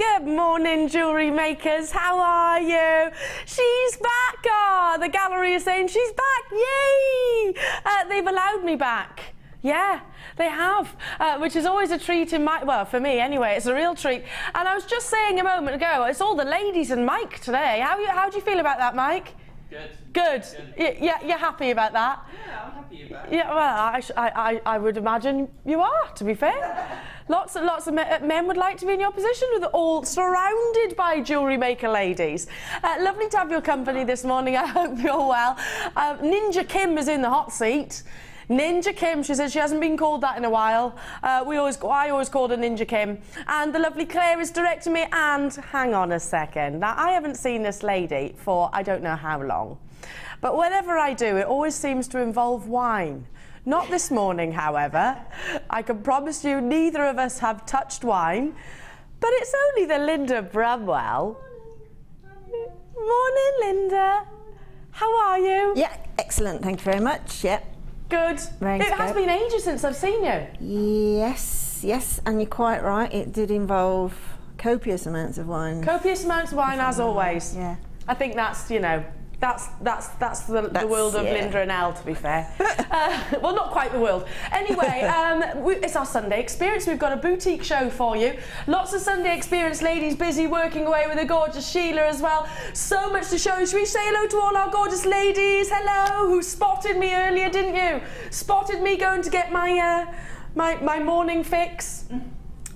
Good morning, jewellery makers. How are you? She's back. Oh, the gallery is saying she's back. Yay! They've allowed me back. Yeah, they have, which is always a treat in my, well, for me anyway, it's a real treat. And I was just saying a moment ago, it's all the ladies and Mike today. How do you feel about that, Mike? Good. Good. Yeah, you're happy about that? Yeah, I'm happy about it. Yeah, well, I would imagine you are, to be fair. Lots of men would like to be in your position, with all surrounded by Jewellery Maker ladies. Lovely to have your company this morning. I hope you're well. Ninja Kim is in the hot seat. Ninja Kim, she says she hasn't been called that in a while. I always called her Ninja Kim. And the lovely Claire is directing me. And hang on a second. Now, I haven't seen this lady for I don't know how long. But whenever I do, it always seems to involve wine. Not this morning, however. I can promise you neither of us have touched wine. But it's only the Linda Brumwell. Morning, Linda. How are you? Yeah, excellent. Thank you very much. Yeah. Good. Ready It has been ages since I've seen you. Yes, and you're quite right. It did involve copious amounts of wine. Copious amounts of wine, as always. Yeah. I think that's, you know, that's the world of Linda and Elle, to be fair. Well, not quite the world. Anyway, it's our Sunday experience. We've got a boutique show for you. Lots of Sunday experience ladies busy working away with a gorgeous Sheila as well. So much to show you. Should we say hello to all our gorgeous ladies? Hello, who spotted me earlier, didn't you? Spotted me going to get my my morning fix.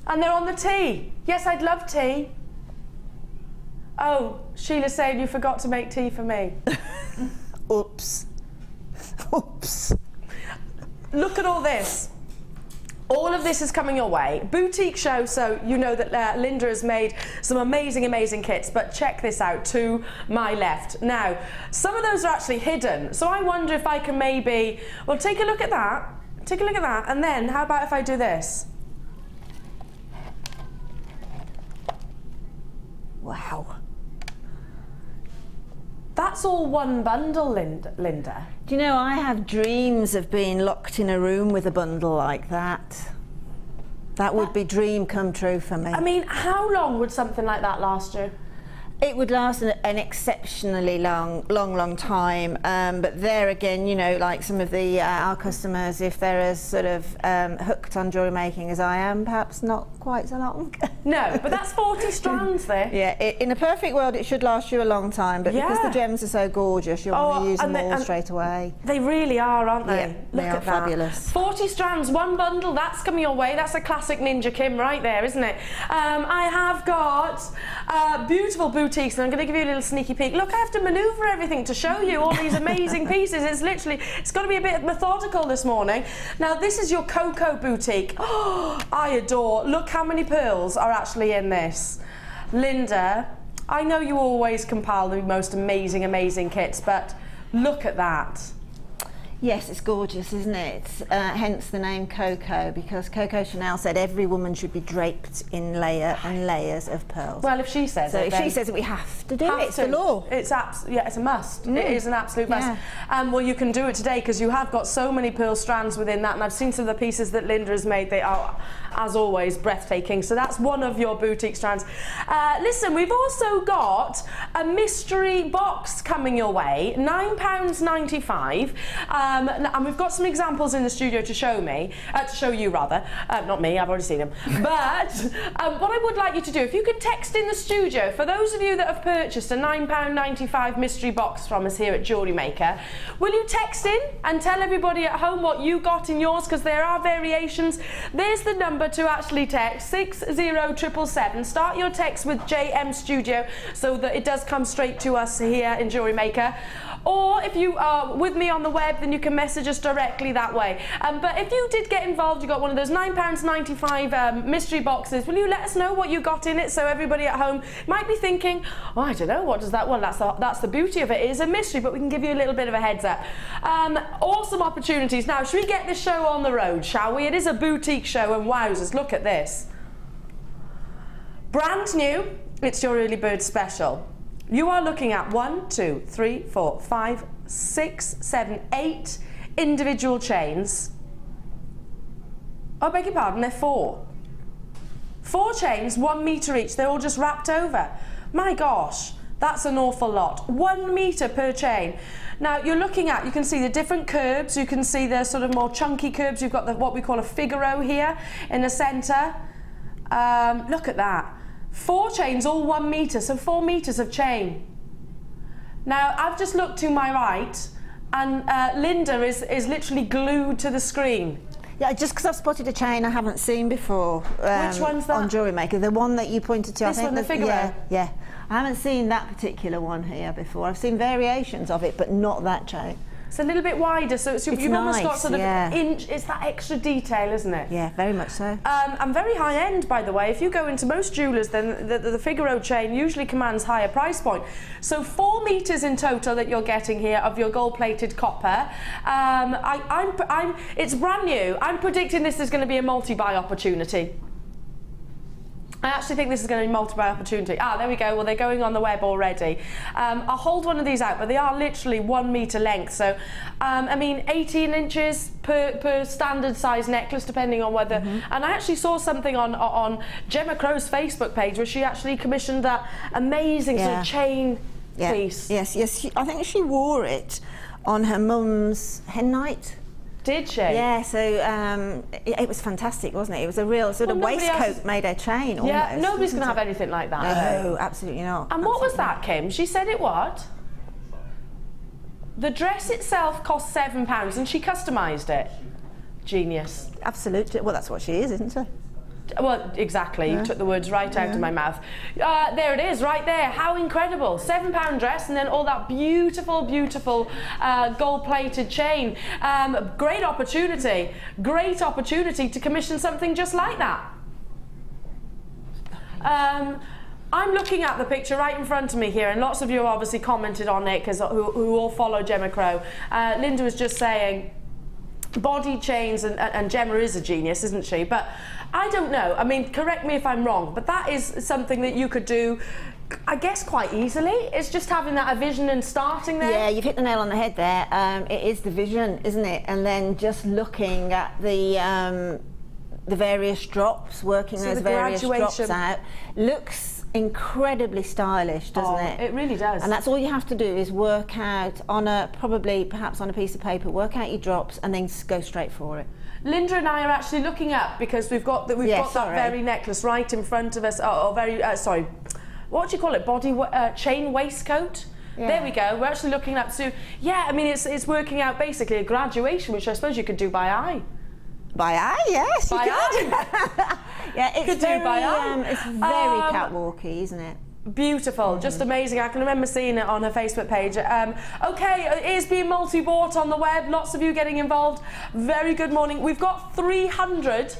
And they're on the tea. Yes, I'd love tea. Oh, Sheila's saying you forgot to make tea for me. Oops. Oops. Look at all this. All of this is coming your way. Boutique show, so you know that Linda has made some amazing kits, but check this out to my left. Now, some of those are actually hidden, so I wonder if I can maybe, well, take a look at that. Take a look at that, and then how about if I do this? Wow. That's all one bundle, Linda. Do you know, I have dreams of being locked in a room with a bundle like that. That would be dream come true for me. I mean, how long would something like that last you? It would last an exceptionally long time, but there again, you know, like some of the our customers, if they're as sort of hooked on jewellery making as I am, perhaps not quite so long. No, but that's 40 strands there. Yeah, in a perfect world it should last you a long time, but because the gems are so gorgeous, you'll want to use them all straight away. They really are, aren't they? Yeah, Look they are at fabulous. That. 40 strands, one bundle, that's coming your way. That's a classic Ninja Kim right there, isn't it? I have got beautiful boutiques, and I'm going to give you a little sneaky peek. Look, I have to manoeuvre everything to show you all these amazing pieces. It's got to be a bit methodical this morning. Now, this is your Cocoa boutique. Oh, I adore. Look how many pearls are actually in this. Linda, I know you always compile the most amazing kits, but look at that. Yes, it's gorgeous, isn't it? Hence the name Coco, because Coco Chanel said every woman should be draped in layer and layers of pearls. Well, if she says so it, if she says it, we have to do it. It's the law. It's it's a must. It is an absolute must. Well, you can do it today because you have got so many pearl strands within that, and I've seen some of the pieces that Linda has made. They are, as always, breathtaking. So that's one of your boutique strands. Listen, we've also got a mystery box coming your way, £9.95. And we've got some examples in the studio to show you rather. Not me, I've already seen them. But what I would like you to do, if you could text in the studio, for those of you that have purchased a £9.95 mystery box from us here at Jewellery Maker, will you text in and tell everybody at home what you got in yours, because there are variations. There's the number to actually text, 60777. Start your text with JM Studio so that it does come straight to us here in Jewellery Maker. Or if you are with me on the web, then you can message us directly that way. But if you did get involved, you got one of those £9.95 mystery boxes, will you let us know what you got in it, so everybody at home might be thinking, oh, I don't know, what does that, well, that's the beauty of it. It is a mystery, but we can give you a little bit of a heads up. Awesome opportunities. Now, should we get this show on the road, shall we? It is a boutique show, and wowzers, look at this. Brand new, it's your early bird special. You are looking at 1, 2, 3, 4, 5, 6, 7, 8 individual chains. Oh, I beg your pardon, they're 4. 4 chains, 1 metre each. They're all just wrapped over. My gosh, that's an awful lot. 1 metre per chain. Now you're looking at, you can see the different curbs. You can see the sort of more chunky curbs. You've got what we call a Figaro here in the centre. Look at that. 4 chains, all 1 metre, so 4 metres of chain. Now I've just looked to my right, and Linda is literally glued to the screen. Yeah, just because I've spotted a chain I haven't seen before. Which one's that? On Jewellery Maker, the one that you pointed to. This I think one, the Figaro? Yeah, yeah. I haven't seen that particular one here before. I've seen variations of it, but not that chain. It's a little bit wider, so you've almost got sort of inch. It's that extra detail, isn't it? Yeah, very much so. And very high end, by the way. If you go into most jewellers, then the Figaro chain usually commands higher price point. So 4 metres in total that you're getting here of your gold-plated copper. It's brand new. I'm predicting this is going to be a multi-buy opportunity. I actually think this is going to be multi-buy opportunity. Ah, there we go. Well, they're going on the web already. I'll hold one of these out, but they are literally 1 metre length. So, I mean, 18 inches per standard size necklace, depending on whether... And I actually saw something on Gemma Crow's Facebook page where she actually commissioned that amazing sort of chain piece. Yes. I think she wore it on her mum's hen night. Did she? Yeah, so it was fantastic, wasn't it? It was a real sort of waistcoat made a chain almost. Yeah, nobody's going to have anything like that. No, absolutely not. And what was that, Kim? She said it what? The dress itself cost £7 and she customised it. Genius. Absolutely. Well, that's what she is, isn't she? Well, exactly. You took the words right out of my mouth. There it is, right there. How incredible. £7 dress and then all that beautiful, beautiful gold-plated chain. Great opportunity to commission something just like that. I'm looking at the picture right in front of me here, and lots of you have obviously commented on it because who all follow Gemma Crow. Linda was just saying body chains, and Gemma is a genius, isn't she? But I don't know. I mean, correct me if I'm wrong, but that is something that you could do, I guess, quite easily. It's just having that vision and starting there. Yeah, you've hit the nail on the head there. It is the vision, isn't it? And then just looking at the various drops, working those various drops out, looks incredibly stylish, doesn't it? It really does. And that's all you have to do is work out on perhaps on a piece of paper, work out your drops and then go straight for it. Linda and I are actually looking up because we've got that very necklace right in front of us. Sorry, what do you call it? Chain waistcoat. Yeah. There we go. We're actually looking up. So yeah, I mean it's working out basically a graduation, which I suppose you could do by eye. By eye, yes. By eye. Yeah, it's very catwalky, isn't it? Beautiful, just amazing. I can remember seeing it on her Facebook page. Okay, it is being multi-bought on the web. Lots of you getting involved. Very good morning. We've got 300.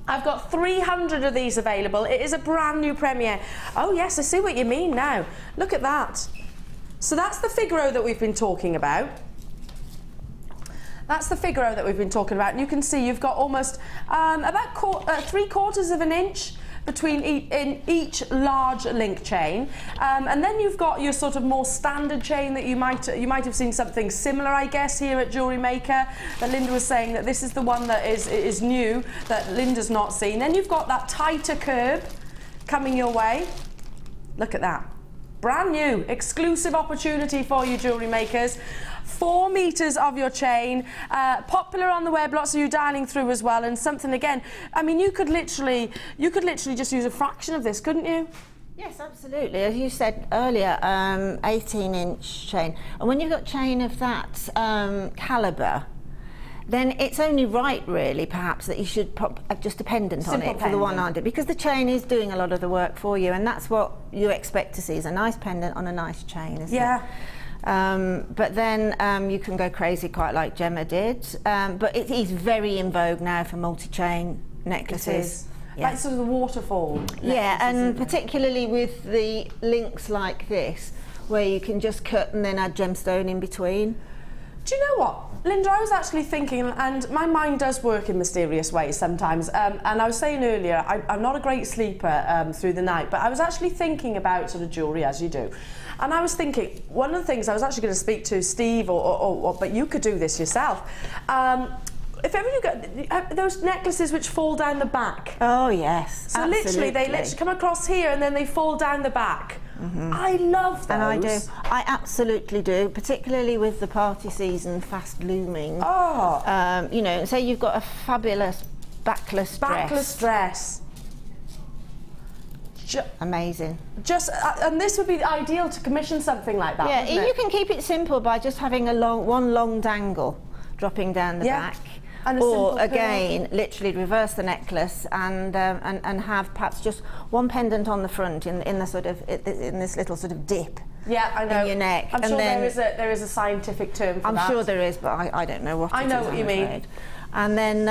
I've got 300 of these available. It is a brand new premiere. Oh yes, I see what you mean now. Look at that. So that's the Figaro that we've been talking about. That's the Figaro that we've been talking about. And you can see you've got almost about 3/4 of an inch between each large link chain, and then you've got your sort of more standard chain that you might have seen something similar, I guess, here at Jewellery Maker. That Linda was saying that this is the one that is new that Linda's not seen. Then you've got that tighter curve coming your way. Look at that, brand new, exclusive opportunity for you Jewellery Makers. 4 meters of your chain, popular on the web, lots of you dialing through as well, and something again, I mean, you could literally just use a fraction of this, couldn't you? Yes, absolutely. As you said earlier, 18-inch chain, and when you've got chain of that caliber, then it's only right, really, perhaps, that you should pop just a pendant on it for the one under, because the chain is doing a lot of the work for you, and that's what you expect to see, is a nice pendant on a nice chain, isn't it? But then you can go crazy quite like Gemma did, but it is very in vogue now for multi-chain necklaces. Yeah. Like sort of the waterfall. Yeah, and particularly with the links like this, where you can just cut and then add gemstone in between. Do you know what, Linda, I was actually thinking, and my mind does work in mysterious ways sometimes, and I was saying earlier, I'm not a great sleeper through the night, but I was actually thinking about sort of jewellery, as you do. And I was thinking, one of the things I was actually going to speak to Steve, but you could do this yourself. if ever you get those necklaces which fall down the back. Oh yes, so absolutely. literally they literally come across here and then they fall down the back. I love those. And I do. I absolutely do, particularly with the party season fast looming. Oh. You know, say you've got a fabulous backless dress. Amazing. Just and this would be ideal to commission something like that. Yeah, you can keep it simple by just having one long dangle dropping down the back. And or again, literally reverse the necklace and have perhaps just one pendant on the front in the sort of in this little sort of dip. Yeah, I know. In your neck. I'm sure there is a scientific term for that. I'm sure there is, but I don't know what. I know what you mean. And then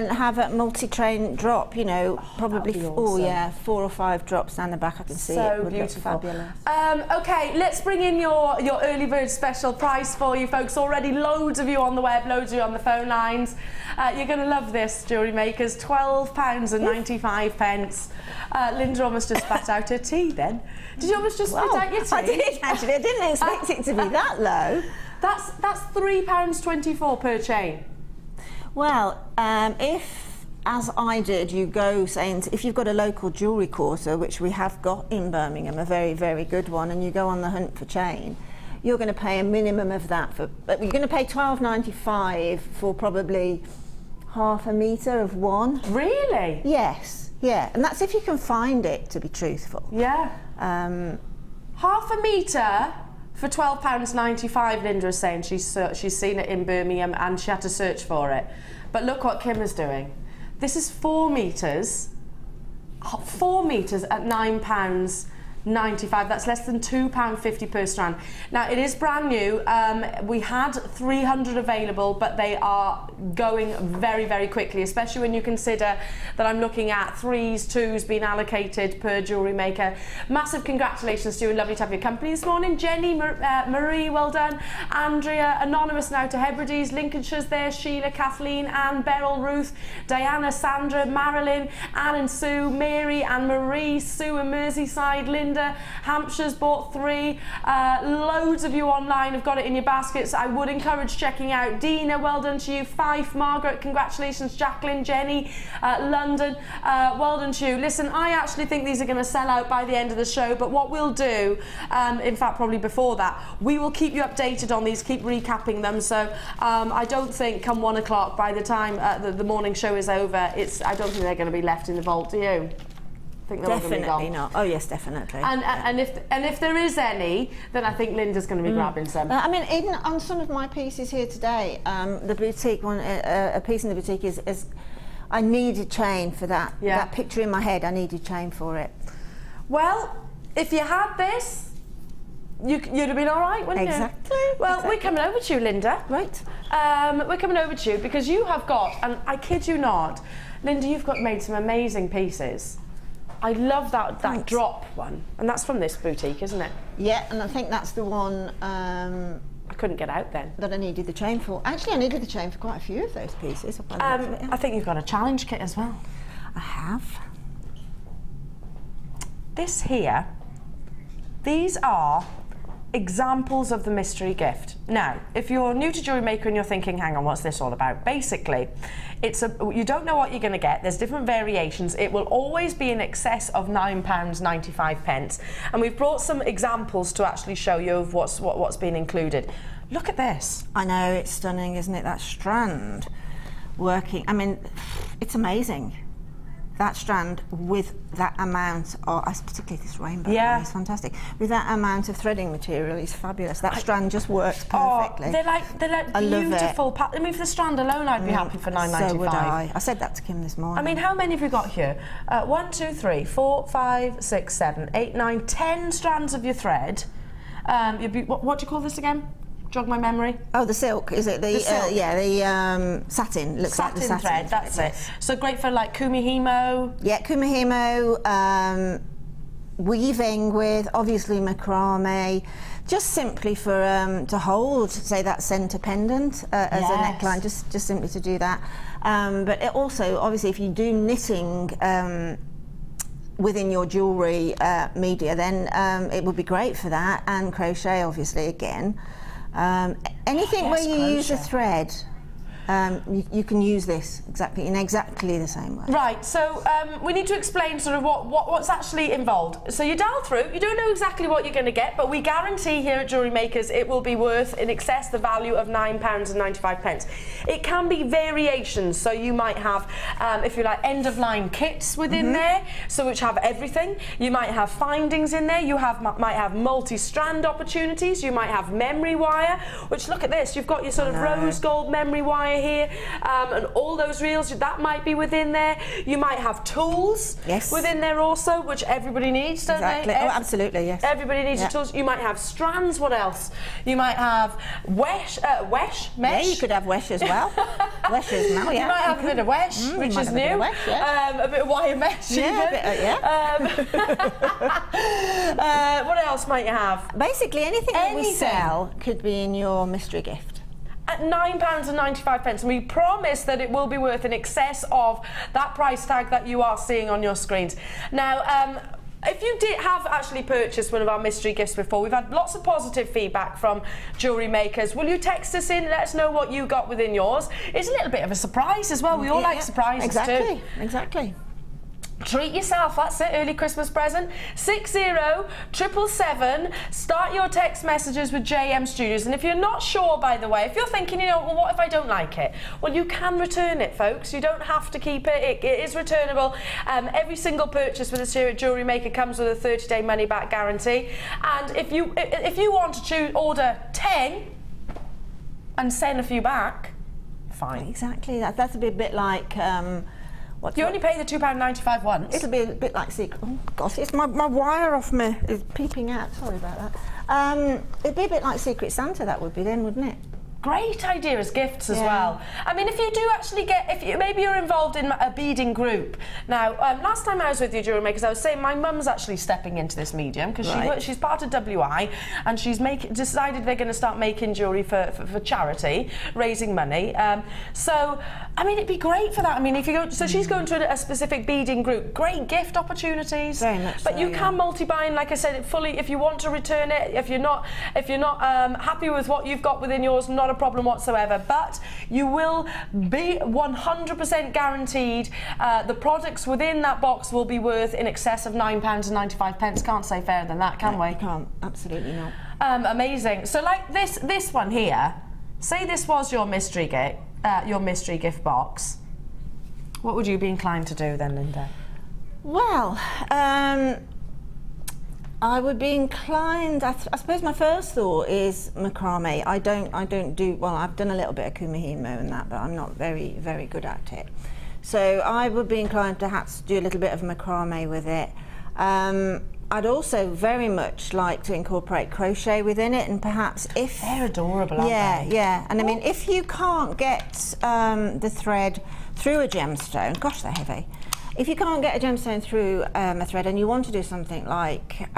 have a multi-train drop, you know, probably awesome. 4 or 5 drops down the back. I can see so it would beautiful. look fabulous. Okay, let's bring in your early bird special price for you folks. Already loads of you on the web, loads of you on the phone lines. You're going to love this, Jewellery Makers. £12.95. Linda almost just spat out her tea then. Did you almost just spit out your tea? I did actually. I didn't expect it to be that low. That's £3.24 per chain. Well, if, as I did, you go saying, if you've got a local jewellery quarter, which we have got in Birmingham, a very, very good one, and you go on the hunt for chain, you're going to pay a minimum of that. You're going to pay £12.95 for probably half a metre of one. Really? Yes, yeah, and that's if you can find it, to be truthful. Yeah. Half a metre for £12.95, Linda is saying she's seen it in Birmingham and she had to search for it. But look what Kim is doing. This is 4 metres. 4 metres at £9.95. That's less than £2.50 per strand. Now it is brand new. We had 300 available, but they are going very, very quickly, especially when you consider that I'm looking at 3s, 2s being allocated per Jewellery Maker. Massive congratulations to you and lovely to have your company this morning. Jenny, Marie, well done. Andrea, Anonymous now to Hebrides, Lincolnshire's there, Sheila, Kathleen, Anne, Beryl, Ruth, Diana, Sandra, Marilyn, Anne and Sue, Mary and Marie, Sue and Merseyside, Linda, Hampshire's bought 3. Loads of you online have got it in your baskets. I would encourage checking out. Dina, well done to you. Fife, Margaret, congratulations. Jacqueline, Jenny, London, well done to you. Listen, I actually think these are going to sell out by the end of the show, but what we'll do, in fact probably before that, we will keep you updated on these, keep recapping them. So I don't think come 1 o'clock, by the time the morning show is over, I don't think they're going to be left in the vault, do you? Definitely not. Oh yes, definitely. And if there is any, then I think Linda's going to be grabbing some. I mean, even on some of my pieces here today, the boutique one, a piece in the boutique is I needed chain for that. Yeah. That picture in my head, I needed chain for it. Well, if you had this, you'd have been all right, wouldn't you? Exactly. Well, we're coming over to you, Linda. Right. We're coming over to you because you have got, and I kid you not, Linda, you've made some amazing pieces. I love that drop one, and that's from this boutique, isn't it? Yeah, and I think that's the one I couldn't get out then. That I needed the chain for. Actually, I needed the chain for quite a few of those pieces. I think you've got a challenge kit as well. I have. This here, these are examples of the mystery gift. Now, if you're new to Jewellery Maker and you're thinking, hang on, what's this all about? Basically, you don't know what you're going to get. There's different variations. It will always be in excess of £9.95, and we've brought some examples to actually show you of what's been included. Look at this. I know, it's stunning, isn't it? That strand working. I mean, it's amazing. That strand with that amount of, particularly this rainbow, is fantastic. With that amount of threading material, is fabulous. That strand just works perfectly. They're like beautiful. I mean, for the strand alone, I'd be happy for £9.95. So would I. I said that to Kim this morning. I mean, how many have you got here? 1, 2, 3, 4, 5, 6, 7, 8, 9, 10 strands of your thread. What do you call this again? Jog my memory. Oh, the silk, is it? The satin. Looks like the satin thread. That's it. So great for like kumihimo. Yeah, kumihimo. Weaving with obviously macrame, just simply for to hold, say, that centre pendant as a neckline, just simply to do that. But it also, obviously, if you do knitting within your jewellery media, then it would be great for that, and crochet, obviously, again. Anything where you use a thread. you can use this in exactly the same way. Right, so we need to explain sort of what's actually involved. So you dial through, you don't know exactly what you're going to get, but we guarantee here at Jewellery Makers it will be worth in excess the value of £9.95. It can be variations, so you might have, if you like, end-of-line kits within there, so which have everything. You might have findings in there, you might have multi-strand opportunities, you might have memory wire, which, look at this, you've got your sort of rose gold memory wire here, and all those reels, that might be within there. You might have tools within there also, which everybody needs, don't they? Oh, absolutely, yes. Everybody needs tools. You might have strands, what else? You might have mesh. Yeah, you could have wesh as well. Wesh as well, yeah. You might have a bit of wesh, which is new. A bit of wire mesh, what else might you have? Basically anything that we sell could be in your mystery gift. At £9.95, and we promise that it will be worth in excess of that price tag that you are seeing on your screens. Now, if you have actually purchased one of our mystery gifts before, we've had lots of positive feedback from jewellery makers. Will you text us in, let us know what you got within yours? It's a little bit of a surprise as well. We all like surprises too. Exactly. Treat yourself, that's it, early Christmas present. 60777, start your text messages with JM Studios. And if you're not sure, by the way, if you're thinking, you know, well, what if I don't like it? Well, you can return it, folks. You don't have to keep it. It is returnable. Every single purchase with us here at Jewellery Maker comes with a 30-day money-back guarantee. And if you want to order 10 and send a few back, fine. Exactly. That's a bit like... you only pay the £2.95 once. It'll be a bit like secret. Oh gosh, it's my wire off me is peeping out. Sorry about that. It'd be a bit like Secret Santa, that would be then, wouldn't it? Great idea as gifts as well. I mean, if you do actually maybe you're involved in a beading group. Now, last time I was with you, Jewellery Makers, I was saying my mum's actually stepping into this medium because she's part of WI and she's decided they're going to start making jewellery for charity, raising money. So, I mean, it'd be great for that. I mean, if you go, so she's going to a specific beading group. Great gift opportunities. Very much but you can multi-buy, and like I said, fully. If you want to return it, if you're not happy with what you've got within yours, not a problem whatsoever, but you will be 100% guaranteed the products within that box will be worth in excess of £9.95. Can't say fairer than that, can we? You can't, absolutely not. Amazing. So like this one here, say this was your mystery gift box, what would you be inclined to do then, Linda? Well, I would be inclined. I suppose my first thought is macrame. I don't do well. I've done a little bit of kumihimo and that, but I'm not very good at it. So I would be inclined to perhaps do a little bit of macrame with it. I'd also very much like to incorporate crochet within it, and perhaps if they're adorable, aren't they? Yeah. And I mean, if you can't get the thread through a gemstone, gosh, they're heavy. If you can't get a gemstone through a thread and you want to do something like,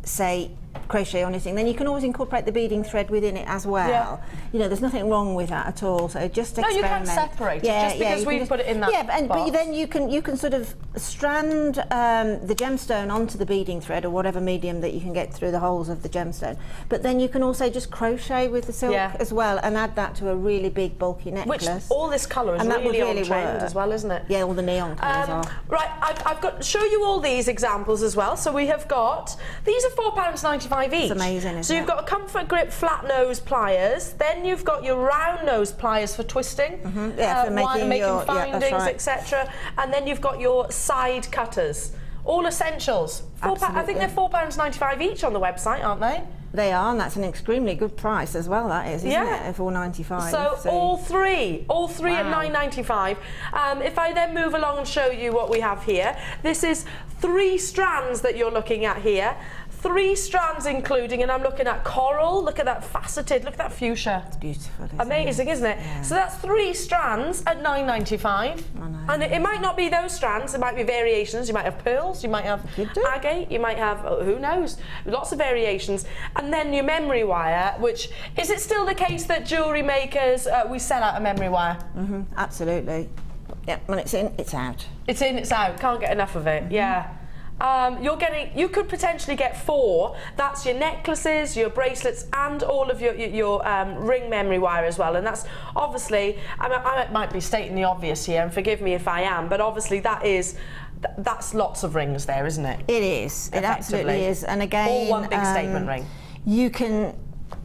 say, crochet or knitting, then you can always incorporate the beading thread within it as well. Yeah. You know, there's nothing wrong with that at all. So just experiment. No, you can separate it just because we've put it in that box. But then you can sort of strand the gemstone onto the beading thread or whatever medium that you can get through the holes of the gemstone. But then you can also just crochet with the silk as well and add that to a really big bulky necklace. Which all this colour is really on trend as well, isn't it? Yeah, all the neon colours are. Right, I've got to show you all these examples as well. So we have got, these are £4.95 each. It's amazing, isn't it? So you've got a comfort grip flat nose pliers, then you've got your round nose pliers for twisting, for making findings, etc. And then you've got your side cutters. All essentials. I think they're £4.95 each on the website, aren't they? They are, and that's an extremely good price as well, that is, isn't it? £4.95. So all three at £9.95. If I then move along and show you what we have here, this is 3 strands that you're looking at here. 3 strands including, and I'm looking at coral, look at that faceted, look at that fuchsia. It's beautiful, amazing, isn't it? Yeah. So that's 3 strands at £9.95. I know. And it might not be those strands, it might be variations. You might have pearls, you might have agate, you might have, who knows, lots of variations. And then your memory wire, which, is it still the case that Jewellery Makers, we sell out a memory wire? Absolutely. Yeah, when it's in, it's out. It's in, it's out, can't get enough of it, yeah. you could potentially get 4. That's your necklaces, your bracelets, and all of your ring memory wire as well. And that's obviously, I might be stating the obvious here, and forgive me if I am, but obviously that's lots of rings there, isn't it? It is. It absolutely is. And again, all one big statement ring. You can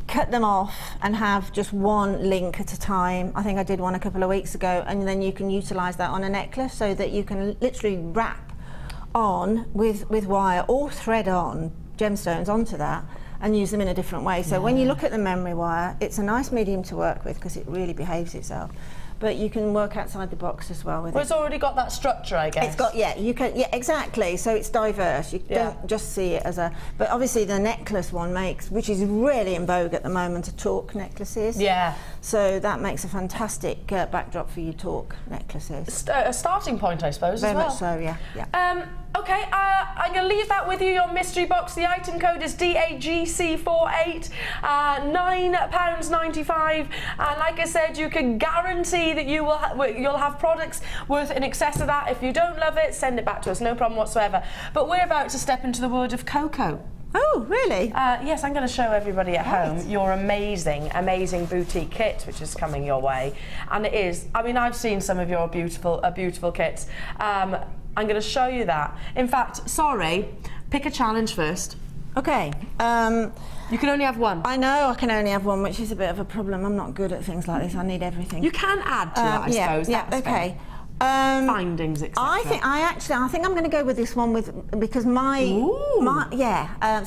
cut them off and have just one link at a time. I think I did one a couple of weeks ago, and then you can utilise that on a necklace so that you can literally wrap on with wire or thread on gemstones onto that and use them in a different way. So when you look at the memory wire, it's a nice medium to work with because it really behaves itself. But you can work outside the box as well with it. It's already got that structure, I guess. It's got, you can, exactly. So it's diverse. You don't just see it as a. But obviously the necklace one makes, which is really in vogue at the moment, are torque necklaces. Yeah. So that makes a fantastic backdrop for your torque necklaces. A starting point, I suppose, Very as well. much so, yeah. Okay, I'm going to leave that with you, your mystery box. The item code is DAGC48, £9.95. And like I said, you can guarantee that you'll have products worth in excess of that. If you don't love it, send it back to us, no problem whatsoever. But we're about to step into the world of cocoa. Oh, really? Yes, I'm going to show everybody at home your amazing, amazing boutique kit, which is coming your way. And it is, I mean, I've seen some of your beautiful kits. I'm going to show you that. In fact, sorry, pick a challenge first. Okay. You can only have one. I know I can only have one, which is a bit of a problem. I'm not good at things like this. I need everything. You can add to it, I suppose. Yeah, That's okay. Findings, etc. I think I'm going to go with this one because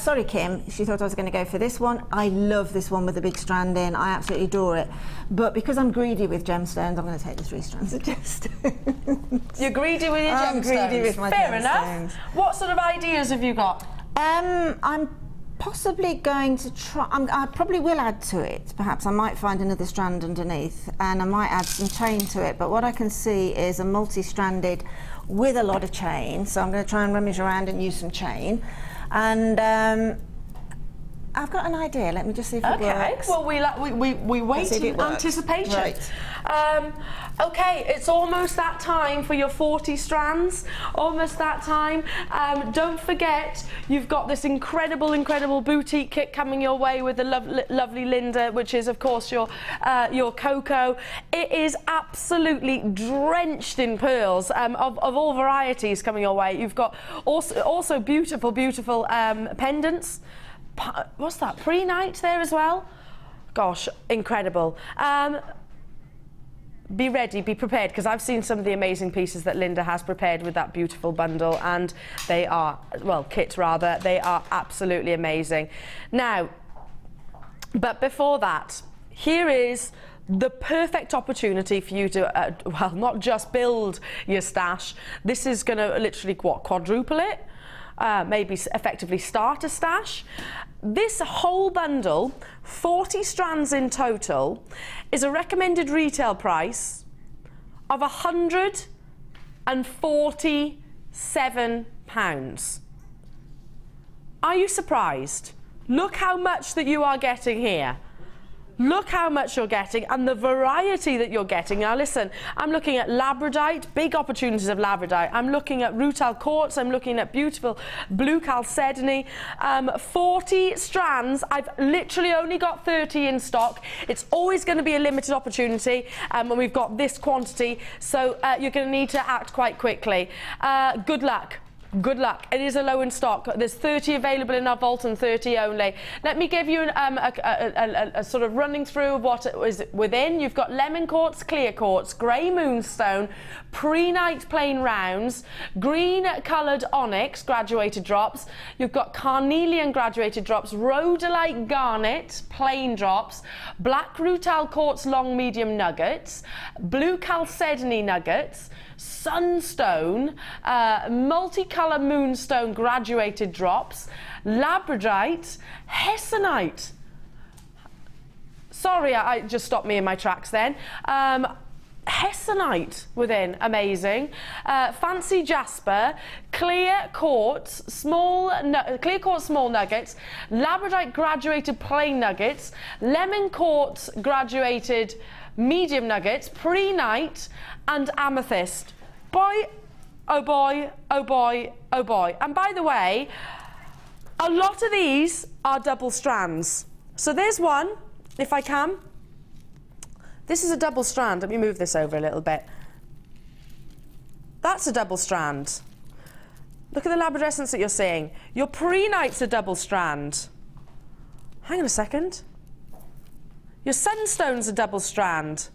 sorry, Kim, she thought I was going to go for this one. I love this one with the big strand in. I absolutely adore it. But because I'm greedy with gemstones, I'm going to take the 3 strands of gemstones. You're greedy with your gemstones? I'm greedy with my Fair gemstones. enough. What sort of ideas have you got? I'm possibly going to try. I probably will add to it. Perhaps I might find another strand underneath, and I might add some chain to it. But what I can see is a multi-stranded with a lot of chain. So I'm going to try and rummage around and use some chain. And I've got an idea. Let me just see if it works. Well, we wait in anticipation. Right. Okay, it's almost that time for your 40 strands. Almost that time. Don't forget, you've got this incredible boutique kit coming your way with the lovely Linda, which is, of course, your cocoa. It is absolutely drenched in pearls of all varieties coming your way. You've got also beautiful pendants. What's that? Pre-night there as well? Gosh, incredible. Be ready, be prepared, because I've seen some of the amazing pieces that Linda has prepared with that beautiful bundle, and they are, well, kit rather, they are absolutely amazing. Now, but before that, here is the perfect opportunity for you to, well, not just build your stash. This is going to literally, quadruple it? Maybe effectively start a stash. This whole bundle, 40 strands in total, is a recommended retail price of £147. Are you surprised? Look how much that you are getting here. Look how much you're getting and the variety that you're getting. Now listen, I'm looking at labradite, big opportunities of labradite. I'm looking at rutile quartz. I'm looking at beautiful blue chalcedony. 40 strands. I've literally only got 30 in stock. It's always going to be a limited opportunity when we've got this quantity. So you're going to need to act quite quickly. Good luck. Good luck. It is a low in stock. There's 30 available in our vault and 30 only. Let me give you a sort of running through of what is within. You've got lemon quartz, clear quartz, grey moonstone, pre-night plain rounds, green coloured onyx graduated drops. You've got carnelian graduated drops, rhodolite garnet plain drops, black rutile quartz long medium nuggets, blue chalcedony nuggets, sunstone, multicolour moonstone graduated drops, labradite, hessonite. Sorry, I just stopped me in my tracks then. Hessonite within, amazing. Fancy jasper, clear quartz small nuggets, labradite graduated plain nuggets, lemon quartz graduated medium nuggets, pre-night, and amethyst. Boy, oh boy, oh boy, oh boy. And by the way, a lot of these are double strands. So there's one, if I can. This is a double strand. Let me move this over a little bit. That's a double strand. Look at the labradescence that you're seeing. Your Pyrite's a double strand. Hang on a second. Your Sunstone's a double strand.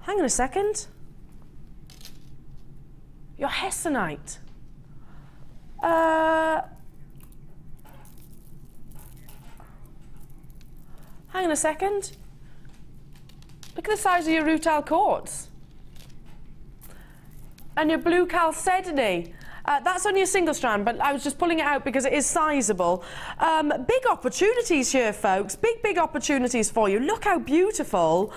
Hang on a second. Your Hessonite. Hang on a second. Look at the size of your Rutile quartz. And your blue chalcedony. That's only a single strand, but I was just pulling it out because it is sizable. Big opportunities here, folks. Big opportunities for you. Look how beautiful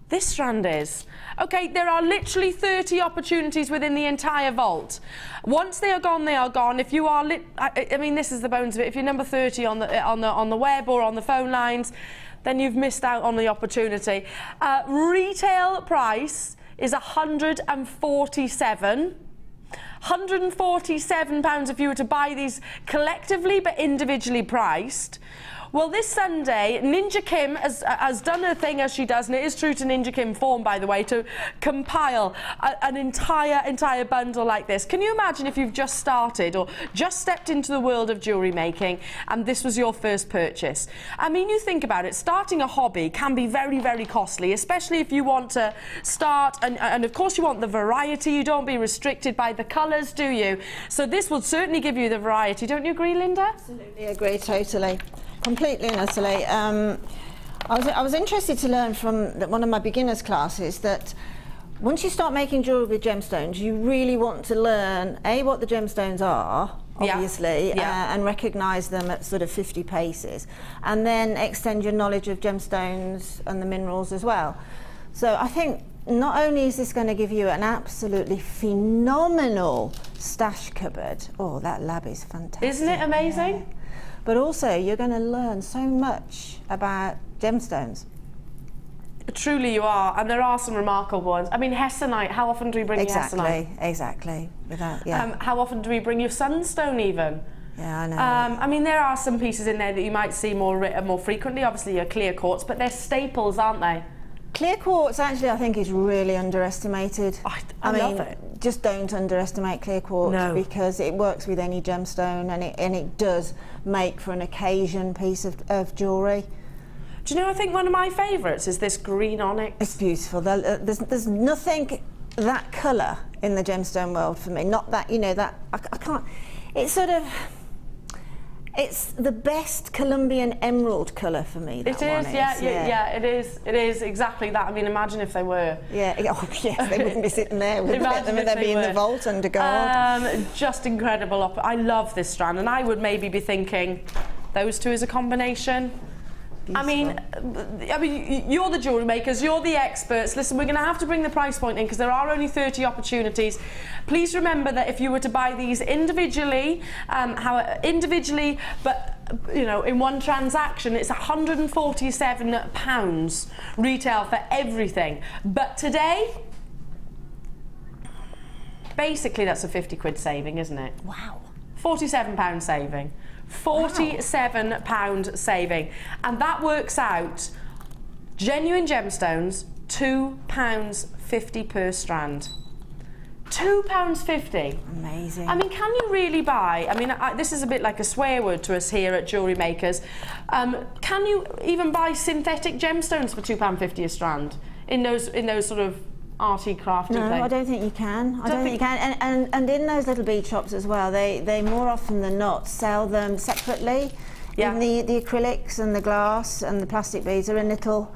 this strand is. Okay, there are literally 30 opportunities within the entire vault. Once they are gone, they are gone. If you are I mean, this is the bones of it. If you're number 30 on the web or on the phone lines, then you've missed out on the opportunity. Retail price is £147. £147 if you were to buy these collectively but individually priced. Well, this Sunday, Ninja Kim has done her thing as she does, and it is true to Ninja Kim form, by the way, to compile an entire bundle like this. Can you imagine if you've just started or just stepped into the world of jewellery making and this was your first purchase? I mean, you think about it, starting a hobby can be very costly, especially if you want to start, and of course you want the variety. You don't be restricted by the colours, do you? So this will certainly give you the variety. Don't you agree, Linda? Absolutely agree, totally. Completely and utterly. I was interested to learn from one of my beginners classes that once you start making jewellery with gemstones, you really want to learn what the gemstones are, obviously, and recognise them at sort of 50 paces, and then extend your knowledge of gemstones and the minerals as well. So I think not only is this going to give you an absolutely phenomenal stash cupboard, oh, that lab is fantastic. Isn't it amazing? Yeah. But also you're going to learn so much about gemstones. Truly you are, and there are some remarkable ones. I mean, Hessonite, how often do we bring you Hessonite? Exactly. Without, how often do we bring you Sunstone even? Yeah, I know. I mean, there are some pieces in there that you might see more frequently, obviously your clear quartz, but they're staples, aren't they? Clear quartz, actually, I think is really underestimated. I love it. Just don't underestimate clear quartz, because it works with any gemstone, and it does make for an occasion piece of jewellery. Do you know, I think one of my favourites is this green onyx. It's beautiful. There's nothing that colour in the gemstone world for me. Not that, you know, that I can't. It's sort of. It's the best Colombian emerald colour for me. That it is, yeah, it is. It is exactly that. I mean, imagine if they were. Yeah, oh, yes, they wouldn't be sitting there. They'd be in the vault under guard. Just incredible. I love this strand, and I would maybe be thinking those two as a combination. I mean, you're the jewellery makers, you're the experts. Listen, we're going to have to bring the price point in because there are only 30 opportunities. Please remember that if you were to buy these individually, but you know, in one transaction, it's £147 retail for everything. But today, basically, that's a 50 quid saving, isn't it? Wow. £47 saving. £47 saving, and that works out, genuine gemstones, £2.50 per strand. £2.50. Amazing. I mean, can you really buy, I mean, this is a bit like a swear word to us here at Jewellery Makers, can you even buy synthetic gemstones for £2.50 a strand in those sort of arty crafty No, thing? I don't think you can. I don't think you can. And in those little bead shops as well, they more often than not sell them separately. Yeah. In the acrylics and the glass and the plastic beads are in little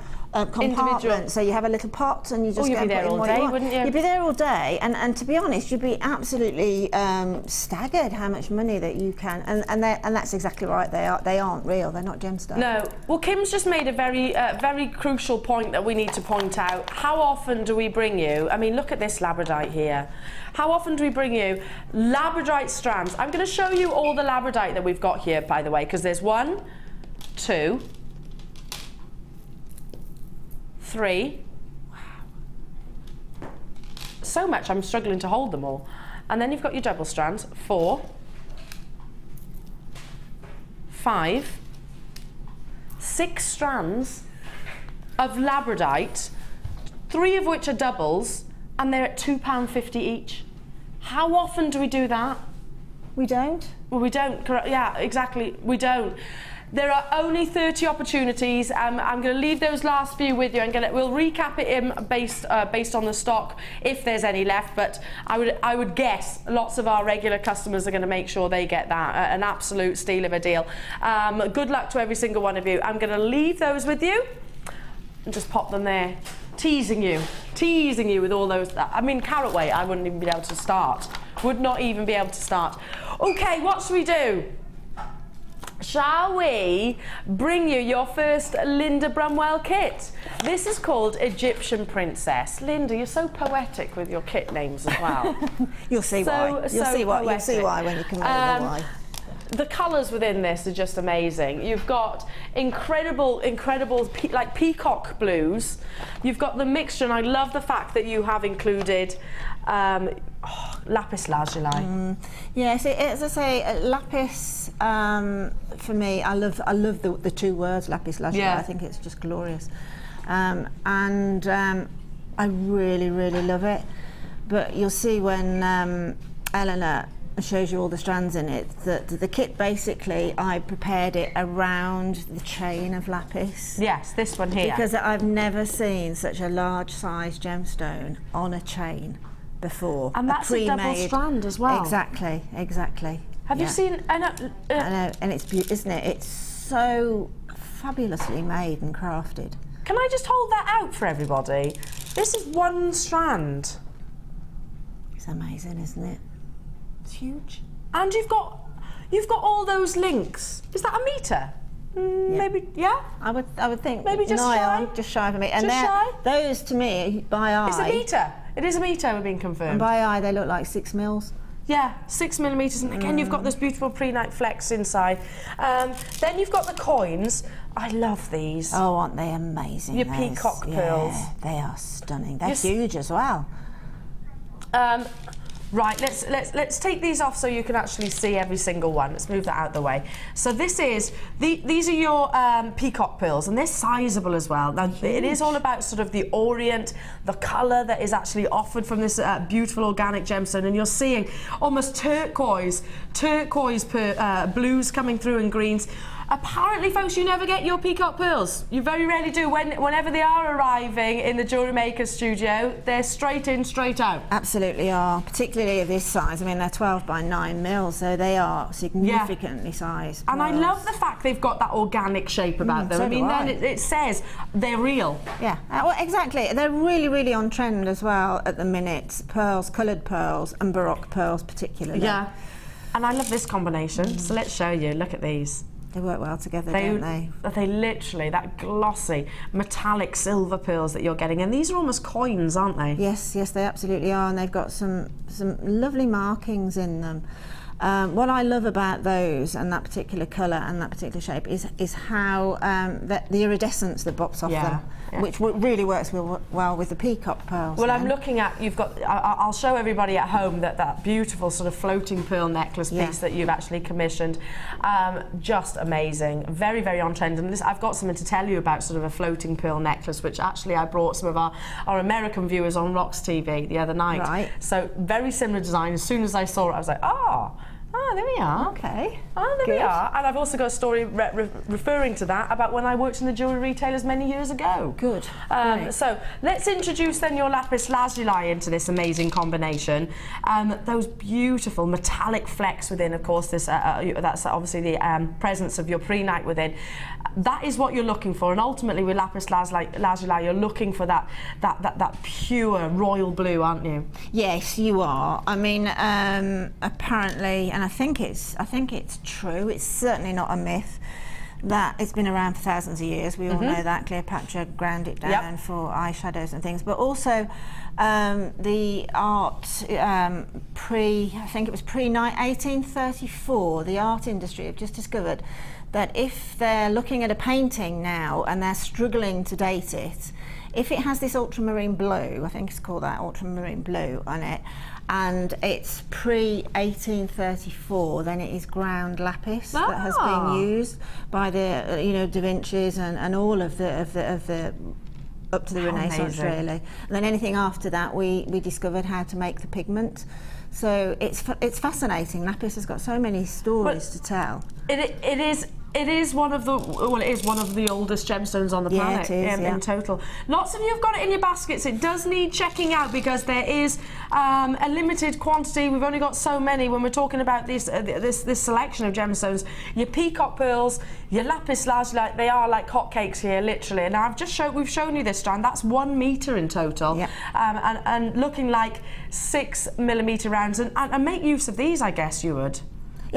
compartments. So you have a little pot and you just go and put in what you want. Wouldn't you? You'd be there all day, and to be honest, you'd be absolutely staggered how much money that you can. And that's exactly right. They aren't real. They're not gemstones. No. Well, Kim's just made a very crucial point that we need to point out. How often do we bring you? I mean, look at this labradite here. How often do we bring you labradite strands? I'm going to show you all the labradite that we've got here, by the way, because there's 1, 2, 3. so much I'm struggling to hold them all. And then you've got your double strands, 4, 5, 6 strands of labradite, 3 of which are doubles, and they're at £2.50 each. How often do we do that? We don't. Well, we don't, yeah, exactly, we don't. There are only 30 opportunities. I'm going to leave those last few with you. We'll recap it in based on the stock if there's any left. But I would guess lots of our regular customers are going to make sure they get that. An absolute steal of a deal. Good luck to every single one of you. I'm going to leave those with you and just pop them there, teasing you with all those. I mean, caratweight, I wouldn't even be able to start. Would not even be able to start. Okay, what should we do? Shall we bring you your first Linda Brumwell kit? This is called Egyptian Princess. Linda, you're so poetic with your kit names as well. You'll see why. You'll see why when you come over the why. The colours within this are just amazing. You've got incredible like peacock blues. You've got the mixture, and I love the fact that you have included lapis lazuli. Yes, as I say, lapis for me, I love the 2 words lapis lazuli. Yeah. I think it's just glorious, and I really love it. But you'll see when Elena shows you all the strands in it, that the kit basically, I prepared it around the chain of lapis. Yes, this one here. Because I've never seen such a large size gemstone on a chain before. And that's a double strand as well. Exactly. Have you seen? I know, and it's beautiful, isn't it? It's so fabulously made and crafted. Can I just hold that out for everybody? This is 1 strand. It's amazing, isn't it? It's huge. And you've got all those links. Is that a metre? Yeah. Maybe, yeah? I would think maybe just shy of a metre. And just shy? Those to me, by eye. It's a metre. It is a metre, we're being confirmed. And by eye, they look like 6 mils. Yeah, 6 millimetres, and again you've got this beautiful pre-night flex inside. Then you've got the coins. I love these. Oh, aren't they amazing? Your peacock pearls. Yeah, they are stunning. They're huge as well. Right, let's take these off so you can actually see every single one. Let's move that out of the way. So these are your peacock pearls, and they're sizable as well. Now it is all about sort of the orient, the colour that is actually offered from this beautiful organic gemstone, and you're seeing almost turquoise blues coming through and greens. Apparently, folks, you never get your peacock pearls. You very rarely do. Whenever they are arriving in the Jewellery Maker studio, they're straight in, straight out. Absolutely are, particularly of this size. I mean, they're 12 by 9 mils, so they are significantly sized pearls. And I love the fact they've got that organic shape about them. So I mean, then it says they're real. Yeah, well, exactly. They're really on trend as well at the minute. Pearls, coloured pearls, and baroque pearls particularly. Yeah, and I love this combination. So let's show you. Look at these. They work well together, don't they? They literally, that glossy, metallic silver pearls that you're getting. And these are almost coins, aren't they? Yes, they absolutely are. And they've got some lovely markings in them. What I love about those and that particular colour and that particular shape is how the iridescence that pops off them, which really works well with the peacock pearls. Well, I'm looking at, you've got, I'll show everybody at home that beautiful sort of floating pearl necklace piece that you've actually commissioned. Just amazing, very on trend. And I've got something to tell you about sort of a floating pearl necklace, which actually I brought some of our American viewers on Rocks TV the other night. Right. So very similar design. As soon as I saw it, I was like, there we are. Okay. Oh, there we are. And I've also got a story referring to that about when I worked in the jewellery retailers many years ago. Good. So let's introduce then your lapis lazuli into this amazing combination. Those beautiful metallic flecks within, of course, this that's obviously the presence of your pre-night within. That is what you're looking for, and ultimately with lapis lazuli, you're looking for that pure royal blue, aren't you? Yes, you are. I mean, apparently, and I think it's true. It's certainly not a myth that it's been around for thousands of years. We all know that. Cleopatra ground it down for eyeshadows and things, but also the art I think it was pre-1834. The art industry have just discovered that if they're looking at a painting now and they're struggling to date it, If it has this ultramarine blue, I think it's called that, ultramarine blue on it, and it's pre-1834, then it is ground lapis that has been used by the Da Vinci's and all of the up to the Renaissance, really. And then anything after that, we discovered how to make the pigment. So it's fascinating. Lapis has got so many stories to tell. It is one of the oldest gemstones on the planet in total. Lots of you have got it in your baskets. It does need checking out because there is a limited quantity. We've only got so many when we're talking about this selection of gemstones. Your peacock pearls, your lapis lazuli, they are like hotcakes here, literally. And now we've shown you this strand. That's 1 metre in total, and looking like 6mm rounds. And make use of these, I guess you would.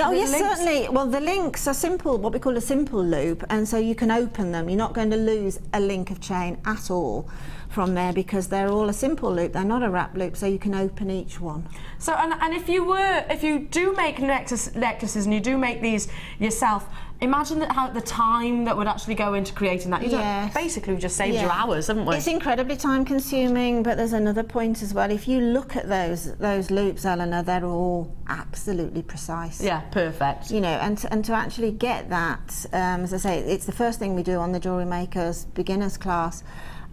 Oh yes, certainly. Well, the links are simple, what we call a simple loop, and so you can open them. You're not going to lose a link of chain at all from there because they're all a simple loop. They're not a wrap loop, so you can open each one. So, and if you do make necklaces and you do make these yourself, imagine the time that would actually go into creating that. Basically, we just saved you hours, haven't we? It's incredibly time consuming, but there's another point as well. If you look at those loops, Elena, they're all absolutely precise. Yeah, perfect. And to actually get that, as I say, it's the first thing we do on the Jewellery Makers beginners class.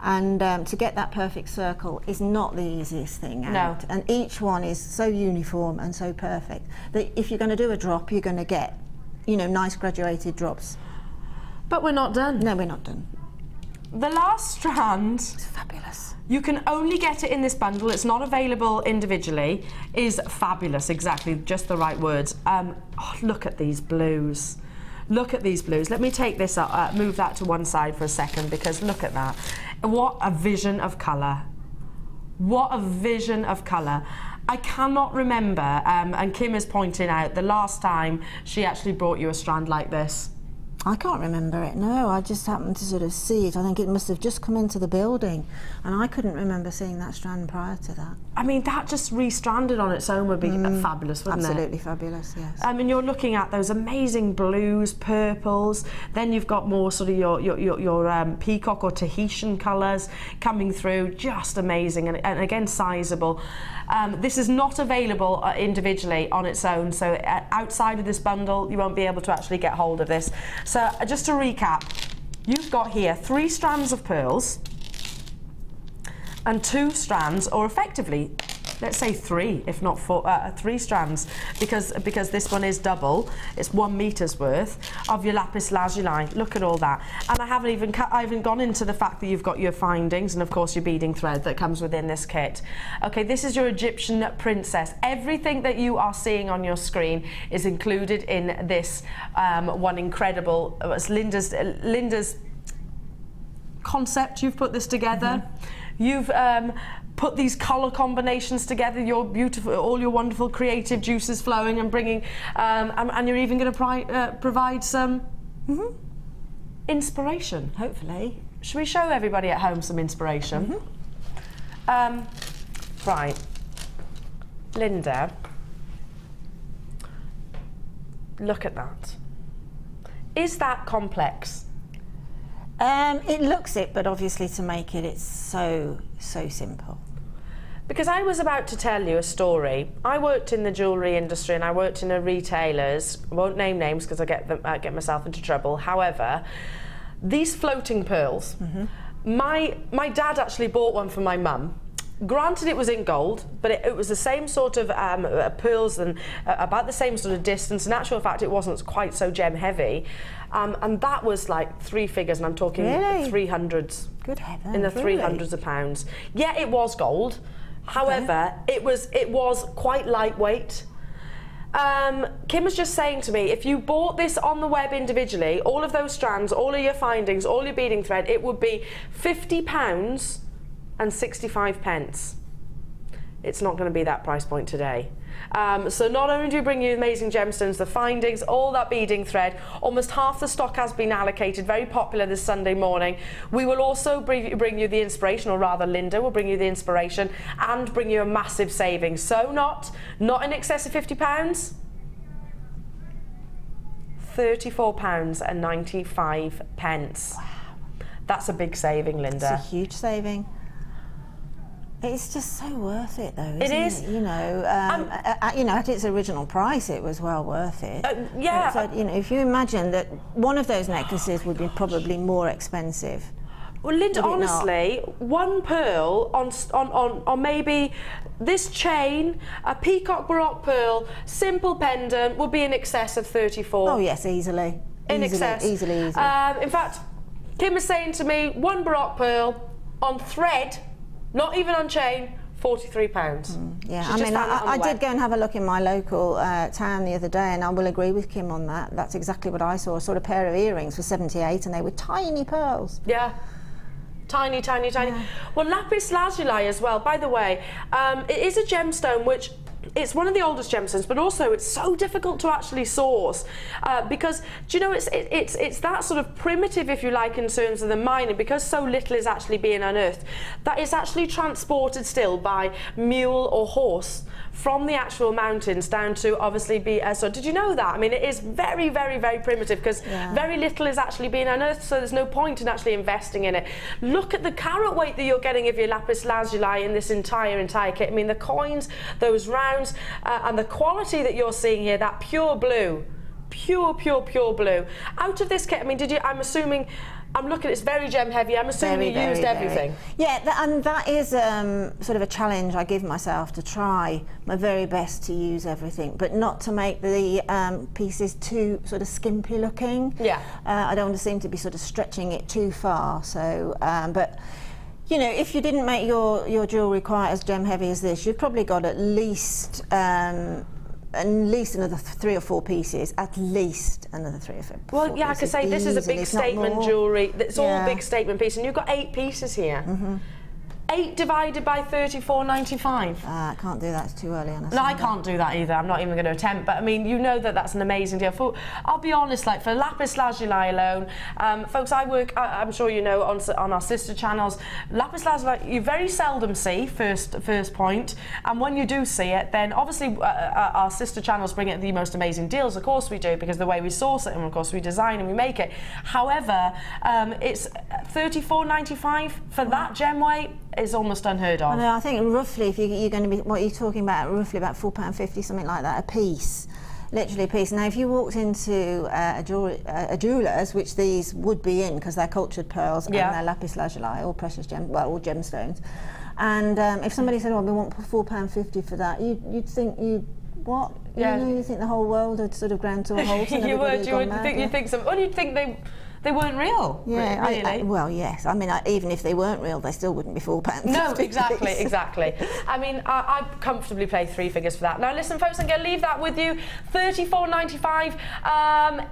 And to get that perfect circle is not the easiest thing out. And each one is so uniform and so perfect that if you're going to do a drop, you're going to get nice graduated drops. But we're not done. No, we're not done. The last strand, it's fabulous. You can only get it in this bundle. It's not available individually. Is fabulous, exactly, just the right words. Look at these blues. Look at these blues. Let me take this up, move that to one side for a second, because look at that. What a vision of colour. What a vision of colour. I cannot remember, and Kim is pointing out, the last time she actually brought you a strand like this. I can't remember it, no. I just happened to sort of see it. I think it must have just come into the building, and I couldn't remember seeing that strand prior to that. I mean, that just re-stranded on its own would be fabulous, wouldn't it? Absolutely fabulous, yes. I mean, you're looking at those amazing blues, purples, then you've got more sort of your peacock or Tahitian colours coming through, just amazing, and again, sizable. This is not available individually on its own, so outside of this bundle, you won't be able to actually get hold of this. So just to recap, you've got here 3 strands of pearls and 2 strands, or effectively, let's say 3, if not 4, 3 strands, because this one is double. It's 1 metre's worth of your lapis lazuli. Look at all that, and I haven't even gone into the fact that you've got your findings and of course your beading thread that comes within this kit. Okay, this is your Egyptian princess. Everything that you are seeing on your screen is included in this one incredible. It's Linda's concept. You've put this together. You've put these colour combinations together, your beautiful, all your wonderful creative juices flowing and bringing, and you're even going to provide some inspiration, hopefully. Should we show everybody at home some inspiration? Right, Linda, look at that. Is that complex? It looks it, but obviously to make it, it's so simple. Because I was about to tell you a story. I worked in the jewellery industry and I worked in a retailer's. I won't name names because I get myself into trouble. However, these floating pearls, my dad actually bought one for my mum. Granted, it was in gold, but it was the same sort of pearls and about the same sort of distance. In actual fact, it wasn't quite so gem heavy. And that was like 3 figures, and I'm talking 300s. Good heavens, in the 300s of pounds. Yeah, it was gold. However, it was quite lightweight. Kim was just saying to me, if you bought this on the web individually, all of those strands, all of your findings, all your beading thread, it would be £50 and 65 pence. It's not going to be that price point today. So not only do we bring you amazing gemstones, the findings, all that beading thread, almost half the stock has been allocated, very popular this Sunday morning. We will also bring you the inspiration, or rather Linda will bring you the inspiration and bring you a massive saving. So not in excess of £50, £34 and 95 pence. Wow. That's a big saving, Linda. It's a huge saving. It's just so worth it, though. Isn't It is. You know, you know, at its original price, it was well worth it. Yeah. So, you know, if you imagine that one of those necklaces would be probably more expensive. Well, Linda, honestly, one pearl on maybe this chain, a peacock baroque pearl, simple pendant would be in excess of 34. Oh yes, easily. Easily. In fact, Kim was saying to me, one baroque pearl on thread, not even on chain, £43. Yeah, I mean, I did go and have a look in my local town the other day, and I will agree with Kim on that. That's exactly what I saw. I saw a pair of earrings for 78, and they were tiny pearls. Yeah. Tiny, tiny, tiny. Yeah. Well, lapis lazuli as well, by the way, it is a gemstone which it's one of the oldest gemstones, but also it's so difficult to actually source because, do you know, it's that sort of primitive, if you like, in terms of the mining, because so little is actually being unearthed, that it's actually transported still by mule or horse from the actual mountains down to obviously be so did you know that? I mean, it is very, very, very primitive because very little is actually being unearthed, so there's no point in actually investing in it. Look at the carat weight that you're getting of your lapis lazuli in this entire kit. I mean, the coins, those rounds, and the quality that you're seeing here, that pure blue, pure blue. Out of this kit, I mean, I'm assuming, I'm looking, it's very gem heavy. I'm assuming you used everything. Yeah, and that is sort of a challenge I give myself, to try my very best to use everything, but not to make the pieces too sort of skimpy looking. Yeah. I don't want to seem to be sort of stretching it too far. So, but you know, if you didn't make your jewellery quite as gem heavy as this, you've probably got at least another 3 or 4 pieces, at least another 3 or 4 Well, yeah, I could say this is a big statement jewellery. It's all big statement piece, and you've got 8 pieces here. 8 divided by 34.95. I can't do that, it's too early on a No, I can't do that either. I'm not even going to attempt, but I mean, you know that that's an amazing deal. I'll be honest, like for lapis lazuli alone, folks, I work, I'm sure you know, on our sister channels, lapis lazuli you very seldom see, first point, and when you do see it, then obviously our sister channels bring it the most amazing deals, of course we do, because the way we source it, and of course we design and we make it. However, it's $34.95 for that gem weight is almost unheard of. I think roughly, if you're going to be, what you're talking about, roughly about £4.50, something like that, a piece. Literally a piece. Now, if you walked into a jeweller's, which these would be in, because they're cultured pearls and they're lapis lazuli, all precious all gemstones, and if somebody said, "Oh, we want £4.50 for that," you'd think what? Yeah. You know, you think the whole world had sort of ground to a halt. And you would think so. Well, you'd think they weren't real. Yeah, really. Well, yes. I mean, even if they weren't real, they still wouldn't be £4.50. No, exactly. I mean, I'd comfortably pay 3 figures for that. Now, listen, folks, I'm going to leave that with you. $34.95.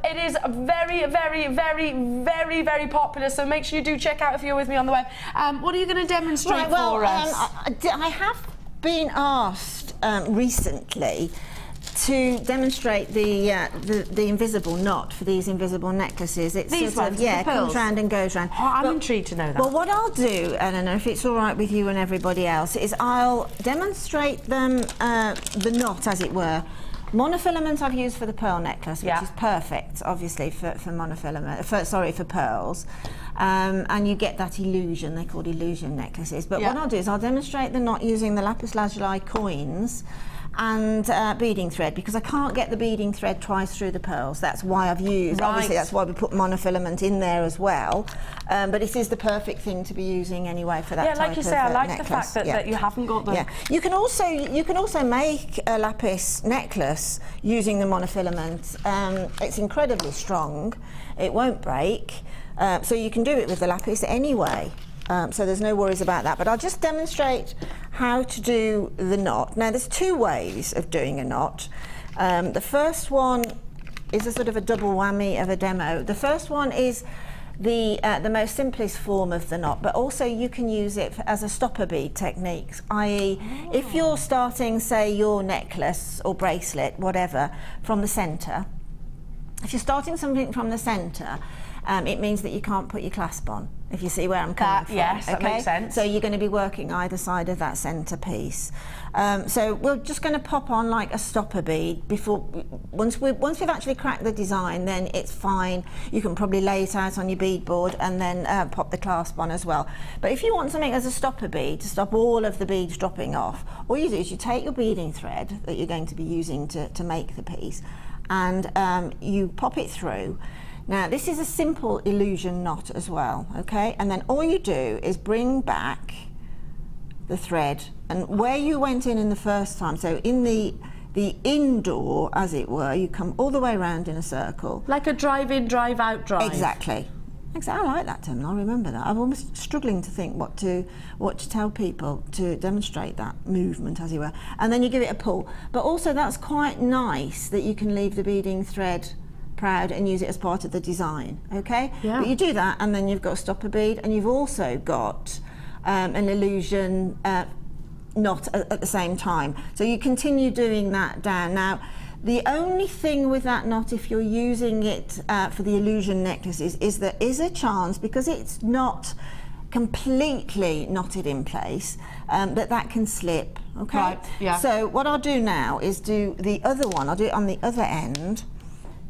It is very, very, very, very, very popular. So make sure you do check out if you're with me on the web. What are you going to demonstrate for us? I have been asked recently to demonstrate the invisible knot for these invisible necklaces. It's these sort ones, of, comes round and goes round. Oh, I'm intrigued to know that. Well, what I'll do, Eleanor, if it's all right with you and everybody else, is I'll demonstrate them, the knot, as it were. Monofilament I've used for the pearl necklace, which is perfect, obviously, for monofilament. For pearls. And you get that illusion. They're called illusion necklaces. But what I'll do is I'll demonstrate the knot using the lapis lazuli coins and beading thread, because I can't get the beading thread twice through the pearls. That's why I've used, obviously that's why we put monofilament in there as well, but it is the perfect thing to be using anyway for that type of necklace. Yeah, like you say, I like the fact that you haven't got the... Yeah. You can also make a lapis necklace using the monofilament. It's incredibly strong, it won't break, so you can do it with the lapis anyway. So there's no worries about that, but I'll just demonstrate how to do the knot. Now, there's 2 ways of doing a knot. The first one is a sort of a double whammy of a demo. The first one is the most simplest form of the knot, but also you can use it as a stopper bead technique, i.e. if you're starting, say, your necklace or bracelet, whatever, from the centre, if you're starting something from the centre, it means that you can't put your clasp on, if you see where I'm coming from. Yes, that makes sense. So you're going to be working either side of that centre piece. So we're just going to pop on like a stopper bead before, once we've actually cracked the design, then it's fine. You can probably lay it out on your bead board and then pop the clasp on as well. But if you want something as a stopper bead to stop all of the beads dropping off, all you do is you take your beading thread that you're going to be using to make the piece, and you pop it through. Now this is a simple illusion knot as well, okay? And then all you do is bring back the thread, and where you went in the first time, so in the indoor, as it were, you come all the way around in a circle. Like a drive-in, drive-out drive. Exactly. I like that term, I'll remember that. I'm almost struggling to think what to tell people to demonstrate that movement, as it were. And then you give it a pull. But also that's quite nice that you can leave the beading thread proud and use it as part of the design, okay? Yeah. But you do that, and then you've got a stopper bead, and you've also got an illusion knot at the same time. So you continue doing that down. Now, the only thing with that knot, if you're using it for the illusion necklaces, is there is a chance, because it's not completely knotted in place, that can slip, okay? Right, yeah. So what I'll do now is do the other one. I'll do it on the other end.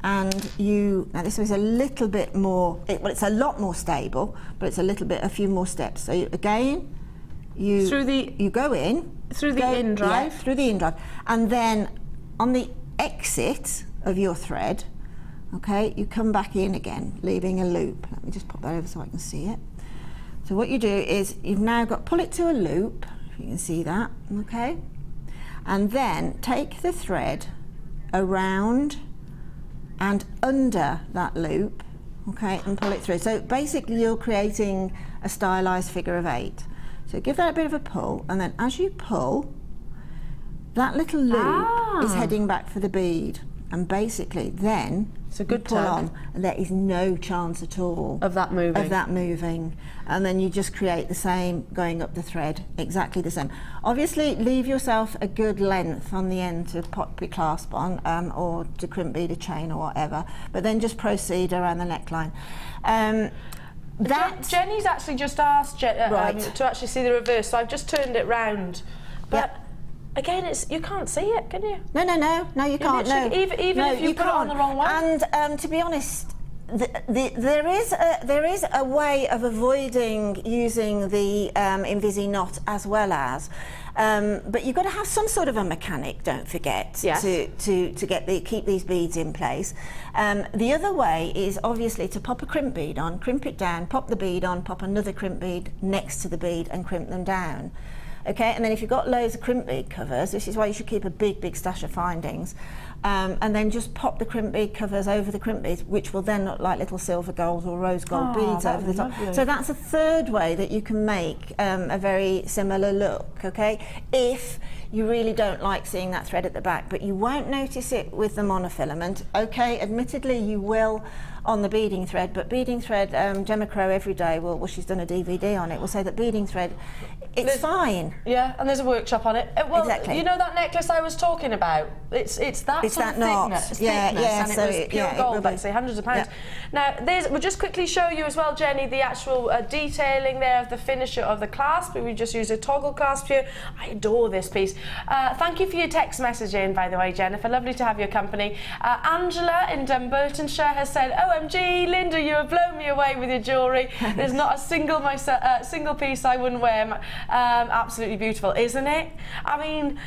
And now this is a little bit more, well, it's a lot more stable, but it's a few more steps. So you go in. Through the in drive? Yeah, through the in drive. And then on the exit of your thread, okay, you come back in again, leaving a loop. Let me just pop that over so I can see it. So what you do is you've now pull it to a loop, if you can see that, okay? And then take the thread around and under that loop, okay, and pull it through. So basically you're creating a stylized figure of 8. So give that a bit of a pull, and then as you pull, that little loop is heading back for the bead, and basically then it's a good pull tug on, and there is no chance at all of that moving. And then you just create the same going up the thread, exactly the same. Obviously leave yourself a good length on the end to pop your clasp on, or to crimp bead a chain or whatever, but then just proceed around the neckline. Jenny's actually just asked to actually see the reverse, so I've just turned it round. But again, you can't see it, can you? No, you can't. No, even if you put it on the wrong way. And to be honest, there is a way of avoiding using the Invisi knot as well as. But you've got to have some sort of a mechanic, don't forget, to keep these beads in place. The other way is obviously to pop a crimp bead on, crimp it down, pop the bead on, pop another crimp bead next to the bead and crimp them down. Okay, and then if you've got loads of crimp bead covers, this is why you should keep a big stash of findings, and then just pop the crimp bead covers over the crimp beads, which will then look like little silver gold or rose gold beads over the top. Lovely. So that's a third way that you can make a very similar look, okay? If you really don't like seeing that thread at the back, but you won't notice it with the monofilament, okay? Admittedly, you will on the beading thread, but beading thread, Gemma Crow every day, she's done a DVD on it, will say that beading thread, it's fine. Yeah, and there's a workshop on it. Well, exactly. You know that necklace I was talking about? It's that sort of thickness. It's thickness, and so it was pure gold, like say hundreds of pounds. Yeah. Now, we'll just quickly show you as well, Jenny, the actual detailing there of the finisher of the clasp. We just used a toggle clasp here. I adore this piece. Thank you for your text messaging, by the way, Jennifer. Lovely to have your company. Angela in Dunbartonshire has said, OMG, Linda, you have blown me away with your jewellery. There's not a single piece I wouldn't wear. Absolutely beautiful, isn't it? I mean,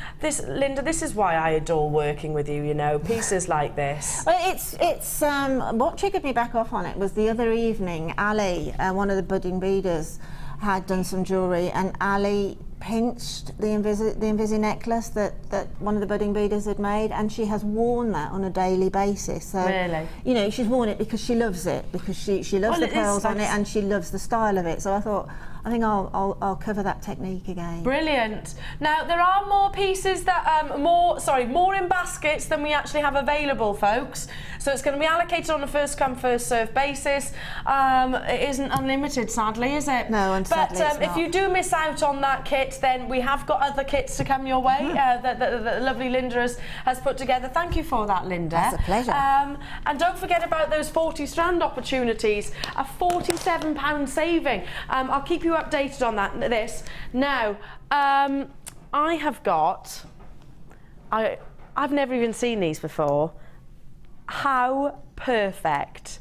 Linda, this is why I adore working with you, you know, pieces like this. Well, it's what triggered me back off on it was the other evening, Ali, one of the budding beaders, had done some jewellery, and Ali pinched the Invisi necklace that one of the budding beaders had made, and she has worn that on a daily basis. So, really? You know, she's worn it because she loves it, because she loves the pearls on it, and she loves the style of it. So I thought I think I'll cover that technique again. Brilliant. Now there are more pieces that more in baskets than we actually have available, folks. So it's going to be allocated on a first come first served basis. It isn't unlimited, sadly, is it? No, and sadly it's if you do miss out on that kit, then we have got other kits to come your way that lovely Linda has put together. Thank you for that, Linda. That's a pleasure. And don't forget about those 40 strand opportunities, a £47 saving. I'll keep you updated on this. Now, I have got, I've never even seen these before. How perfect.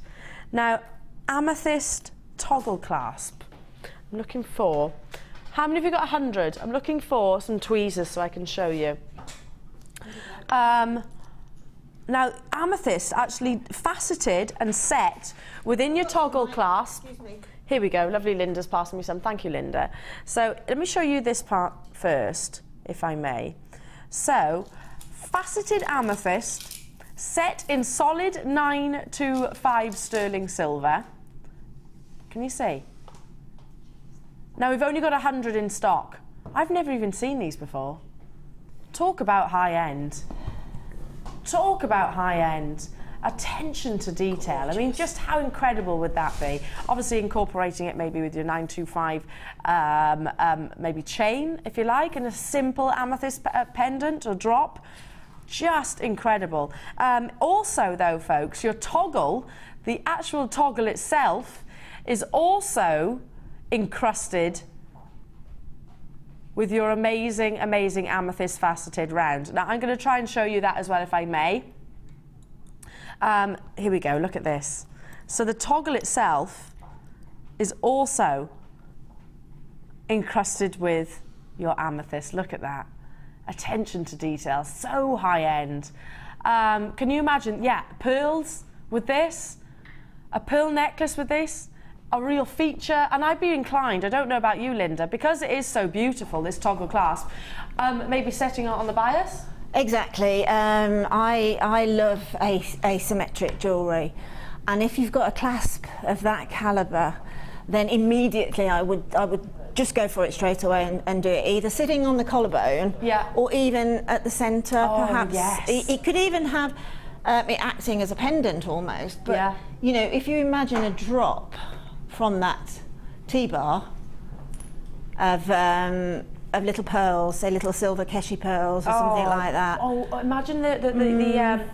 Now, amethyst toggle clasp. I'm looking for, how many have you got? 100? I'm looking for some tweezers so I can show you. Now, amethyst actually faceted and set within your toggle clasp. Excuse me. Here we go, lovely Linda's passing me some. Thank you, Linda. So let me show you this part first, if I may. So, faceted amethyst, set in solid 925 sterling silver. Can you see? Now we've only got 100 in stock. I've never even seen these before. Talk about high end. Talk about high end. Attention to detail. Gorgeous. I mean, just how incredible would that be? Obviously incorporating it maybe with your 925 maybe chain, if you like, and a simple amethyst pendant or drop. Just incredible. Also though, folks, your toggle, the actual toggle itself, is also encrusted with your amazing, amazing amethyst faceted round. Now I'm going to try and show you that as well, if I may. Here we go, look at this. So the toggle itself is also encrusted with your amethyst. Look at that. Attention to detail, so high end. Can you imagine, yeah, pearls with this, a pearl necklace with this, a real feature. And I'd be inclined, I don't know about you, Linda, because it is so beautiful, this toggle clasp, maybe setting it on the bias? Exactly. I love asymmetric jewellery, and if you've got a clasp of that calibre, then immediately I would just go for it straight away and do it, either sitting on the collarbone, yeah, or even at the centre, perhaps. Yes. It could even have it acting as a pendant almost. But yeah, you know, if you imagine a drop from that T-bar of little pearls, say little silver keshi pearls or something like that. Oh, imagine the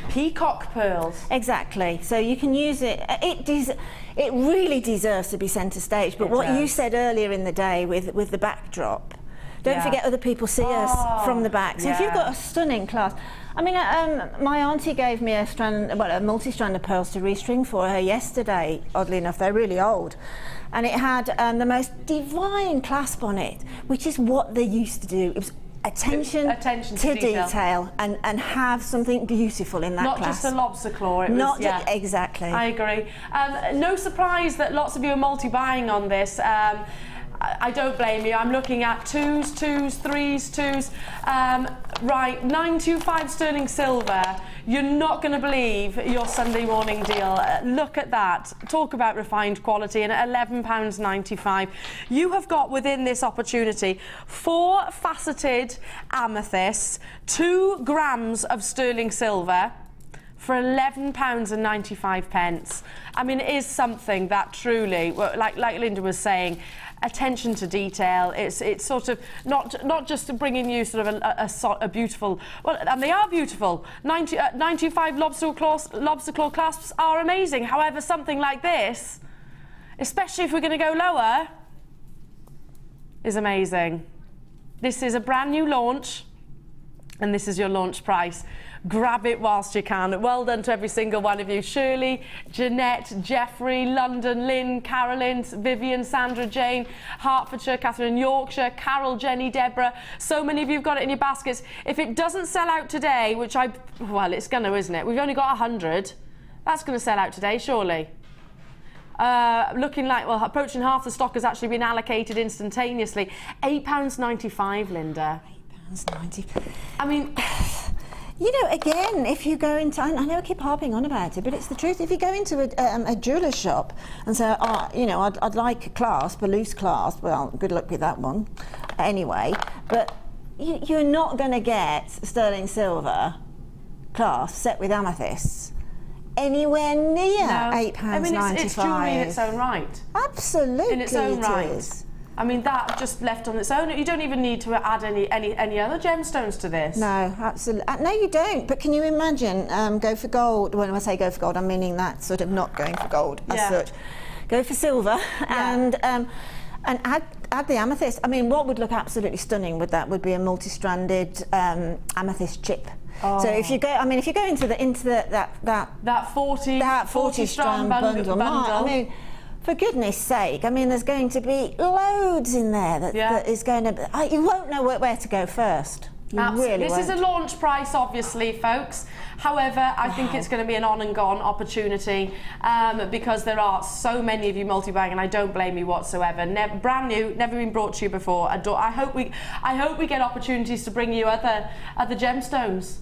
peacock pearls. Exactly. So you can use it. It really deserves to be centre stage. But what you said earlier in the day with the backdrop, don't forget other people see us from the back. So if you've got a stunning clasp. I mean, my auntie gave me a multi-strand of pearls to restring for her yesterday. Oddly enough, they're really old. And it had the most divine clasp on it, which is what they used to do. It was attention to detail and have something beautiful in that Not clasp. just a lobster claw. It was, exactly. I agree. No surprise that lots of you are multi-buying on this. I don't blame you. I'm looking at twos, threes, twos. Right, 925 sterling silver. You're not going to believe your Sunday morning deal. Look at that. Talk about refined quality, and at £11.95. You have got within this opportunity 4 faceted amethysts, 2 grams of sterling silver, for £11.95. I mean, it is something that truly, like Linda was saying, attention to detail. It's sort of not just bringing you sort of a beautiful, well, and they are beautiful. 925 lobster claw clasps are amazing. However, something like this, especially if we're going to go lower, is amazing. This is a brand new launch, and this is your launch price. Grab it whilst you can. Well done to every single one of you. Shirley, Jeanette, Jeffrey, London, Lynn, Carolyn, Vivian, Sandra, Jane, Hertfordshire, Catherine, Yorkshire, Carol, Jenny, Deborah. So many of you have got it in your baskets. If it doesn't sell out today, which well, it's gonna, isn't it? We've only got 100. That's gonna sell out today, surely. Looking like, well, approaching half the stock has actually been allocated instantaneously. £8.95, Linda. £8.90. I mean, You know, again, if you go into, I know I keep harping on about it, but it's the truth. If you go into a jeweller's shop and say, oh, you know, I'd like a clasp, a loose clasp, well, good luck with that one. Anyway, but you're not going to get sterling silver clasp set with amethysts anywhere near £8.95. I mean, it's jewellery in its own right. Absolutely, in its own right. Is. I mean, that just left on its own. You don't even need to add any other gemstones to this. No, absolutely. No, you don't. But can you imagine go for gold? When I say go for gold, I'm meaning that sort of not going for gold as such. Go for silver and add the amethyst. I mean, what would look absolutely stunning with that would be a multi-stranded amethyst chip. Oh. So if you go, I mean, if you go into that 40 strand bundle. I mean, for goodness sake, I mean, there's going to be loads in there that is going to be, you won't know where to go first. Really this is a launch price, obviously, folks. However, I think it's going to be an on and gone opportunity because there are so many of you multi-buying, and I don't blame you whatsoever. Brand new, never been brought to you before. I hope we get opportunities to bring you other gemstones.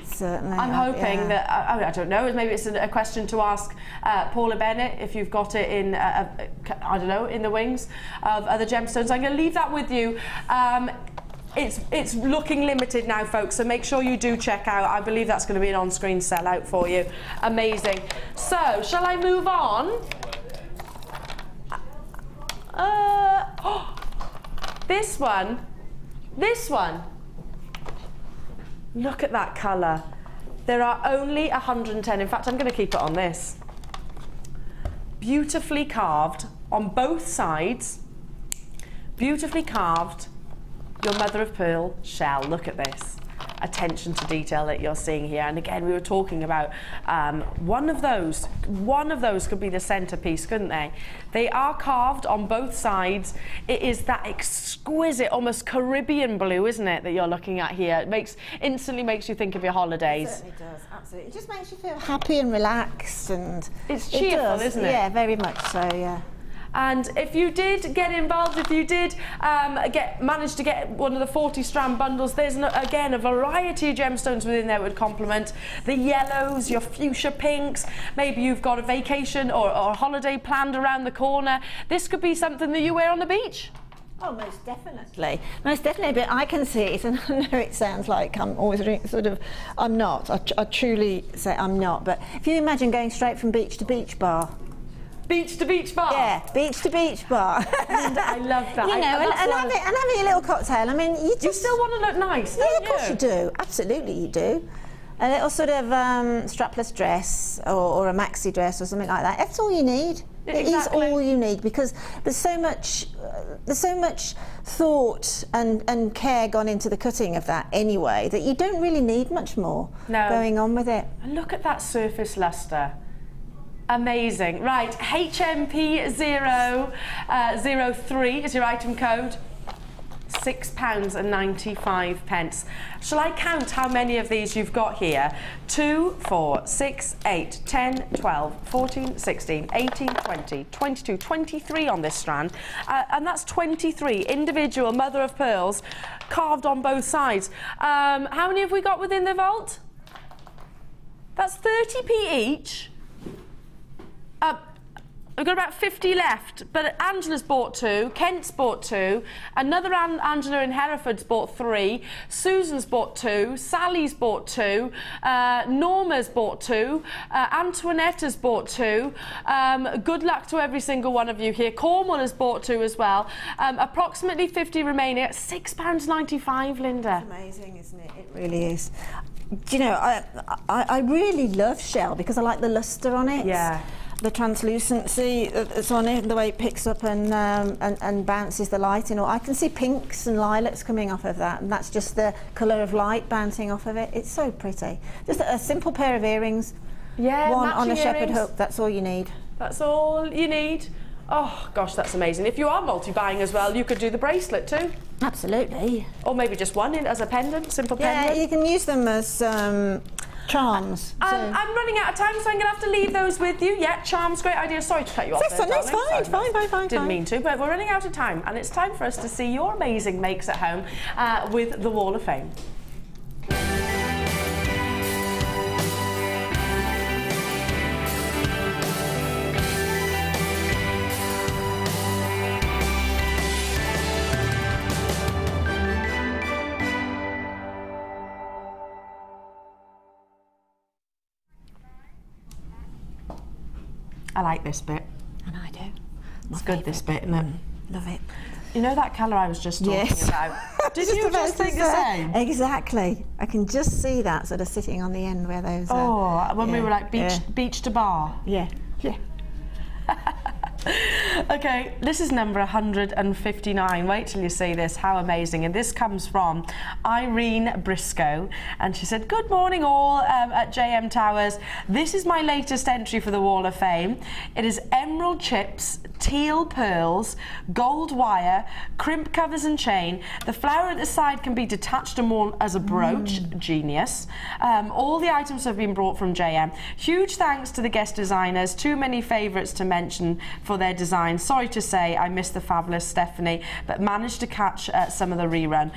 Certainly. I'm hoping that, I don't know, maybe it's a question to ask Paula Bennett if you've got it in, I don't know, in the wings of other gemstones. I'm going to leave that with you. It's looking limited now, folks, so make sure you do check out. I believe that's going to be an on-screen sellout for you. Amazing. So, shall I move on? This one. Look at that colour. There are only 110. In fact, I'm going to keep it on this. Beautifully carved on both sides. Beautifully carved. Your mother of pearl shell. Look at this. Attention to detail that you're seeing here. And again, we were talking about one of those could be the centerpiece, couldn't they? They are carved on both sides. It is that exquisite, almost Caribbean blue, isn't it, that you're looking at here? It instantly makes you think of your holidays. It certainly does, absolutely. It just makes you feel happy and relaxed, and it's cheerful, isn't it? Yeah, very much so, yeah. And if you did get involved, if you did manage to get one of the 40 strand bundles, there's again a variety of gemstones within there that would complement the yellows, your fuchsia pinks. Maybe you've got a vacation or a holiday planned around the corner. This could be something that you wear on the beach. Oh, most definitely. Most definitely, but I can see it, and I know it sounds like I'm always sort of, I'm not. I truly say I'm not. But if you imagine going straight from beach to beach bar. Beach to beach bar. Yeah, beach to beach bar. I love that. You know, and having a little cocktail. I mean, you still want to look nice, don't you? Yeah, of course you do. Absolutely, you do. A little sort of strapless dress or a maxi dress or something like that. That's all you need. Exactly. It is all you need, because there's so much thought and care gone into the cutting of that anyway that you don't really need much more going on with it. And look at that surface luster. Amazing. Right, HMP003 is your item code. £6.95. Shall I count how many of these you've got here? 2, 4, 6, 8, 10, 12, 14, 16, 18, 20, 22, 23 on this strand. And that's 23 individual mother of pearls carved on both sides. How many have we got within the vault? That's 30p each. We've got about 50 left, but Angela's bought 2, Kent's bought 2, another Angela in Hereford's bought 3, Susan's bought 2, Sally's bought 2, Norma's bought 2, Antoinetta's bought 2. Good luck to every single one of you here. Cornwall has bought 2 as well. Approximately 50 remaining at £6.95, Linda. It's amazing, isn't it? It really is. Do you know, I really love shell because I like the luster on it. Yeah. The translucency that's on it, the way it picks up and bounces the light in. I can see pinks and lilacs coming off of that, and that's just the colour of light bouncing off of it. It's so pretty. Just a simple pair of earrings, one on a shepherd hook, that's all you need. That's all you need. Oh gosh, that's amazing. If you are multi-buying as well, you could do the bracelet too. Absolutely. Or maybe just one as a pendant, simple pendant. Yeah, you can use them as charms. I'm running out of time, so I'm going to have to leave those with you. Yeah, charms, great idea. Sorry to cut you off there, darling. It's fine. Didn't mean to, but we're running out of time, and it's time for us to see your amazing makes at home with the Wall of Fame. I like this bit. And I do. It's good, this bit, isn't it? Love it. You know that colour I was just talking about? Did you just think the same? Exactly. I can just see that sort of sitting on the end where those when we were like beach to bar. Yeah. Yeah. Okay, this is number 159. Wait till you see this, how amazing. And this comes from Irene Briscoe, and she said, good morning all at JM Towers. This is my latest entry for the Wall of Fame. It is emerald chips, teal pearls, gold wire, crimp covers and chain. The flower at the side can be detached and worn as a brooch. Genius. All the items have been brought from JM. Huge thanks to the guest designers. Too many favourites to mention for their design. Sorry to say I missed the fabulous Stephanie, but managed to catch some of the rerun.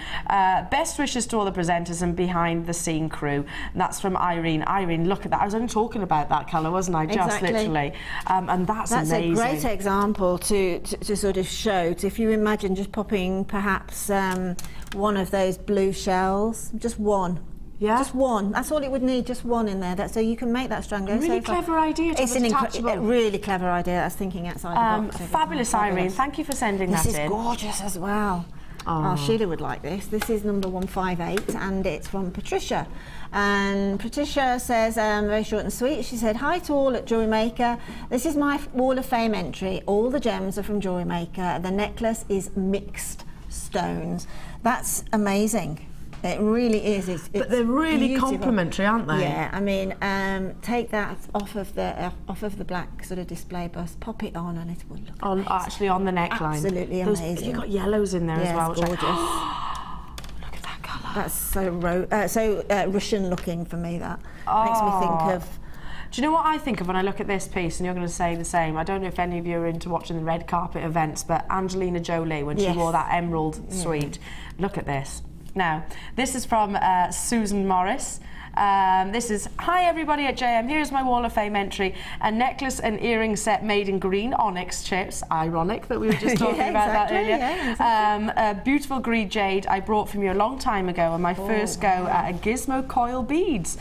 Best wishes to all the presenters and behind the scene crew. And that's from Irene. Irene, look at that. I was only talking about that colour, wasn't I? Just literally. And that's amazing. That's a great example to sort of show. If you imagine just popping perhaps one of those blue shells, just one. Yeah, just one. That's all it would need. Just one in there. So you can make that strand go. Really clever idea. It's a really clever idea. I was thinking outside the box. Fabulous, Irene. Thank you for sending that in. This is gorgeous as well. Oh, Sheila would like this. This is number 158, and it's from Patricia. And Patricia says, very short and sweet, she said, hi to all at Jewellery Maker. This is my Wall of Fame entry. All the gems are from Jewellery Maker. The necklace is mixed stones. That's amazing. It really is. But they're really complimentary, aren't they? Yeah, I mean, take that off of the black sort of display bust, pop it on, and it will look amazing. Actually on the neckline. Absolutely amazing. You've got yellows in there as well. It's gorgeous. Look at that colour. That's so Russian looking for me. That makes me think of. Do you know what I think of when I look at this piece, and you're going to say the same? I don't know if any of you are into watching the red carpet events, but Angelina Jolie, when she wore that emerald suite, look at this. Now, this is from Susan Morris. This is, hi everybody at JM, here's my Wall of Fame entry. A necklace and earring set made in green onyx chips. Ironic that we were just talking about that earlier. Yeah, exactly. A beautiful green jade I brought from you a long time ago, and my first go at a gizmo coil beads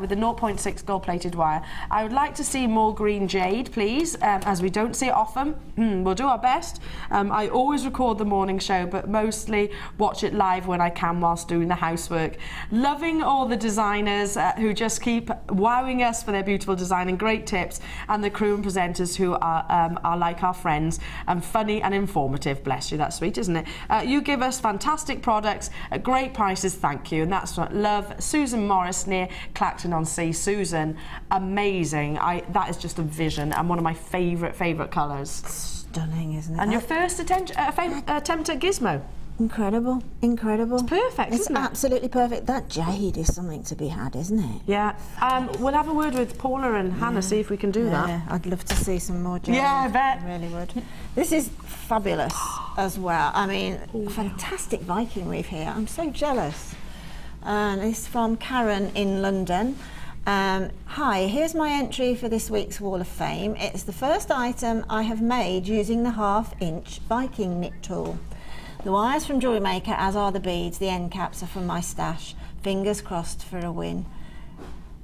with a 0.6 gold-plated wire. I would like to see more green jade, please, as we don't see it often. We'll do our best. I always record the morning show, but mostly watch it live when I can whilst doing the housework. Loving all the designers who just keep wowing us for their beautiful design and great tips, and the crew and presenters who are like our friends and funny and informative. Bless you, that's sweet, isn't it? You give us fantastic products at great prices, thank you. And that's what love, Susan Morris near Clacton-on-Sea. Susan, amazing. That is just a vision and one of my favourite colours. Stunning, isn't it? And your first attempt at gizmo. Incredible, incredible. It's perfect, isn't it? It's absolutely perfect. That jade is something to be had, isn't it? Yeah. We'll have a word with Paula and Hannah, see if we can do that. Yeah, I'd love to see some more jade. Yeah, I bet. I really would. This is fabulous as well. I mean, fantastic Viking weave here. I'm so jealous. And it's from Karen in London. Hi, here's my entry for this week's Wall of Fame. It's the first item I have made using the 1/2-inch Viking knit tool. The wire's from Jewellery Maker, as are the beads. The end caps are from my stash. Fingers crossed for a win.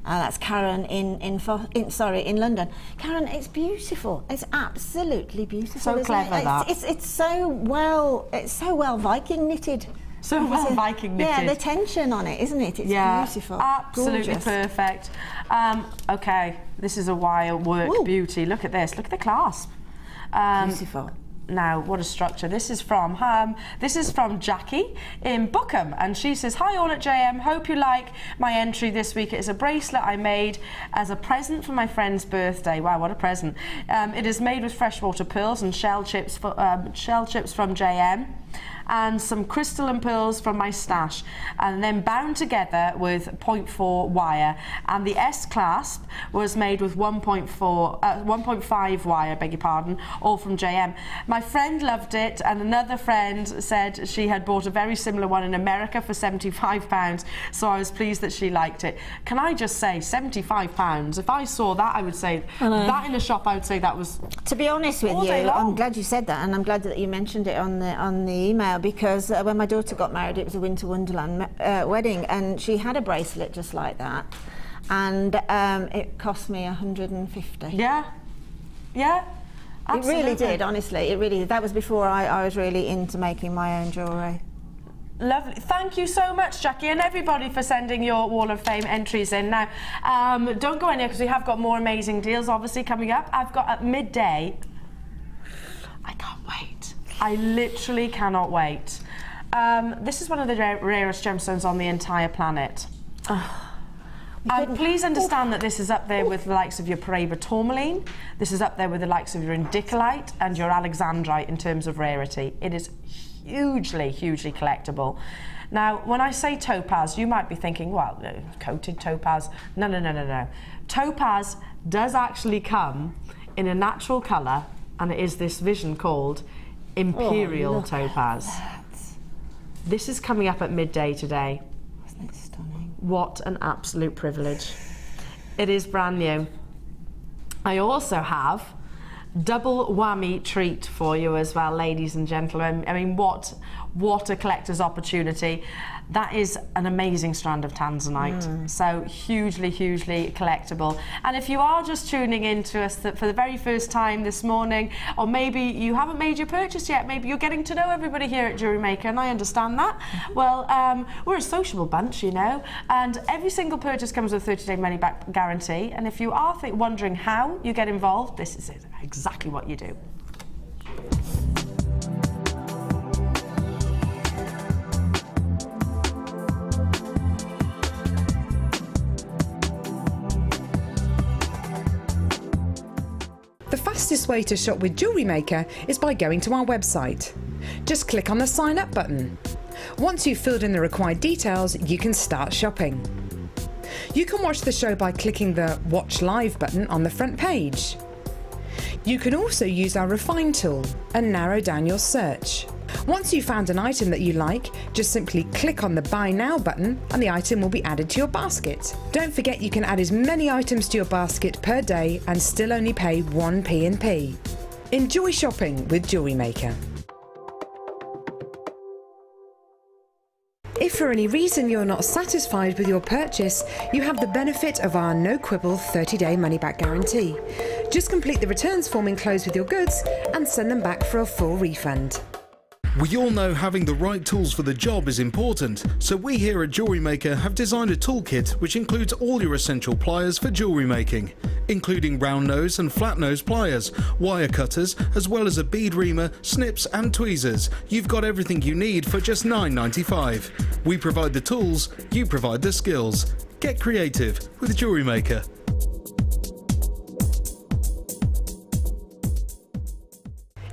That's Karen in London. Karen, it's beautiful. It's absolutely beautiful. So clever, that. It's so well Viking knitted. So well Viking knitted. Yeah, the tension on it, isn't it? It's beautiful. Absolutely gorgeous. Perfect. Okay, this is a wire work beauty. Look at this. Look at the clasp. Beautiful. Now, what a structure. This is from Jackie in Bookham, and she says, hi all at JM, hope you like my entry this week. It is a bracelet I made as a present for my friend's birthday. Wow, what a present. It is made with freshwater pearls and shell chips from JM, and some crystal and pearls from my stash, and then bound together with 0.4 wire, and the S clasp was made with 1.5 wire, beg your pardon, all from JM. My friend loved it, and another friend said she had bought a very similar one in America for £75, so I was pleased that she liked it. Can I just say, £75, if I saw that, I would say that in a shop, I would say that was, to be honest with you, I'm glad you said that, and I'm glad that you mentioned it on the email, because when my daughter got married, it was a Winter Wonderland wedding, and she had a bracelet just like that, and it cost me 150. Yeah. Yeah? Absolutely. It really did, honestly. It really did. That was before I was really into making my own jewellery. Lovely. Thank you so much, Jackie, and everybody for sending your Wall of Fame entries in. Now, don't go anywhere because we have got more amazing deals, obviously, coming up. I've got at midday. I can't wait. I literally cannot wait. This is one of the rarest gemstones on the entire planet. Please understand that this is up there with the likes of your Paraiba tourmaline. This is up there with the likes of your indicolite and your alexandrite in terms of rarity. It is hugely, hugely collectible. Now, when I say topaz, you might be thinking, well, coated topaz. No, no, no, no, no. Topaz does actually come in a natural colour, and it is this vision called Imperial Topaz. This is coming up at midday today. Isn't it stunning? What an absolute privilege. It is brand new. I also have double whammy treat for you as well, ladies and gentlemen. I mean, what a collector's opportunity. That is an amazing strand of Tanzanite. So hugely, hugely collectible. And if you are just tuning in to us for the very first time this morning, or maybe you haven't made your purchase yet, maybe you're getting to know everybody here at Jewellery Maker, and I understand that. Well, we're a sociable bunch, you know, and every single purchase comes with a 30-day money-back guarantee. And if you are wondering how you get involved, this is exactly what you do. The fastest way to shop with Jewellery Maker is by going to our website. Just click on the sign up button. Once you've filled in the required details, you can start shopping. You can watch the show by clicking the Watch Live button on the front page. You can also use our Refine tool and narrow down your search. Once you've found an item that you like, just simply click on the Buy Now button and the item will be added to your basket. Don't forget you can add as many items to your basket per day and still only pay 1 P&P. Enjoy shopping with Jewellery Maker. If for any reason you're not satisfied with your purchase, you have the benefit of our no quibble 30-day money-back guarantee. Just complete the returns form enclosed with your goods and send them back for a full refund. We all know having the right tools for the job is important, so we here at Jewellery Maker have designed a toolkit which includes all your essential pliers for jewellery making, including round nose and flat nose pliers, wire cutters, as well as a bead reamer, snips and tweezers. You've got everything you need for just $9.95. We provide the tools, you provide the skills. Get creative with Jewellery Maker.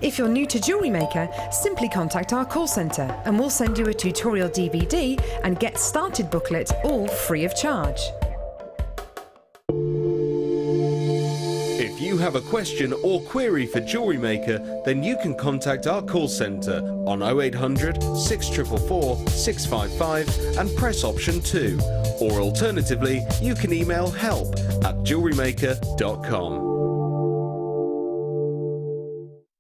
If you're new to Jewellery Maker, simply contact our call centre and we'll send you a tutorial DVD and Get Started booklet, all free of charge. If you have a question or query for Jewellery Maker, then you can contact our call centre on 0800 644 655 and press option 2. Or alternatively, you can email help@jewellerymaker.com.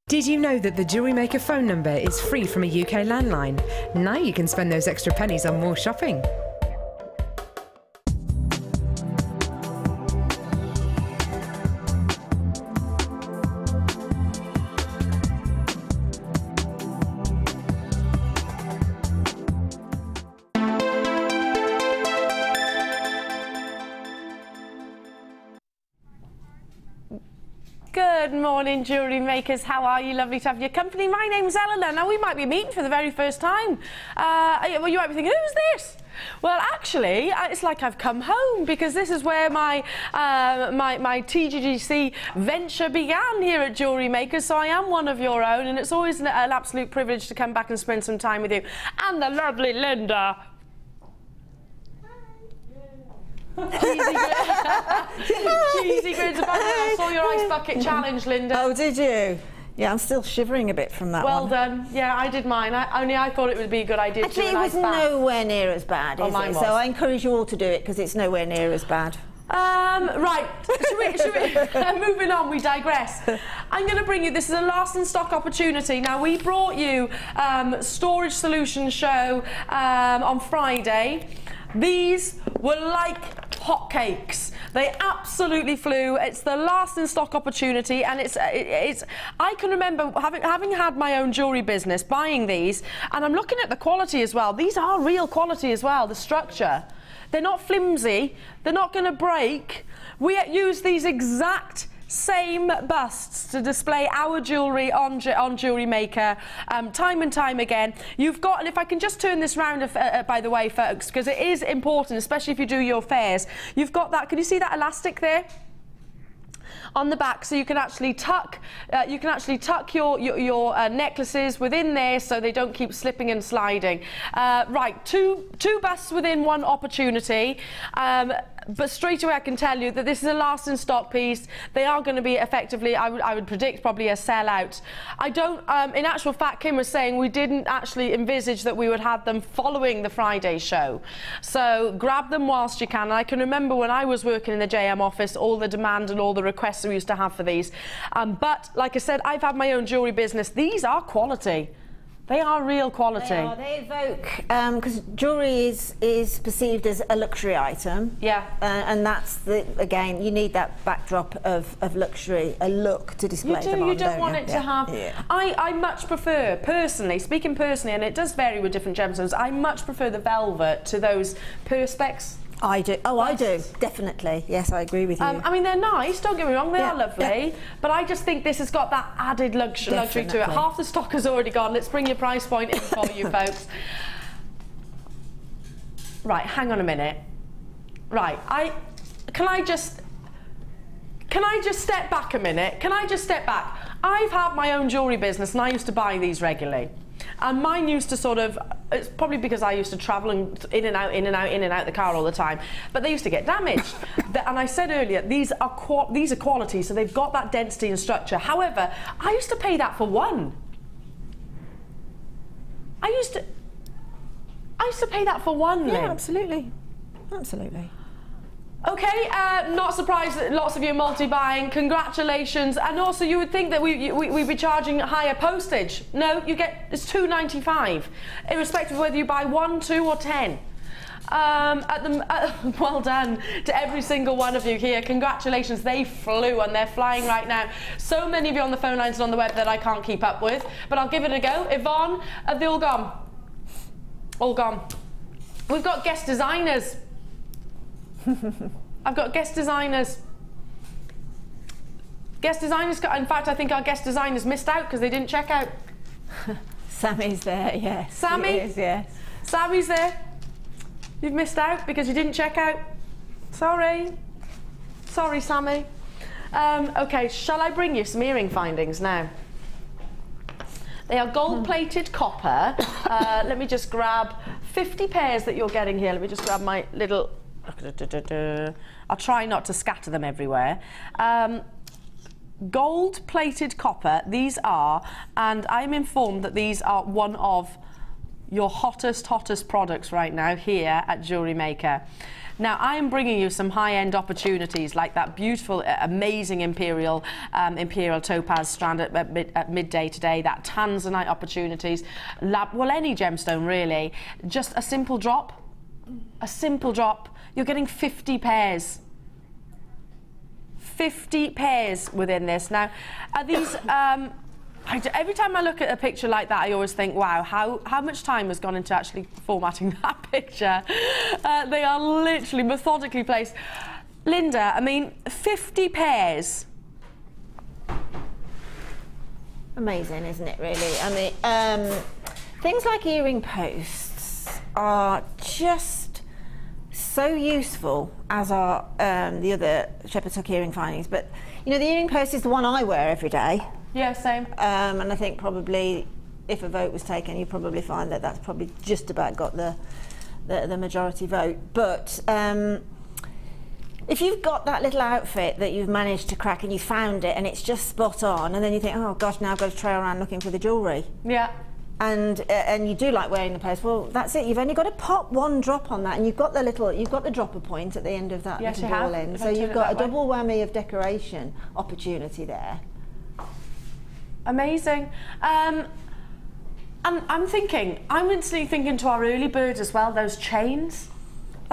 Did you know that the Jewellery Maker phone number is free from a UK landline? Now you can spend those extra pennies on more shopping. Good morning, Jewellery Makers. How are you? Lovely to have your company. My name's Elena. Now, we might be meeting for the very first time. Well, you might be thinking, who's this? Well, actually, it's like I've come home because this is where my TGGC venture began here at Jewellery Maker. So I am one of your own, and it's always an absolute privilege to come back and spend some time with you. And the lovely Linda. Cheesy grins about it. I saw your ice bucket challenge, Linda. Oh, did you? Yeah, I'm still shivering a bit from that one. Well done. Yeah, I did mine. I thought it would be a good idea to do an ice bath. Actually, it was nowhere near as bad, is it? So I encourage you all to do it because it's nowhere near as bad. Right, should we moving on, we digress. I'm going to bring you, this is a last in stock opportunity. Now, we brought you Storage Solutions show on Friday. These were like hotcakes. They absolutely flew. It's the last in stock opportunity, and it's I can remember having had my own jewellery business, buying these, and I'm looking at the quality as well. These are real quality as well, the structure. They're not flimsy, they're not going to break. We use these exact same busts to display our jewellery on Jewellery Maker time and time again. You've got, and if I can just turn this round, by the way, folks, because it is important, especially if you do your fairs. You've got that, can you see that elastic there? On the back, so you can actually tuck your necklaces within there, so they don't keep slipping and sliding. Right, two busts within one opportunity. But straight away I can tell you that this is a last in stock piece. They are going to be effectively, I would predict, probably a sellout. I don't, in actual fact, Kim was saying we didn't actually envisage that we would have them following the Friday show. So grab them whilst you can. And I can remember when I was working in the JM office, all the demand and all the requests we used to have for these. But like I said, I've had my own jewellery business. These are quality. They are real quality. They are. They evoke, because jewellery is perceived as a luxury item. Yeah. And that's again, you need that backdrop of luxury, a look to display them on. You don't want it to have. Yeah. I much prefer, personally, speaking personally, and it does vary with different gemstones, I much prefer the velvet to those perspex. I do. Oh, I do. Definitely. Yes, I agree with you. I mean, they're nice, don't get me wrong, they are lovely, but I just think this has got that added luxury to it. Half the stock has already gone. Let's bring your price point in for you, folks. Right, hang on a minute. Right, can I just step back a minute? Can I just step back? I've had my own jewellery business, and I used to buy these regularly. And mine used to sort of, it's probably because I used to travel and in and out the car all the time, but they used to get damaged. And I said earlier, these are quality, so they've got that density and structure. However, I used to pay that for one. I used to pay that for one, Lynn. Yeah, absolutely. Absolutely. Okay, not surprised that lots of you are multi-buying. Congratulations. And also, you would think that we'd be charging higher postage. No, it's £2.95, irrespective of whether you buy 1, 2 or 10. Well done to every single one of you here. Congratulations, they flew and they're flying right now. So many of you on the phone lines and on the web that I can't keep up with, but I'll give it a go. Yvonne, have they all gone? All gone. We've got guest designers. I've got guest designers. Guest designers, in fact, I think our guest designers missed out because they didn't check out. Sammy's there, yes. Sammy? Is, yes. Sammy's there. You've missed out because you didn't check out. Sorry. Sorry, Sammy. Okay, shall I bring you some earring findings now? They are gold-plated copper. Let me just grab 50 pairs that you're getting here. Let me just grab my little... I'll try not to scatter them everywhere. Gold-plated copper, these are, and I'm informed that these are one of your hottest products right now here at Jewellery Maker. Now, I am bringing you some high-end opportunities like that beautiful, amazing Imperial Topaz strand at midday today, that Tanzanite opportunities, well, any gemstone really, just a simple drop. A simple drop. You're getting 50 pairs. 50 pairs within this. Now, are these... every time I look at a picture like that, I always think, wow, how much time has gone into actually formatting that picture? They are literally methodically placed. Linda, I mean, 50 pairs. Amazing, isn't it, really? I mean, things like earring posts are just so useful, as are the other shepherd's hook earring findings. But, you know, the earring post is the one I wear every day. Yeah, same. And I think probably, if a vote was taken, you'd probably find that that's probably just about got the majority vote. But if you've got that little outfit that you've managed to crack and you found it and it's just spot on, and then you think, oh gosh, now I've got to trail around looking for the jewellery. Yeah. And you do like wearing the post. Well, that's it. You've only got to pop one drop on that, and you've got the dropper point at the end of that little ball end. So you've got a double whammy of decoration opportunity there. Amazing. And I'm instantly thinking to our early birds as well, those chains.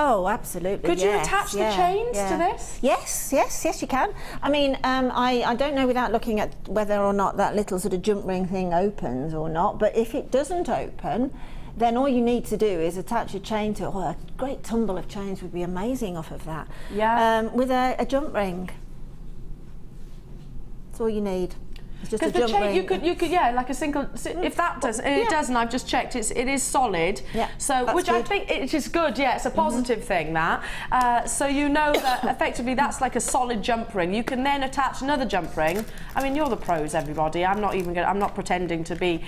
Oh, absolutely. Could you attach the chains to this? Yes, you can. I mean, I don't know without looking at whether or not that little sort of jump ring thing opens or not, but if it doesn't open, then all you need to do is attach a chain to it. Oh, a great tumble of chains would be amazing off of that. Yeah. With a jump ring. That's all you need. It's just a Because the jump chain, ring. you could, yeah, like a single. If that does, it doesn't. I've just checked. It is solid. Yeah. So, which I think it is good. Yeah, it's a positive thing that. So you know that effectively that's like a solid jump ring. You can then attach another jump ring. I mean, you're the pros, everybody. I'm not pretending to be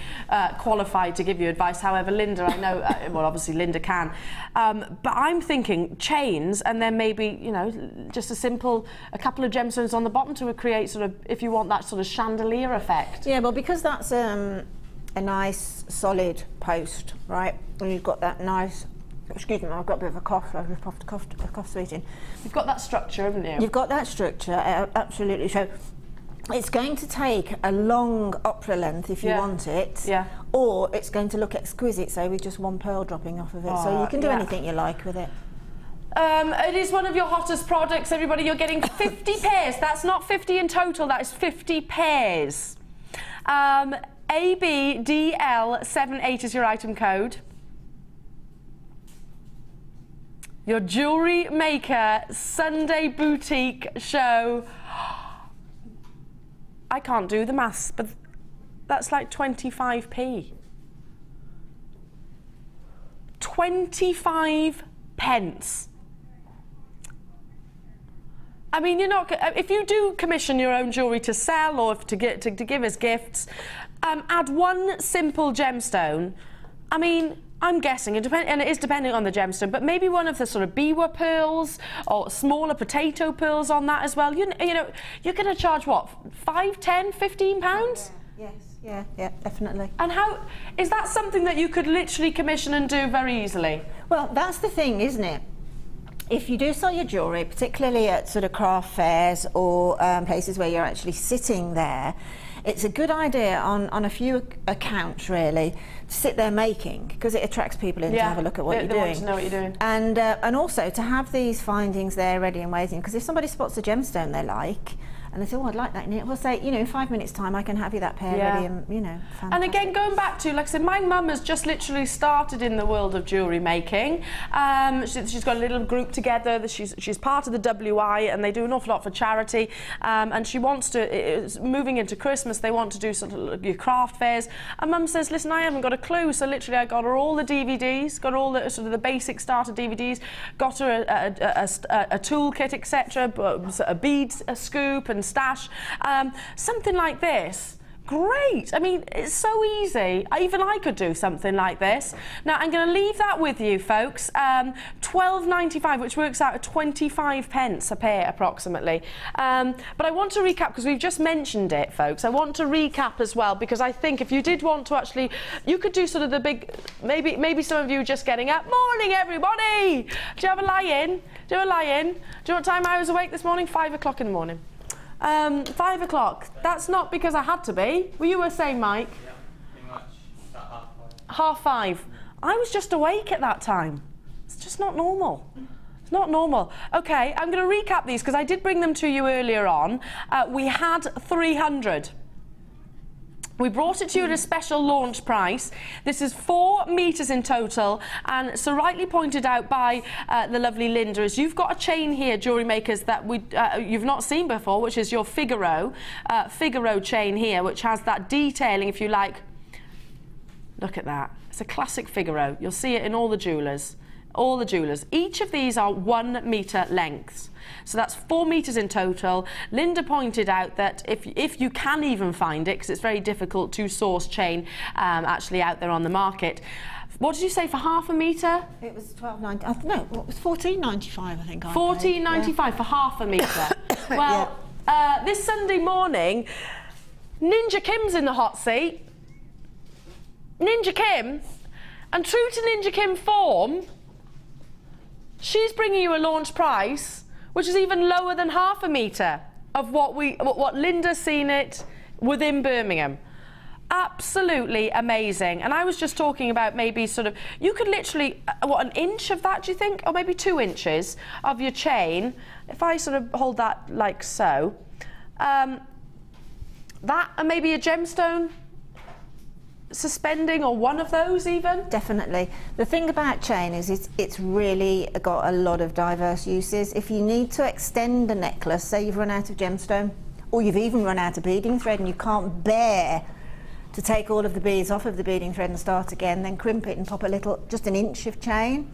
qualified to give you advice. However, Linda, I know. Well, obviously Linda can. But I'm thinking chains, and then maybe just a couple of gemstones on the bottom to create sort of, if you want that sort of chandelier effect. Yeah, well, because that's a nice solid post, right? And you've got that nice. Excuse me, I've got a bit of a cough. I've just puffed a cough sweeting. You've got that structure, haven't you? You've got that structure, absolutely. So it's going to take a long opera length if you want it, or it's going to look exquisite, say with just one pearl dropping off of it. So you can do anything you like with it. It is one of your hottest products, everybody. You're getting 50 pairs. That's not 50 in total, that is 50 pairs. ABDL78 is your item code. Your Jewellery Maker Sunday Boutique show. I can't do the maths, but that's like 25p. 25 pence. I mean, you're not. If you do commission your own jewellery to sell or to give as gifts, add one simple gemstone. I mean, I'm guessing, and it is depending on the gemstone, but maybe one of the sort of biwa pearls or smaller potato pearls on that as well. You know, you're going to charge what, 5, 10, 15 pounds? Yes, yeah, definitely. And how is that something that you could literally commission and do very easily? Well, that's the thing, isn't it? If you do sell your jewellery, particularly at sort of craft fairs or places where you're actually sitting there, it's a good idea on a few accounts really to sit there making, because it attracts people in to have a look at what you're doing. They want to know what you're doing. And also to have these findings there ready and waiting, because if somebody spots a gemstone they like, and they say, oh, I'd like that in it, we'll say, in 5 minutes time I can have you that pair ready, and fantastic. And again, going back to, like I said, my mum has just literally started in the world of jewellery making. She's got a little group together that she's part of the WI, and they do an awful lot for charity, and she wants to, moving into Christmas, they want to do sort of your craft fairs, and mum says, listen, I haven't got a clue, so literally I got her all the DVDs, got all the sort of the basic starter DVDs, got her a toolkit, etc., a bead, a scoop and stash, something like this. Great. I mean, it's so easy. Even I could do something like this. Now, I'm going to leave that with you, folks. £12.95, which works out at 25 pence a pair, approximately. But I want to recap, because we've just mentioned it, folks. I want to recap as well, because I think if you did want to actually, you could do sort of the big, maybe some of you just getting up. Morning, everybody. Do you have a lie-in? Do you have a lie-in? Do you know what time I was awake this morning? 5 o'clock in the morning. 5 o'clock. That's not because I had to be. Were you saying, Mike? Yeah, pretty much. About 5:30. I was just awake at that time. It's just not normal. It's not normal. Okay, I'm going to recap these because I did bring them to you earlier on. We had 300. We brought it to you at a special launch price. This is 4 metres in total, and so rightly pointed out by the lovely Linda is you've got a chain here, jewellery makers, that you've not seen before, which is your Figaro chain here, which has that detailing, if you like. Look at that. It's a classic Figaro. You'll see it in all the jewellers. All the jewellers. Each of these are 1 metre lengths. So that's 4 metres in total. Linda pointed out that if you can even find it, because it's very difficult to source chain actually out there on the market. What did you say for half a metre? It was $12.90. No, it was $14.95, I think. $14.95 for half a metre. Well, this Sunday morning, Ninja Kim's in the hot seat. Ninja Kim, and true to Ninja Kim form, she's bringing you a launch price which is even lower than half a metre of what Linda's seen it within Birmingham. absolutely amazing. And I was just talking about maybe sort of, you could literally, what, an inch of that, do you think? Or maybe 2 inches of your chain. If I sort of hold that like so, that and maybe a gemstone suspending, or one of those even? Definitely. The thing about chain is it's really got a lot of diverse uses. If you need to extend a necklace, say you've run out of gemstone, or you've even run out of beading thread and you can't bear to take all of the beads off of the beading thread and start again, then crimp it and pop a little, just an inch of chain.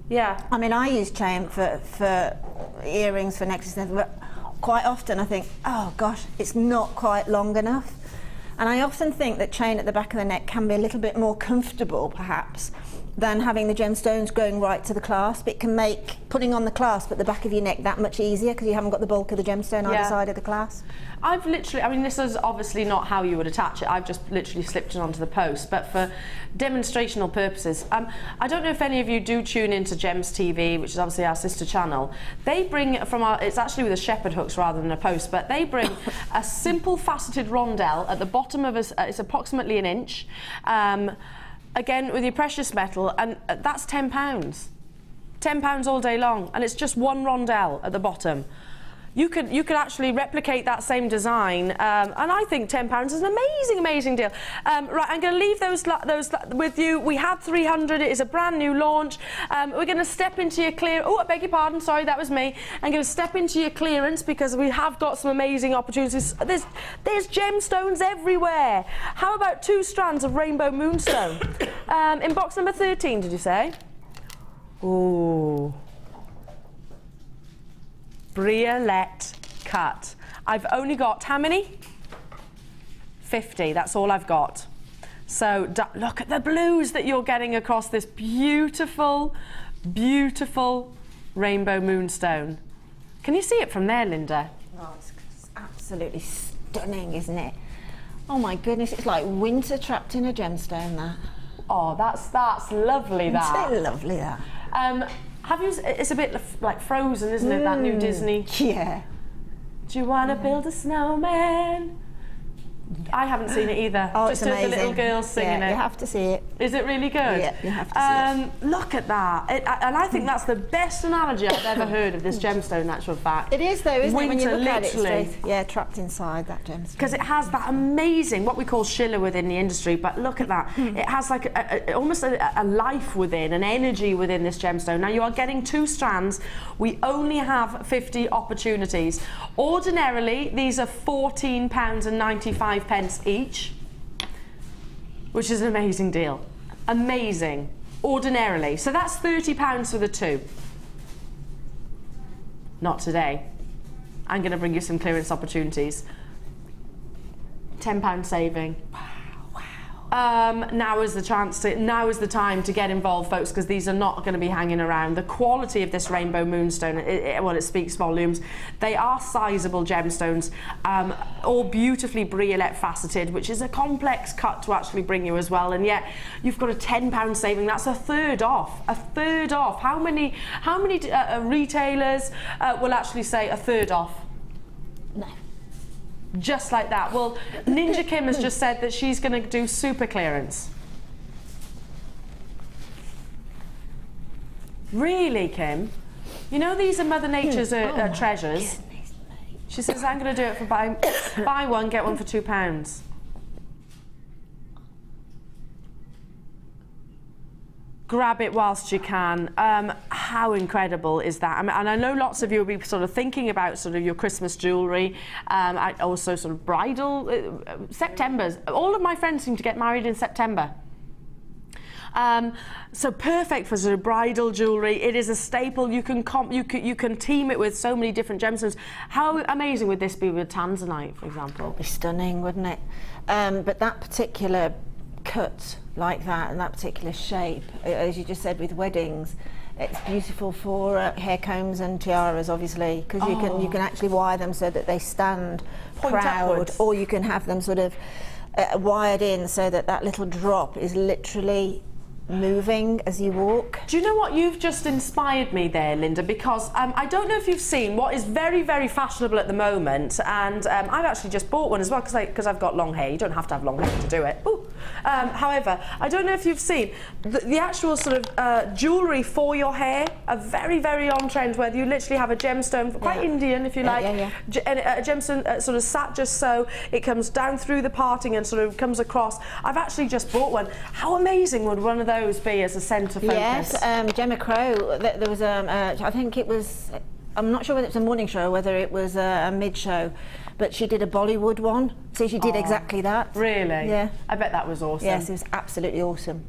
Yeah. I mean, I use chain for earrings, for necklaces, but quite often I think, oh gosh, it's not quite long enough. And I often think that chain at the back of the neck can be a little bit more comfortable, perhaps, than having the gemstones going right to the clasp. It can make putting on the clasp at the back of your neck that much easier because you haven't got the bulk of the gemstone either side of the clasp. I've literally, I mean, this is obviously not how you would attach it. I've just literally slipped it onto the post, but for demonstrational purposes. I don't know if any of you do tune into Gems TV, which is obviously our sister channel. They bring from our, it's actually with a shepherd hooks rather than a post, but they bring a simple faceted rondelle at the bottom of it's approximately an inch. Again, with your precious metal, and that's £10. £10 all day long, and it's just one rondelle at the bottom. You could actually replicate that same design, and I think £10 is an amazing deal. Right, I'm going to leave those with you. We had 300. It is a brand new launch. We're going to step into your clear. Oh, I beg your pardon. Sorry, that was me. I'm going to step into your clearance because we have got some amazing opportunities. There's gemstones everywhere. How about 2 strands of rainbow moonstone in box number 13? Did you say? Ooh. Briolette cut. I've only got how many? 50. That's all I've got. So look at the blues that you're getting across this beautiful, beautiful rainbow moonstone. Can you see it from there, Linda? Oh, it's absolutely stunning, isn't it? Oh my goodness, it's like winter trapped in a gemstone, that. Oh, that's lovely, that. Isn't it lovely, that? Have you? It's a bit like Frozen, isn't it? That new Disney. Yeah. Do you want to build a snowman? I haven't seen it either. Oh, just it's heard amazing. the little girls singing it. You have to see it. Is it really good? Yeah, you have to see it. Look at that. And I think that's the best analogy I've ever heard of this gemstone, in actual fact. It is, though, isn't it? When you look at it literally. straight, yeah, trapped inside that gemstone. Because it has that amazing, what we call schiller within the industry, but look at that. It has like almost a life within, an energy within this gemstone. Now, you are getting 2 strands. We only have 50 opportunities. Ordinarily, these are £14.95 each, which is an amazing deal. Amazing. Ordinarily. So that's £30 for the 2. Not today. I'm going to bring you some clearance opportunities. £10 saving. Now is the time to get involved, folks, because these are not going to be hanging around. The quality of this rainbow moonstone, it speaks volumes. They are sizable gemstones, all beautifully briolette faceted, which is a complex cut to actually bring you as well. And yet you've got a £10 saving. That's a third off. A third off. How many retailers will actually say a third off? No. Just like that. Well, Ninja Kim has just said that she's going to do super clearance. Really, Kim? You know these are Mother Nature's treasures. She says, I'm going to do it for buy one, get one for £2. Grab it whilst you can. How incredible is that? I mean, and I know lots of you will be sort of thinking about sort of your Christmas jewellery, also sort of bridal, September's. All of my friends seem to get married in September. So perfect for sort of bridal jewellery. It is a staple. You can team it with so many different gemstones. How amazing would this be with Tanzanite, for example? It'd be stunning, wouldn't it? But that particular cut like that and that particular shape, as you just said, with weddings, it's beautiful for hair combs and tiaras, obviously, because you can actually wire them so that they stand proud, upwards. or you can have them sort of wired in so that that little drop is literally moving as you walk. Do you know what? You've just inspired me there, Linda, because I don't know if you've seen what is very, very fashionable at the moment, and I've actually just bought one as well because I've got long hair. You don't have to have long hair to do it. Ooh. However, I don't know if you've seen the actual sort of jewellery for your hair, a very, very on trend, where you literally have a gemstone, quite Indian if you like, and a gemstone sort of sat just so, it comes down through the parting and sort of comes across. I've actually just bought one. How amazing would one of those be as a centre focus? Yes, Gemma Crow, there was I think it was, I'm not sure whether it's a morning show or whether it was a mid-show, but she did a Bollywood one, so she did exactly that. Really? Yeah. I bet that was awesome. Yes, it was absolutely awesome.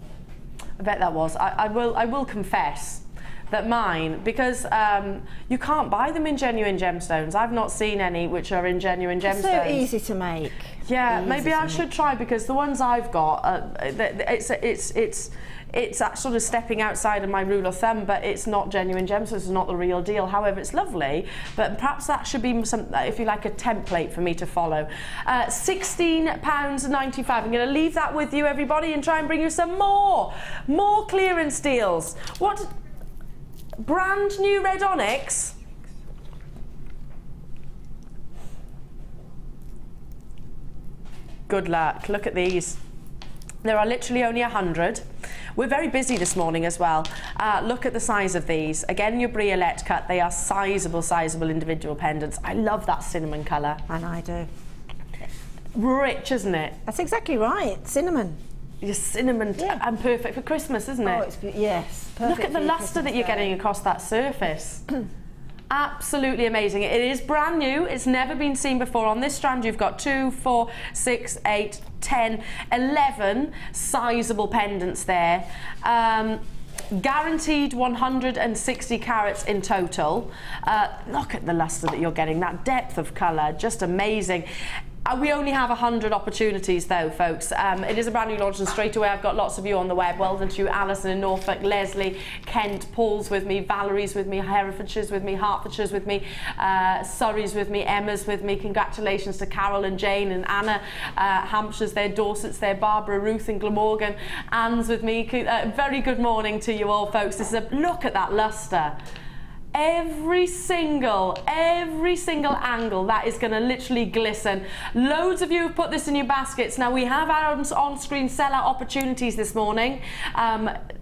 I bet that was. I will confess that mine, because you can't buy them in genuine gemstones. I've not seen any which are in genuine gemstones. So easy to make. Yeah, maybe I should try, because the ones I've got, it's sort of stepping outside of my rule of thumb, but it's not genuine gemstones, it's not the real deal. However, it's lovely, but perhaps that should be some, if you like, a template for me to follow. £16.95. I'm going to leave that with you, everybody, and try and bring you some more clearance deals. What? Brand new Red Onyx. Good luck. Look at these. There are literally only 100. We're very busy this morning as well. Look at the size of these. Again, your briolette cut. They are sizable individual pendants. I love that cinnamon colour. And I do. Rich, isn't it? That's exactly right. Cinnamon. Your cinnamon, and perfect for Christmas, isn't it? Oh, it's yes. Perfect. Look at the lustre that you're getting across that surface. Absolutely amazing. It is brand new. It's never been seen before. On this strand, you've got 2, 4, 6, 8, 10, 11 sizable pendants there. Guaranteed 160 carats in total. Look at the lustre that you're getting, that depth of colour, just amazing. We only have 100 opportunities though, folks. It is a brand new launch, and straight away I've got lots of you on the web. Well done to you, Alison in Norfolk, Leslie, Kent, Paul's with me, Valerie's with me, Herefordshire's with me, Hertfordshire's with me, Surrey's with me, Emma's with me. Congratulations to Carol and Jane and Anna. Hampshire's there, Dorset's there, Barbara, Ruth and Glamorgan. Anne's with me. Very good morning to you all, folks. This is a look at that lustre. Every single angle, that is going to literally glisten. Loads of you have put this in your baskets. Now we have our on-screen sellout opportunities this morning.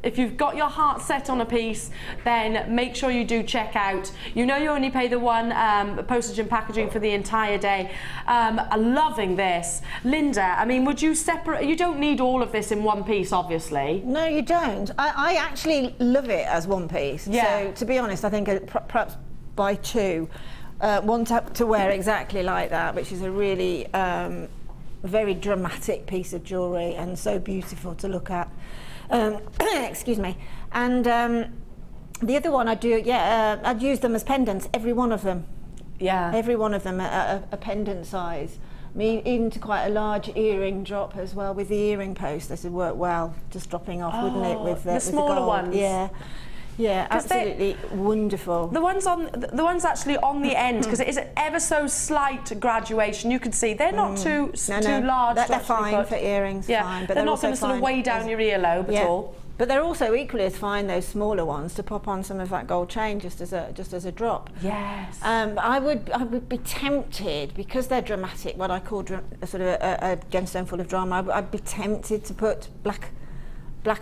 If you've got your heart set on a piece, then make sure you do check out. You know you only pay the one postage and packaging for the entire day. I'm loving this. Linda, I mean, would you separate? You don't need all of this in one piece, obviously. No, you don't. I actually love it as one piece. Yeah. So to be honest, I think perhaps buy two. One to wear exactly like that, which is a really very dramatic piece of jewellery and so beautiful to look at. Excuse me. And the other one I do, I'd use them as pendants, every one of them. Yeah. Every one of them a pendant size. I mean, even to quite a large earring drop as well with the earring post. This would work well, just dropping off, wouldn't it? With the smaller gold. ones. Yeah. Yeah, absolutely wonderful. The ones actually on the end, because it is an ever so slight graduation. You can see they're not too large. They're fine for earrings. Yeah, fine, but they're not going to sort of weigh down your earlobe at all. But they're also equally as fine, those smaller ones, to pop on some of that gold chain just as a drop. Yes. I would be tempted, because they're dramatic, what I call sort of a gemstone full of drama. I'd be tempted to put black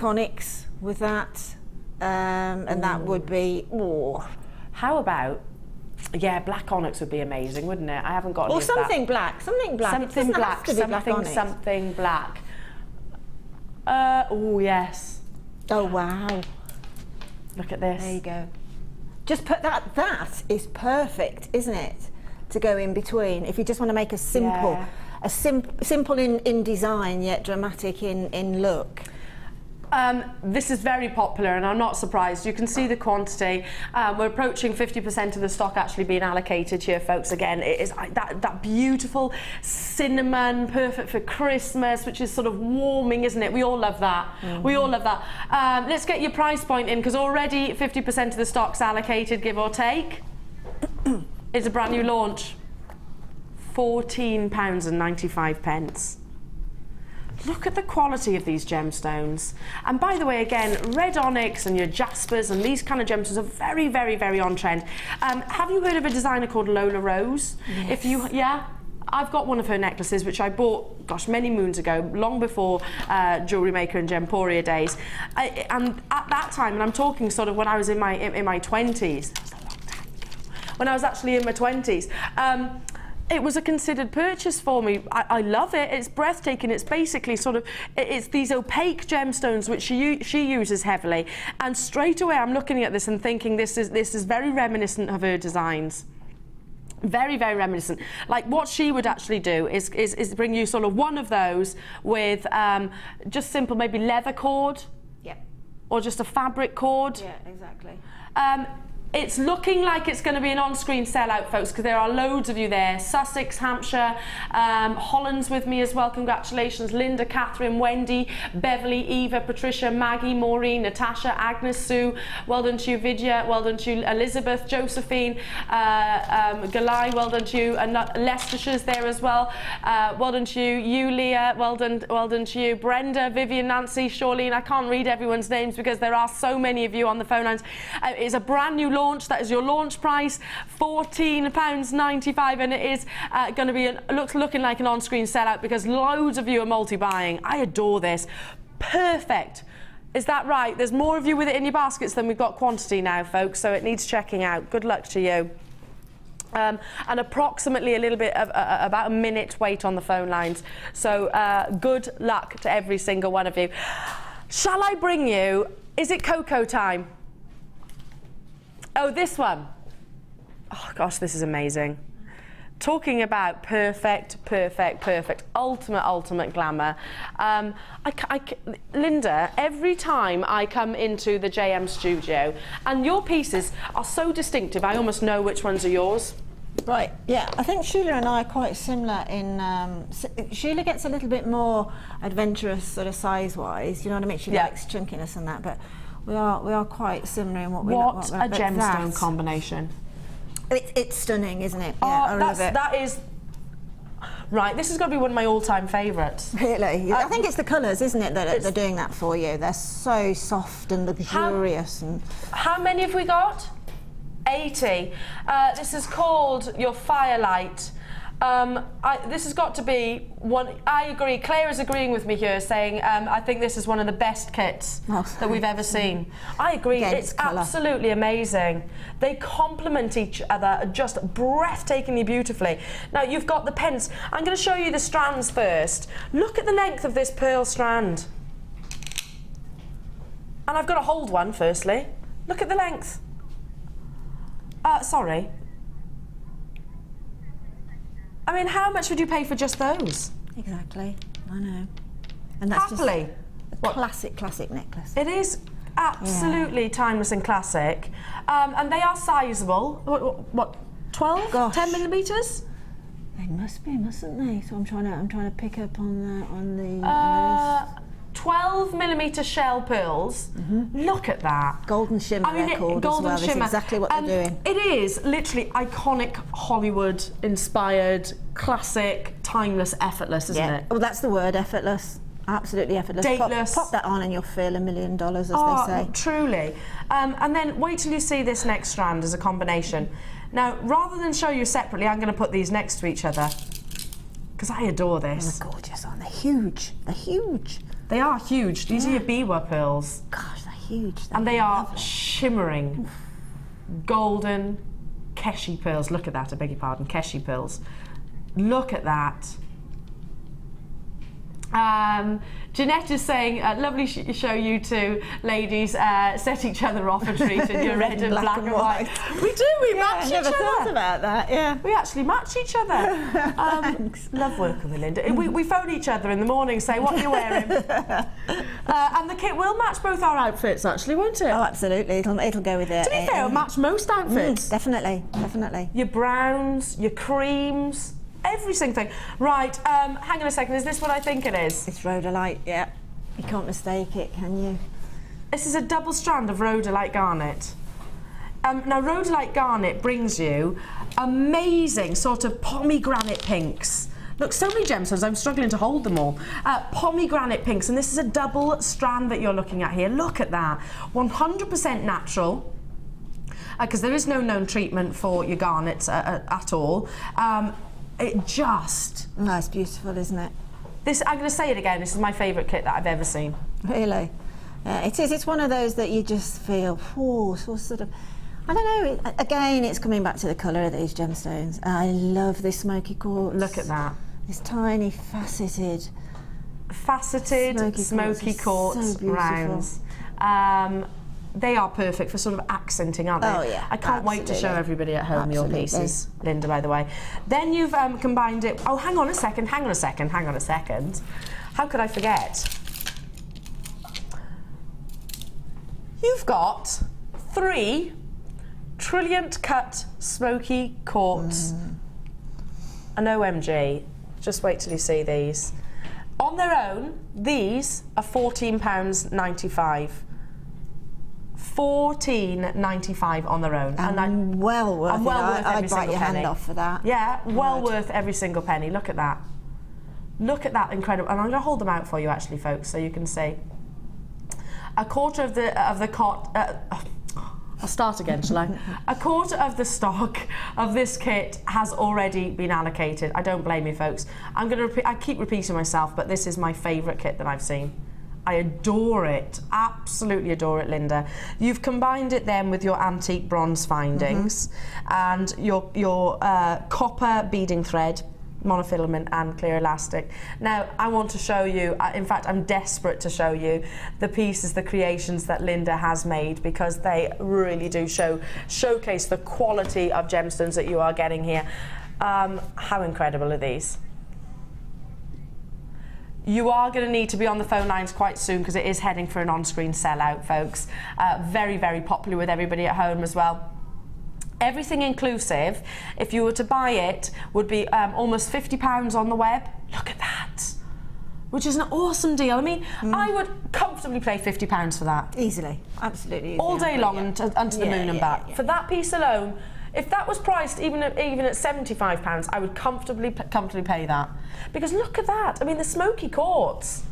onyx with that. And that would be, how about, black onyx would be amazing, wouldn't it? I haven't got any of that. Or something black. Something black. Oh yes. Oh wow. Look at this. There you go. Just put that. That is perfect, isn't it? To go in between. If you just want to make a simple, simple in design yet dramatic in look. This is very popular, and I'm not surprised. You can see the quantity. We're approaching 50% of the stock actually being allocated here, folks. Again, it is that beautiful cinnamon, perfect for Christmas, which is sort of warming, isn't it? We all love that. We all love that. Let's get your price point in, because already 50% of the stock's allocated, give or take. It's a brand new launch. £14.95. Look at the quality of these gemstones. And by the way, again, Red Onyx and your jaspers and these kind of gemstones are very, very, very on trend. Have you heard of a designer called Lola Rose? Yes. Yeah? I've got one of her necklaces, which I bought, gosh, many moons ago, long before Jewellery Maker and Gemporia days. And at that time, and I'm talking sort of when I was in my 20s, that's a long time ago, when I was actually in my 20s, it was a considered purchase for me. I love it. It's breathtaking. It's basically sort of, it's these opaque gemstones which she uses heavily. And straight away, I'm looking at this and thinking this is very reminiscent of her designs. Very, very reminiscent. Like what she would actually do is bring you sort of one of those with just simple maybe leather cord. Yeah. Or just a fabric cord. Yeah, exactly. It's looking like it's going to be an on-screen sellout, folks, because there are loads of you there. Sussex, Hampshire, Holland's with me as well. Congratulations. Linda, Catherine, Wendy, Beverly, Eva, Patricia, Maggie, Maureen, Natasha, Agnes, Sue. Well done to you, Vidya. Well done to you, Elizabeth, Josephine, Galai. Well done to you. And Leicestershire's there as well. Well done to you, Leah. Well done to you, Brenda, Vivian, Nancy, Charlene. I can't read everyone's names because there are so many of you on the phone lines. It's a brand new launch. That is your launch price, £14.95, and it is going to be looking like an on-screen sellout because loads of you are multi-buying. I adore this. Perfect. Is that right? There's more of you with it in your baskets than we've got quantity now, folks, so it needs checking out. Good luck to you. And approximately a little bit of about a minute wait on the phone lines. So good luck to every single one of you. Shall I bring you, is it cocoa time? Oh, this one. Oh, gosh, this is amazing. Talking about perfect, ultimate glamour. Linda, every time I come into the JM studio, and your pieces are so distinctive, I almost know which ones are yours. Right, yeah, I think Sheila and I are quite similar in, Sheila gets a little bit more adventurous sort of size-wise, you know what I mean? She likes chunkiness and that, but we are quite similar in what we look like. What a gemstone combination. It's stunning, isn't it? Oh, yeah, I love it. That is... Right, this has got to be one of my all-time favourites. Really? I think it's the colours, isn't it, that they're doing that for you. They're so soft and luxurious. How many have we got? 80. This is called your Firelight. This has got to be one. I agree. Claire is agreeing with me here, saying I think this is one of the best kits that we've ever seen. I agree. Again, it's absolutely amazing. They complement each other just breathtakingly beautifully. Now you've got the pence. I'm going to show you the strands first. Look at the length of this pearl strand. And I've got to hold one firstly. Look at the length. Sorry. I mean, how much would you pay for just those? Exactly, I know. And that's happily just a classic necklace. It is absolutely timeless and classic. And they are sizable. What 12? Gosh. 10 millimetres? They must be, mustn't they? So I'm trying to pick up on the 12mm shell pearls. Look at that. Golden shimmer record as well. That's exactly what they're doing. It is literally iconic, Hollywood inspired, classic, timeless, effortless, isn't it? Well, that's the word, effortless. Absolutely effortless. Dateless. Pop that on and you'll feel $1 million, as they say. Truly. And then wait till you see this next strand as a combination. Now, rather than show you separately, I'm going to put these next to each other because I adore this. They're gorgeous, aren't they? Huge. They're huge. They are huge. These are your biwa pearls. Gosh, they're huge. And they are shimmering, golden keshi pearls. Look at that, I beg your pardon, keshi pearls. Look at that. Jeanette is saying, lovely show you two ladies set each other off a treat in your red and black and white. We do, we match each other. I never thought about that, yeah. We actually match each other. Love working with Linda. We phone each other in the morning, say, what are you wearing? And the kit will match both our outfits, actually, won't it? Oh, absolutely. It'll go with it. To be fair, it'll match most outfits. Definitely, definitely. Your browns, your creams, every single thing. Right, hang on a second, is this what I think it is? It's rhodolite, yeah. You can't mistake it, can you? This is a double strand of rhodolite garnet. Now, rhodolite garnet brings you amazing sort of pomegranate pinks. Look, so many gemstones, I'm struggling to hold them all. Pomegranate pinks, and this is a double strand that you're looking at here. Look at that. 100% natural, because there is no known treatment for your garnets at all. It just... No, it's beautiful, isn't it? This, I'm going to say it again, this is my favourite kit that I've ever seen. Really? It is. It's one of those that you just feel, oh, so sort of... I don't know, again, it's coming back to the colour of these gemstones. I love this smoky quartz. Look at that. This tiny faceted smoky quartz so rounds. They are perfect for sort of accenting, aren't they? Oh yeah, I can't wait to show everybody at home your pieces, Linda, by the way. Then you've combined it... Oh, hang on a second. How could I forget? You've got 3 Trilliant cut smoky quartz. An OMG. Just wait till you see these. On their own, these are £14.95. £14.95 on their own. And I'm well worth it. I'd bite your hand off for that. Yeah, well worth every single penny. Look at that. Look at that, incredible. And I'm going to hold them out for you, actually, folks, so you can see. A quarter of the I'll start again, shall I? A quarter of the stock of this kit has already been allocated. I don't blame you, folks. I'm going to I keep repeating myself, but this is my favourite kit that I've seen. I adore it, absolutely adore it, Linda. You've combined it then with your antique bronze findings and your copper beading thread, monofilament and clear elastic. Now I want to show you, in fact I'm desperate to show you the pieces, the creations that Linda has made, because they really do showcase the quality of gemstones that you are getting here. How incredible are these? You are going to need to be on the phone lines quite soon because it is heading for an on-screen sellout, folks. Very, very popular with everybody at home as well. Everything inclusive, if you were to buy it, would be almost £50 on the web. Look at that, which is an awesome deal. I mean, I would comfortably pay £50 for that. Easily, absolutely. All day long and to the moon and back. For that piece alone, if that was priced even at £75, I would comfortably pay that. Because look at that. I mean, the smoky quartz.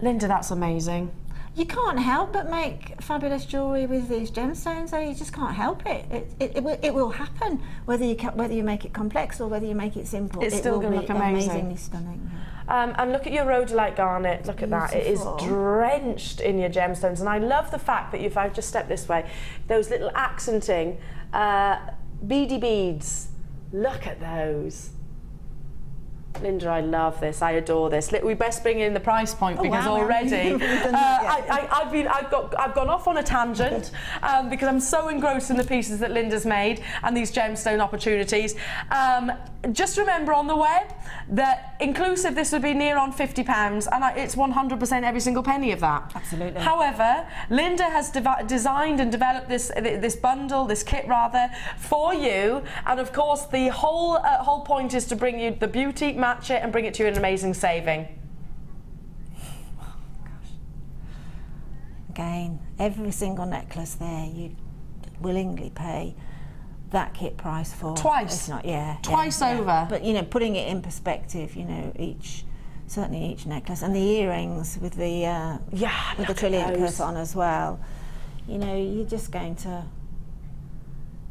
Linda, that's amazing. You can't help but make fabulous jewellery with these gemstones, though. You just can't help it. It will happen, whether you make it complex or whether you make it simple. It's still going to look amazing. Amazingly stunning. And look at your rhodolite garnet. Look at that. It is drenched in your gemstones, and I love the fact that if I just step this way, those little accenting beady beads. Look at those. Linda, I love this. I adore this. We best bring in the price point because already I've gone off on a tangent because I'm so engrossed in the pieces that Linda's made and these gemstone opportunities. Just remember on the web that inclusive this would be near on £50, and it's 100% every single penny of that. Absolutely. However, Linda has designed and developed this bundle, this kit rather, for you, and of course the whole point is to bring you the beauty, match it and bring it to you in an amazing saving. Oh, gosh. Again, every single necklace there you willingly pay that kit price for. Twice. It's not, Twice over. But you know, putting it in perspective, you know, certainly each necklace, and the earrings with the trilliant cut on as well. You know, you're just going to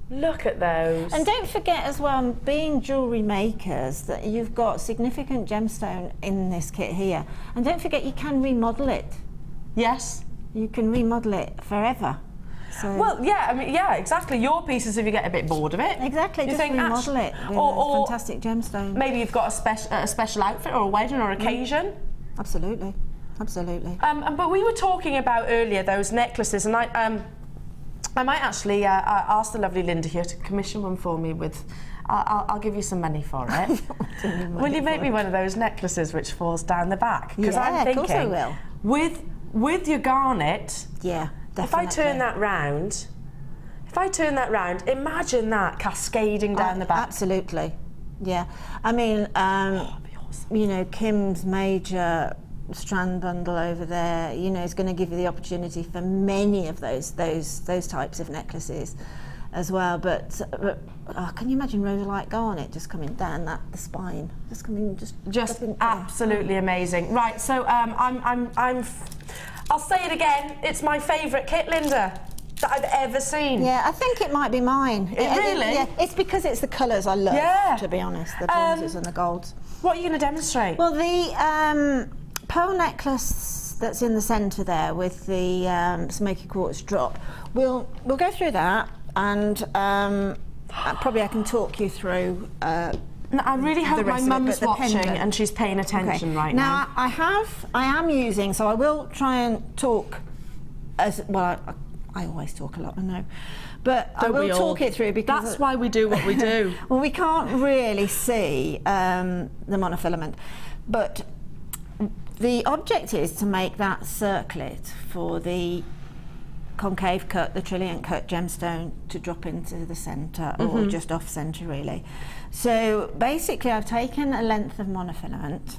look at those. And don't forget as well, being jewellery makers, that you've got significant gemstone in this kit here. And don't forget, you can remodel it. Yes. You can remodel it forever. So well, yeah, I mean, yeah, exactly. Your pieces, if you get a bit bored of it, exactly, you just think, remodel it with a fantastic gemstone. Maybe you've got a special outfit or a wedding or occasion. Absolutely, absolutely. But we were talking about earlier those necklaces, and I might actually ask the lovely Linda here to commission one for me with. I'll give you some money for it. Will you make me one of those necklaces which falls down the back? Because I'm thinking, of course I will. With your garnet. Yeah. Definitely. If I turn that round, imagine that cascading down the back. Absolutely, yeah. I mean, that'd be awesome. You know, Kim's major strand bundle over there, you know, is going to give you the opportunity for many of those types of necklaces. as well. But can you imagine rhodolite garnet just coming down the spine, just coming, just absolutely amazing. Right, so I'll say it again. It's my favourite kit, Linda, that I've ever seen. Yeah, I think it might be mine. Really? Yeah, it's because it's the colours I love. Yeah. To be honest, the bronzes and the golds. What are you going to demonstrate? Well, the pearl necklace that's in the centre there with the smoky quartz drop. We'll go through that, and probably I can talk you through. I really hope my mum's watching and she's paying attention right now. Now I am using, so I will try and talk as well. I always talk a lot, I know, but I will talk it through because that's why we do what we do. Well, we can't really see the monofilament, but the object is to make that circlet for the concave cut, the trilliant cut gemstone to drop into the centre, or just off centre really. So basically I've taken a length of monofilament.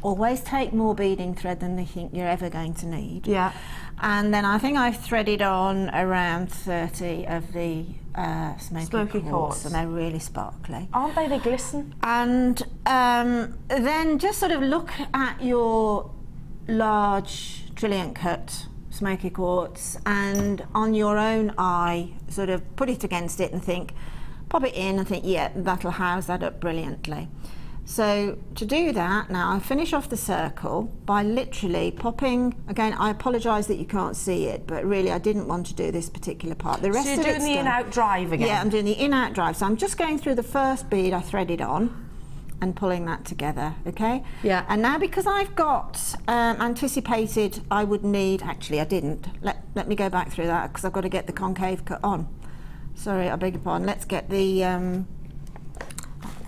Always take more beading thread than you think you're ever going to need. Yeah. And then I think I've threaded on around 30 of the smoky quartz, and they're really sparkly. Aren't they? They glisten. And then just sort of look at your large trilliant cut smoky quartz, and on your own eye sort of put it against it and think, pop it in and think, yeah, that'll house that up brilliantly. So to do that, now I finish off the circle by literally popping, again I apologise that you can't see it, but really I didn't want to do this particular part. The rest so you're doing the in-out drive again? Yeah, I'm doing the in-out drive. So I'm just going through the first bead I threaded on and pulling that together, okay? Yeah. And now because I've got anticipated I would need, actually I didn't, let me go back through that because I've got to get the concave cut on. Sorry, I beg your pardon. Let's get the, have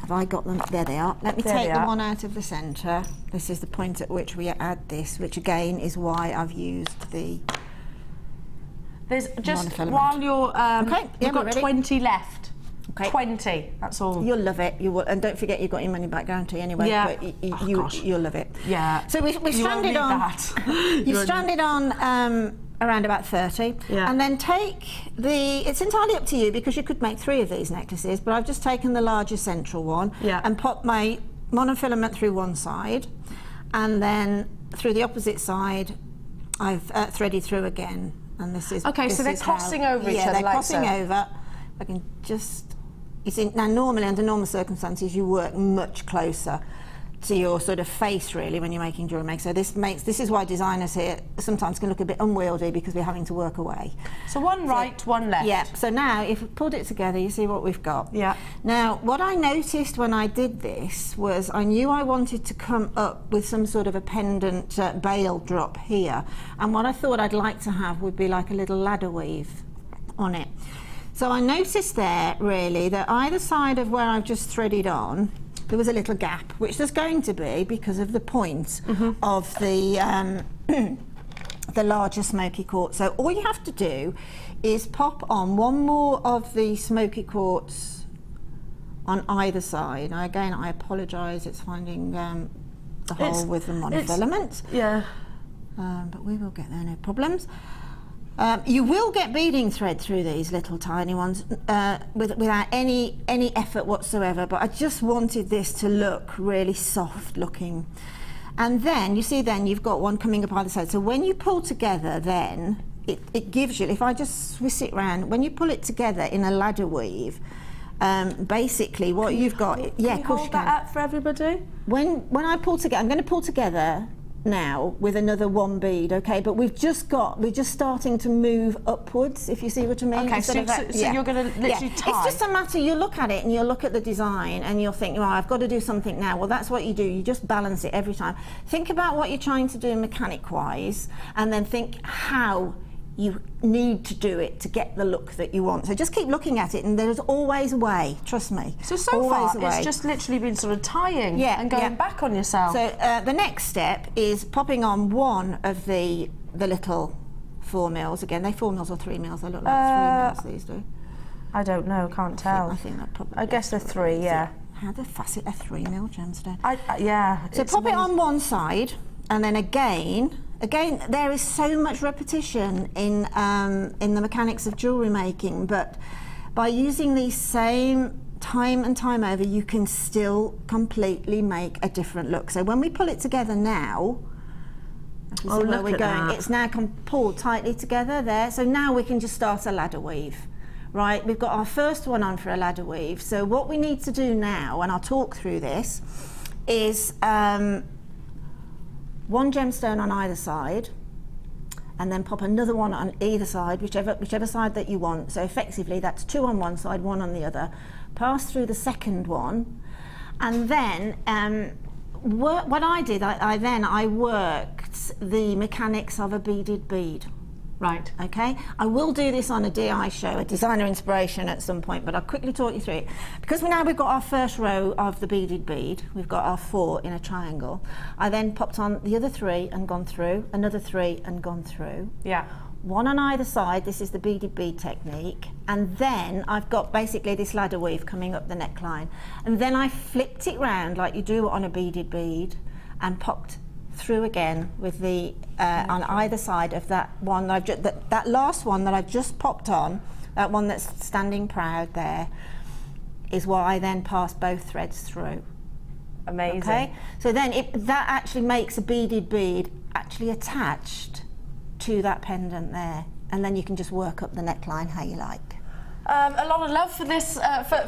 I got them? There they are. Let me take the one out of the centre. This is the point at which we add this, which again is why I've used the There's just, while you're, you've got 20 left. Okay. 20, that's all. You'll love it. You will, and don't forget you've got your money back guarantee anyway. Yeah. But you'll love it. Yeah. So we stranded on. That. You stranded on around about 30. Yeah. And then take the. It's entirely up to you because you could make 3 of these necklaces, but I've just taken the larger central one. Yeah. And popped my monofilament through one side, and then through the opposite side, I've threaded through again. And this is okay. So they're crossing over each other. Yeah, they're like crossing over. I can just. You see, now normally under normal circumstances you work much closer to your sort of face really when you're making jewellery maker. So this is why designers here sometimes can look a bit unwieldy because we're having to work away. So one right, one left. Yeah, so now if we pulled it together you see what we've got. Yeah. Now what I noticed when I did this was I knew I wanted to come up with some sort of a pendant bail drop here, and what I thought I'd like to have would be like a little ladder weave on it. So I noticed there really that either side of where I've just threaded on there was a little gap, which there's going to be because of the point of the larger smoky quartz. So all you have to do is pop on one more of the smoky quartz on either side. Now again I apologise, it's finding the hole with the monofilament. Yeah. But we will get there, no problems. You will get beading thread through these little tiny ones without any effort whatsoever, but I just wanted this to look really soft looking. And then, you see then you've got one coming up either side. So when you pull together then, it gives you, if I just Swiss it round, when you pull it together in a ladder weave, basically what you've got... Can you hold that up for everybody? When I pull together, I'm going to pull together now with another one bead, okay, but we're just starting to move upwards, if you see what I mean. Okay, so you're going to literally tie. It's just a matter, you look at it and you look at the design and you'll think, well, I've got to do something now. Well, that's what you do, you just balance it every time. Think about what you're trying to do mechanic wise and then think how you need to do it to get the look that you want. So just keep looking at it and there's always a way, trust me. So far it's just literally been sort of tying and going back on yourself. So the next step is popping on one of the little 4 mils. Again, they 4 mils or 3 mils? They look like 3 mils, these do. I don't know, can't tell. I think that probably. I guess they're 3, yeah. How the facet a 3 mil gemstone? Yeah. So pop it on one side and then again Again, there is so much repetition in the mechanics of jewellery making, but by using these same time and time over, you can still completely make a different look. So when we pull it together now, oh, where we're look at going, that. it's now pulled tightly together there. So now we can just start a ladder weave. Right, we've got our first one on for a ladder weave. So what we need to do now, and I'll talk through this, is one gemstone on either side, and then pop another one on either side, whichever side that you want. So effectively that's 2 on one side, 1 on the other. Pass through the second one, and then what I did, I worked the mechanics of a beaded bead. Right. Okay, I will do this on a DI show, a designer inspiration at some point, but I'll quickly talk you through it. Because now we've got our first row of the beaded bead, we've got our 4 in a triangle. I then popped on the other 3 and gone through, another 3 and gone through. Yeah. 1 on either side, this is the beaded bead technique, and then I've got basically this ladder weave coming up the neckline. And then I flipped it round like you do on a beaded bead and popped through again with the on either side of that one that last one that I've just popped on, that one that's standing proud there, is what I then pass both threads through. Amazing. Okay, so then that actually makes a beaded bead actually attached to that pendant there, and then you can just work up the neckline how you like. A lot of love for this,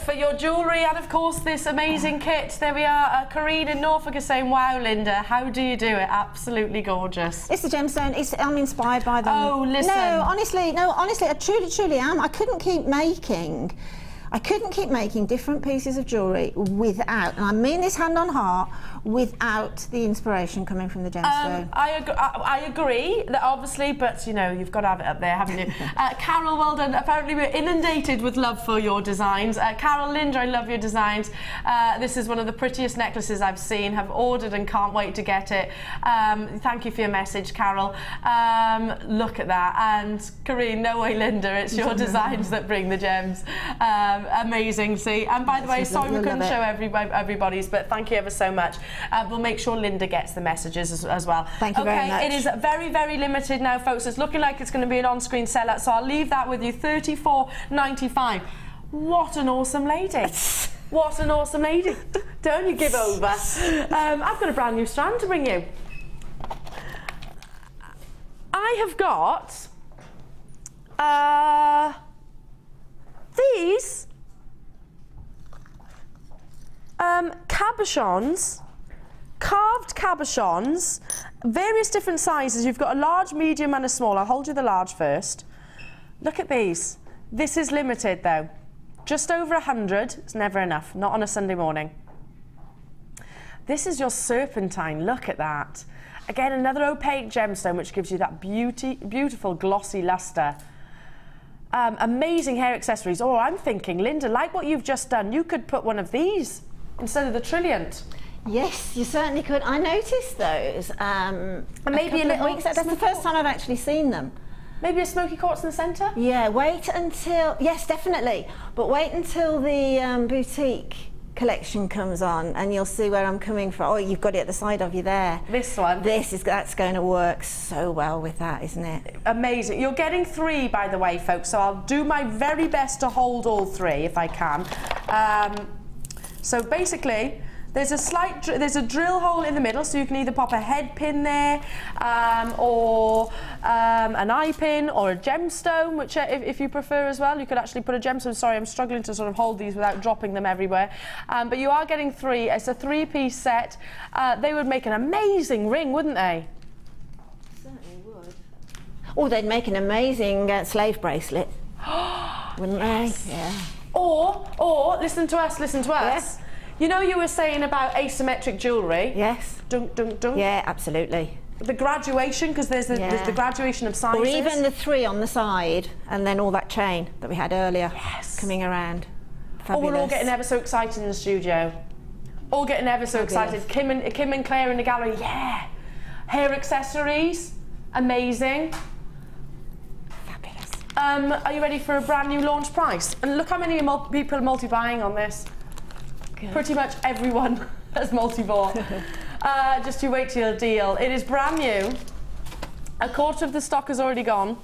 for your jewellery, and of course this amazing kit. There we are. Karine in Norfolk is saying, wow, Linda, how do you do it? Absolutely gorgeous. It's the gemstone. I'm inspired by them. Oh, listen. No, honestly, I truly am. I couldn't keep making different pieces of jewellery without, and I mean this hand on heart, without the inspiration coming from the gemstone. I agree that obviously, but you know, you've got to have it up there, haven't you? Carol, well done. Apparently we're inundated with love for your designs. Carol, Linda, I love your designs. This is one of the prettiest necklaces I've seen, have ordered and can't wait to get it. Thank you for your message, Carol. Look at that. And Karine, no way, Linda, it's your designs that bring the gems. Amazing, see. And by the way, sorry we couldn't show everybody's, but thank you ever so much. We'll make sure Linda gets the messages as well. Thank you very much. It is very, very limited now, folks. It's looking like it's going to be an on-screen sellout, so I'll leave that with you. $34.95. What an awesome lady. What an awesome lady. Don't you give over. I've got a brand new strand to bring you. I have got these cabochons, carved cabochons, various different sizes. You've got a large, medium and a small. I'll hold you the large first. Look at these. This is limited though. Just over 100. It's never enough, not on a Sunday morning. This is your serpentine. Look at that. Again, another opaque gemstone which gives you that beautiful glossy luster. Amazing hair accessories. Oh, I'm thinking, Linda, like what you've just done, you could put one of these instead of the trilliant. Yes, you certainly could. I noticed those. And maybe a little weeks. That's the first time I've actually seen them. Maybe a smoky quartz in the centre? Yeah, wait until, yes, definitely. But wait until the boutique collection comes on and you'll see where I'm coming from. Oh, you've got it at the side of you there. This one? That's going to work so well with that, isn't it? Amazing. You're getting 3, by the way, folks, so I'll do my very best to hold all 3 if I can. So basically, there's a drill hole in the middle, so you can either pop a head pin there, or an eye pin, or a gemstone, which if you prefer as well, you could actually put a gemstone. Sorry, I'm struggling to sort of hold these without dropping them everywhere. But you are getting 3. It's a 3-piece set. They would make an amazing ring, wouldn't they? Certainly would. Or they'd make an amazing slave bracelet, wouldn't they? Yeah. Or listen to us. Yeah. You know, you were saying about asymmetric jewellery. Yes. Dunk, dunk, dunk. Yeah, absolutely. The graduation, because there's the graduation of sizes. Or even the 3 on the side, and then all that chain that we had earlier coming around. Fabulous. Oh, we're all getting ever so excited in the studio. All getting ever so excited. Kim and Claire in the gallery, yeah. Hair accessories, amazing. Fabulous. Are you ready for a brand new launch price? And look how many people are multi-buying on this. Good. Pretty much everyone has multi-bought. Just you wait till your deal. It is brand new. A quarter of the stock has already gone.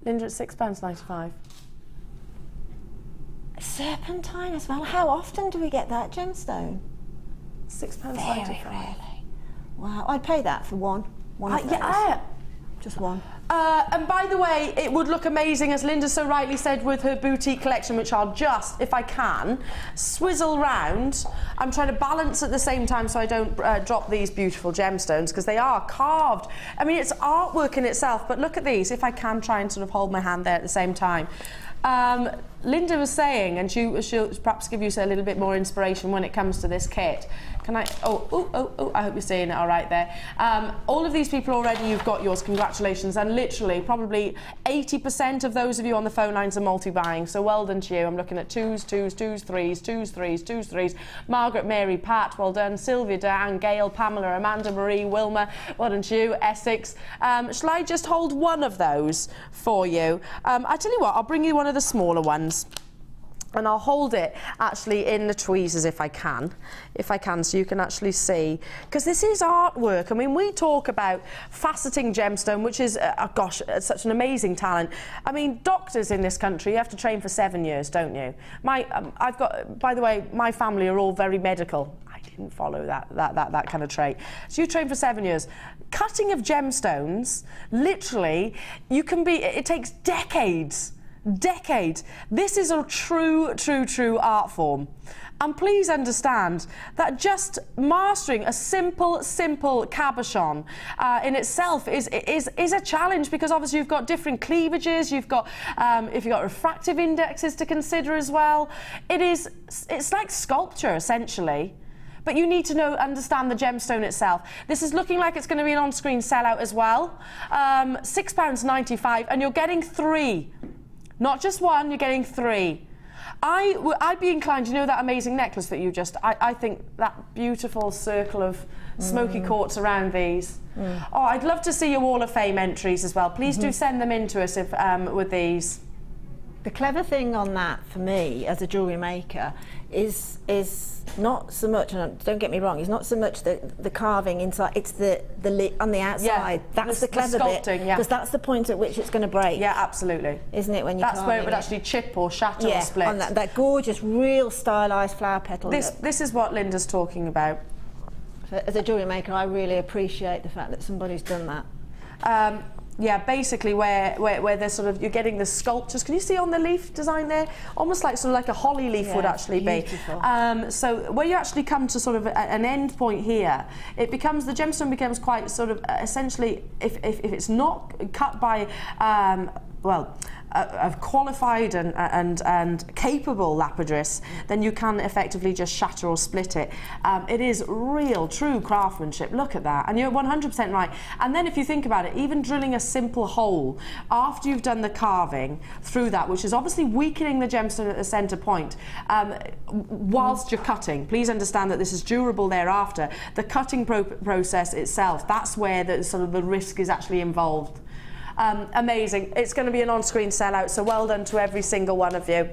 Linda at £6.95. Serpentine as well. How often do we get that gemstone? £6.95. Very rarely. Wow, I'd pay that for one. One of those. Yeah. Just one. And by the way, it would look amazing, as Linda so rightly said, with her boutique collection, which I'll just, if I can, swizzle round. I'm trying to balance at the same time so I don't drop these beautiful gemstones, because they are carved. I mean, it's artwork in itself, but look at these, if I can try and sort of hold my hand there at the same time. Linda was saying, and she'll perhaps give you a little bit more inspiration when it comes to this kit. Can I, I hope you're seeing it all right there. All of these people already, you've got yours, congratulations, and literally probably 80% of those of you on the phone lines are multi-buying, so well done to you. I'm looking at twos, threes. Margaret, Mary, Pat, well done. Sylvia, Diane, Gail, Pamela, Amanda, Marie, Wilma, well done to you. Essex. Shall I just hold one of those for you? I tell you what, I'll bring you one of the smaller ones. And I'll hold it actually in the tweezers if I can, so you can actually see, because this is artwork. I mean, we talk about faceting gemstone, which is, gosh, such an amazing talent. I mean, doctors in this country, you have to train for 7 years, don't you? I've got, by the way, my family are all very medical. I didn't follow that kind of trait. So you train for 7 years. Cutting of gemstones, literally, it takes decades. This is a true art form, and please understand that just mastering a simple cabochon in itself is a challenge, because obviously you've got different cleavages, you've got if you've got refractive indexes to consider as well. It's like sculpture essentially. But you need to understand the gemstone itself. This is looking like it's going to be an on-screen sellout as well. £6.95, and you're getting 3. Not just one, you're getting 3. I'd be inclined, you know that amazing necklace that you just, I think that beautiful circle of smoky quartz around these. Oh, I'd love to see your Wall of Fame entries as well. Please do send them in to us if, with these. The clever thing on that for me as a jewellery maker is not so much, and don't get me wrong, it's not so much the carving inside, it's the on the outside. Yeah, that's the clever bit, because that's the point at which it's going to break. Yeah, absolutely. Isn't it, when you That's where it would actually chip or shatter or split. On that gorgeous, real stylised flower petal. This is what Linda's talking about. As a jewellery maker, I really appreciate the fact that somebody's done that. Yeah, basically where there's sort of, you're getting the sculptures. Can you see on the leaf design there? Almost like sort of like a holly leaf would actually beautiful. Be. So where you actually come to sort of an end point here, the gemstone becomes quite sort of essentially, if it's not cut by, a qualified and capable lapidus, then you can effectively just shatter or split it. It is real, true craftsmanship. Look at that, and you're 100% right. And then if you think about it, even drilling a simple hole after you've done the carving through that, which is obviously weakening the gemstone at the centre point, whilst you're cutting, please understand that this is durable thereafter. The cutting process itself, that's where the risk is actually involved. Amazing. It's going to be an on-screen sellout, so well done to every single one of you.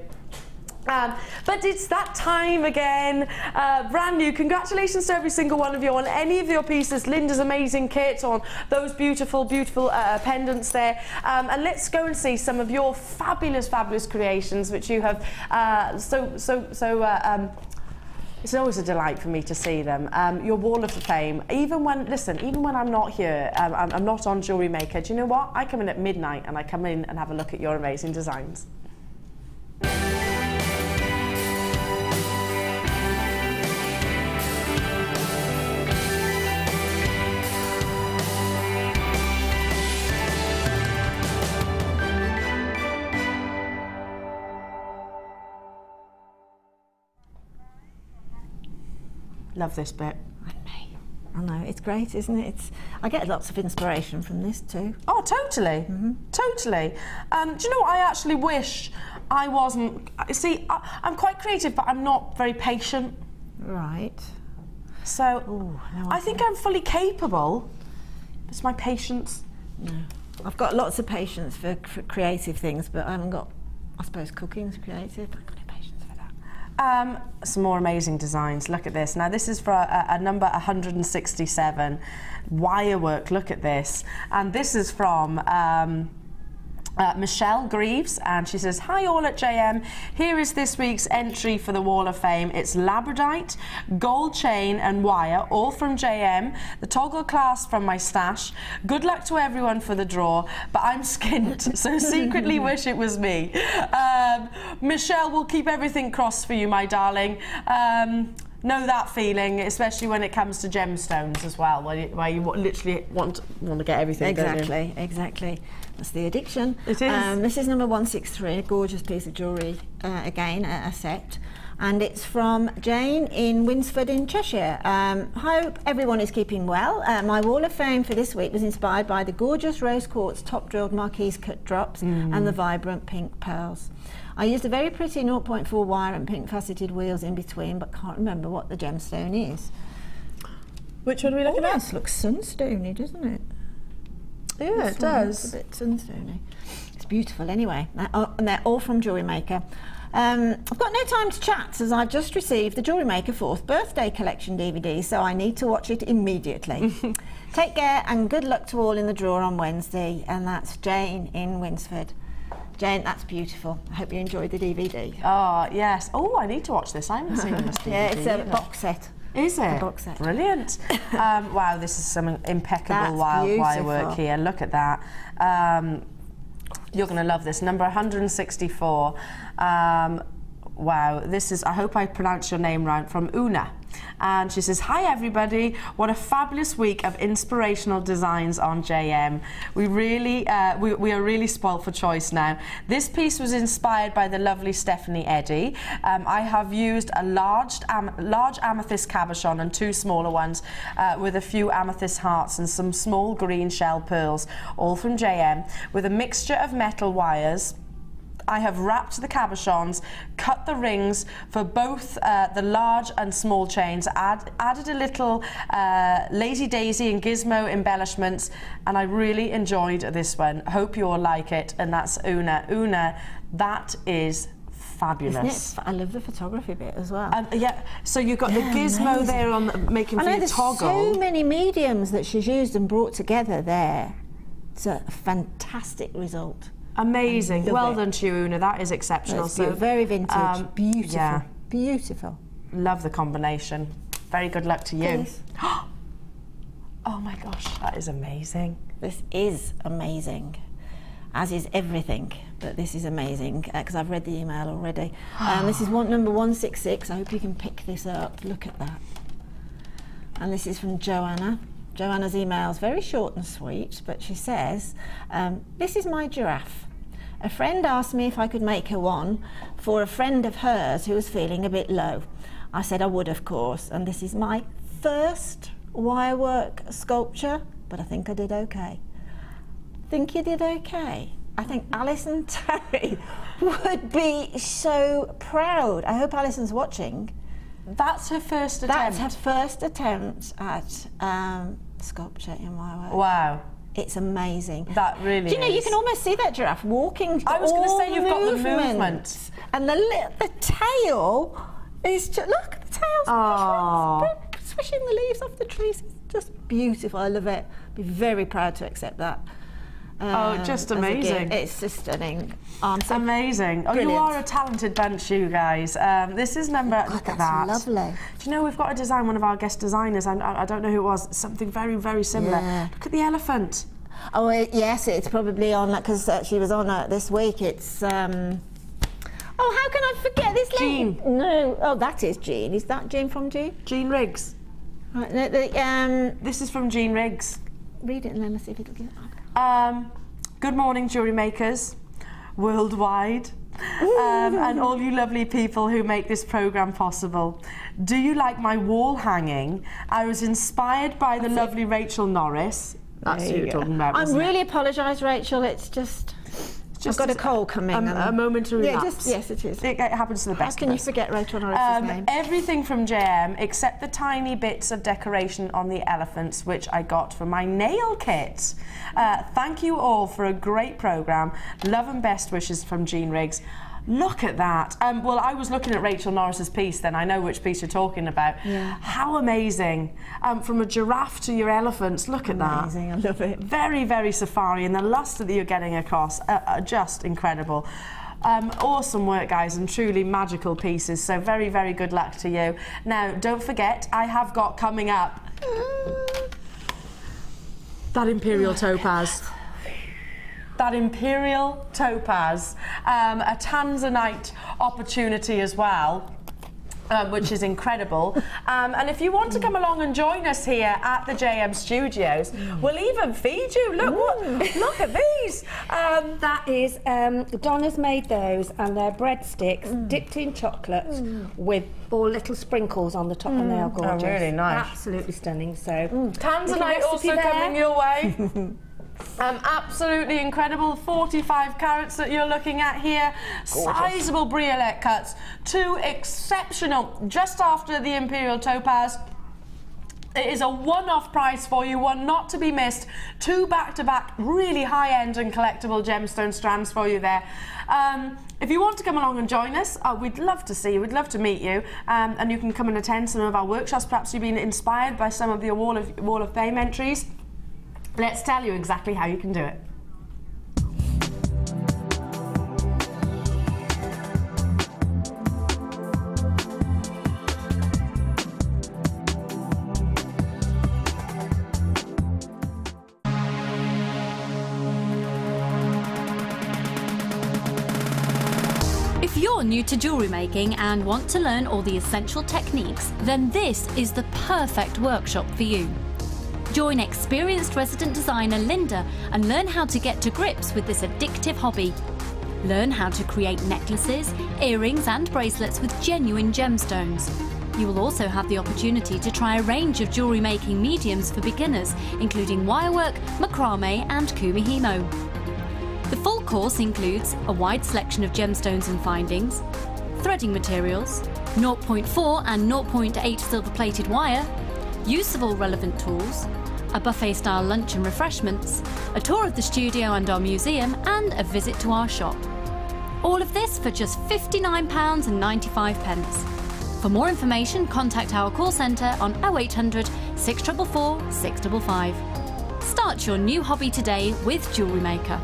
But it's that time again, brand new. Congratulations to every single one of you on any of your pieces, Linda's amazing kit, on those beautiful pendants there. And let's go and see some of your fabulous creations, which you have it's always a delight for me to see them. Your Wall of Fame. Even when I'm not here, I'm not on Jewellery Maker, do you know what? I come in at midnight and I come in and have a look at your amazing designs. Love this bit. I know, it's great, isn't it? I get lots of inspiration from this too. Oh, totally. Totally. Do you know what I actually wish I wasn't? See, I'm quite creative, but I'm not very patient. Right. So, I think I'm fully capable. It's my patience. No. I've got lots of patience for creative things, but I haven't got, I suppose cooking's creative, but I've got no patience for that. Some more amazing designs. Look at this. Now this is for a number 167. Wire work, look at this. And this is from Michelle Greaves, and she says, hi all at JM, here is this week's entry for the Wall of Fame. It's labradorite, gold chain and wire, all from JM, the toggle clasp from my stash. Good luck to everyone for the draw, but I'm skint, so secretly wish it was me. Michelle, will keep everything crossed for you, my darling. Know that feeling, especially when it comes to gemstones as well, where you literally want to get everything. Exactly, exactly. That's the addiction. It is. This is number 163, a gorgeous piece of jewellery, again, a set. And it's from Jane in Winsford in Cheshire. Hope everyone is keeping well. My Wall of Fame for this week was inspired by the gorgeous rose quartz top drilled marquise cut drops and the vibrant pink pearls. I used a very pretty 0.4 wire and pink faceted wheels in between, but can't remember what the gemstone is. Which one are we looking at? This looks sunstony, doesn't it? Yeah, it does. It's a bit sunstony. It's beautiful anyway. And they're all from Jewellery Maker. I've got no time to chat as I've just received the Jewellery Maker 4th birthday collection DVD, so I need to watch it immediately. Take care and good luck to all in the draw on Wednesday. And that's Jane in Winsford. Jane, that's beautiful. I hope you enjoyed the DVD. Oh, yes. Oh, I need to watch this. I haven't seen this DVD. Yeah, it's a box set. Is it? A box set. Brilliant. Wow, this is some impeccable wire work here. Look at that. You're going to love this. Number 164. Wow, this is, I hope I pronounced your name right, from Una. And she says, hi everybody, what a fabulous week of inspirational designs on JM. We really, we are really spoilt for choice now. This piece was inspired by the lovely Stephanie Eddy. I have used a large amethyst cabochon and two smaller ones with a few amethyst hearts and some small green shell pearls, all from JM, with a mixture of metal wires. I have wrapped the cabochons, cut the rings for both the large and small chains, added a little Lazy Daisy and Gizmo embellishments, and I really enjoyed this one. Hope you all like it. And that's Una. Una, that is fabulous. Isn't it? I love the photography bit as well. Yeah, so you've got the gizmo there on making for your toggle. There's so many mediums that she's used and brought together there. It's a fantastic result. Amazing. Well done to you, Una. That is exceptional. So very vintage. Beautiful. Yeah. Beautiful. Love the combination. Very good luck to you. Oh my gosh, that is amazing. This is amazing. As is everything, but this is amazing because I've read the email already. This is number 166. I hope you can pick this up. Look at that. And this is from Joanna. Joanna's email is very short and sweet, but she says, this is my giraffe. A friend asked me if I could make her one for a friend of hers who was feeling a bit low. I said I would, of course, and this is my first wirework sculpture, but I think I did okay. Think you did okay? I think Alison Terry would be so proud. I hope Alison's watching. That's her first attempt? That's her first attempt at sculpture in wirework. Wow. It's amazing. That really is. You know, you can almost see that giraffe walking. I was going to say, you've got the movement. And the tail is just, look, the tail's swishing the leaves off the trees. It's just beautiful. I love it. Be very proud to accept that. Just amazing. It's just stunning. Amazing. Oh, brilliant. You are a talented bunch, you guys. This is number, look at that. Lovely. Do you know, we've got to design one of our guest designers, I don't know who it was, something very, very similar. Yeah. Look at the elephant. Oh, yes, it's probably on, because she was on this week. It's, oh, how can I forget this lady? Jean. No, oh, that is Jean. Is that Jean from Jean? Jean Riggs. Right, no, this is from Jean Riggs. Read it and then let's see if it'll get on. Good morning, jewellery makers worldwide, and all you lovely people who make this programme possible. Do you like my wall hanging? I was inspired by the lovely Rachel Norris. That's who you're talking about. I really apologise, Rachel. It's just I've got a cold coming. A momentary lapse. Yes, it is. It happens to the best How can you forget Rachel Norris's name? Everything from JM except the tiny bits of decoration on the elephants, which I got for my nail kit. Thank you all for a great programme. Love and best wishes from Jean Riggs. Look at that. Well, I was looking at Rachel Norris's piece then. I know which piece you're talking about. Yeah. How amazing. From a giraffe to your elephants. Look at that. Amazing, I love it. Very, very safari, and the luster that you're getting across are just incredible. Awesome work, guys, and truly magical pieces. So very, very good luck to you. Now, don't forget, I have got coming up that Imperial Topaz. That Imperial Topaz, a Tanzanite opportunity as well, which is incredible. And if you want to come along and join us here at the JM Studios, we'll even feed you. Look at these. That is, Donna's made those, and they're breadsticks dipped in chocolate with all little sprinkles on the top, and they are gorgeous. Oh, really nice. Absolutely stunning. So Tanzanite also coming your way. Absolutely incredible. 45 carats that you're looking at here. Sizable briolette cuts. Two exceptional, just after the Imperial Topaz. It is a one-off price for you, one not to be missed. Two back-to-back, really high-end and collectible gemstone strands for you there. If you want to come along and join us, we'd love to see you, we'd love to meet you, and you can come and attend some of our workshops. Perhaps you've been inspired by some of the Wall of Fame entries. Let's tell you exactly how you can do it. If you're new to jewellery making and want to learn all the essential techniques, then this is the perfect workshop for you. Join experienced resident designer Linda and learn how to get to grips with this addictive hobby. Learn how to create necklaces, earrings and bracelets with genuine gemstones. You will also have the opportunity to try a range of jewellery making mediums for beginners, including wirework, macrame and kumihimo. The full course includes a wide selection of gemstones and findings, threading materials, 0.4 and 0.8 silver-plated wire, use of all relevant tools, a buffet-style lunch and refreshments, a tour of the studio and our museum, and a visit to our shop. All of this for just £59.95. For more information, contact our call centre on 0800 644 655. Start your new hobby today with Jewellery Maker.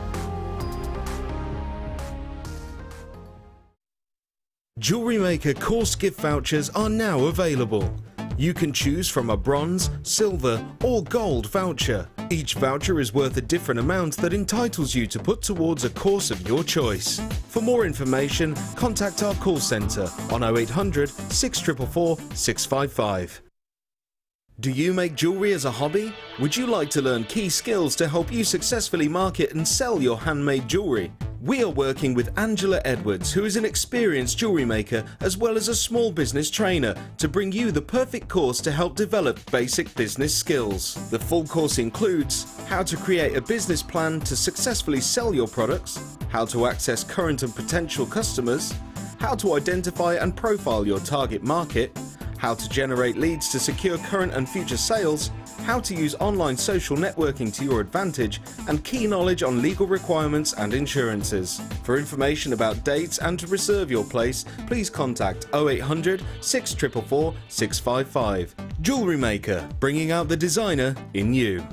Jewellery Maker course gift vouchers are now available. You can choose from a bronze, silver or gold voucher. Each voucher is worth a different amount that entitles you to put towards a course of your choice. For more information, contact our call centre on 0800 644 655. Do you make jewellery as a hobby? Would you like to learn key skills to help you successfully market and sell your handmade jewellery? We are working with Angela Edwards, who is an experienced jewellery maker as well as a small business trainer, to bring you the perfect course to help develop basic business skills. The full course includes how to create a business plan to successfully sell your products, how to access current and potential customers, how to identify and profile your target market, how to generate leads to secure current and future sales, how to use online social networking to your advantage, and key knowledge on legal requirements and insurances. For information about dates and to reserve your place, please contact 0800 644 655. Jewellery Maker, bringing out the designer in you.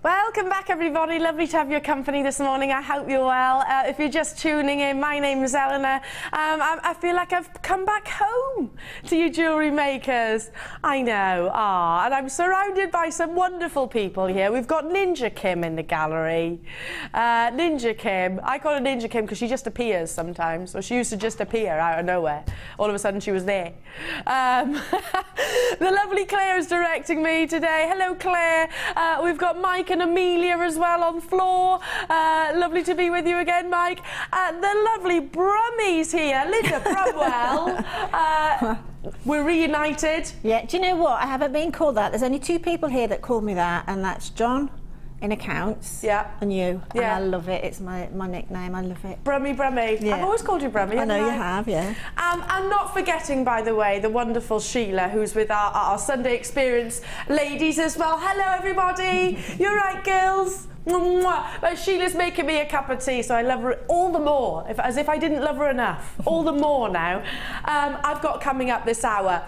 Welcome back, everybody. Lovely to have your company this morning. I hope you're well. If you're just tuning in, my name is Elena. I feel like I've come back home to you jewellery makers. I know. And I'm surrounded by some wonderful people here. We've got Ninja Kim in the gallery. Ninja Kim. I call her Ninja Kim because she just appears sometimes. Or she used to just appear out of nowhere. All of a sudden she was there. The lovely Claire is directing me today. Hello, Claire. We've got Mike and Amelia Amelia as well on floor. Lovely to be with you again, Mike. The lovely Brummies here, Linda Brumwell. We're reunited. Yeah, do you know what? I haven't been called that. There's only 2 people here that call me that, and that's John in accounts, and you. And I love it. It's my nickname. I love it. Brummy. Yeah. I've always called you Brummy. I know you have, yeah. And not forgetting, by the way, the wonderful Sheila, who's with our Sunday Experience ladies as well. Hello, everybody. You're right, girls. But Sheila's making me a cup of tea, so I love her all the more, as if I didn't love her enough. All the more now. I've got coming up this hour.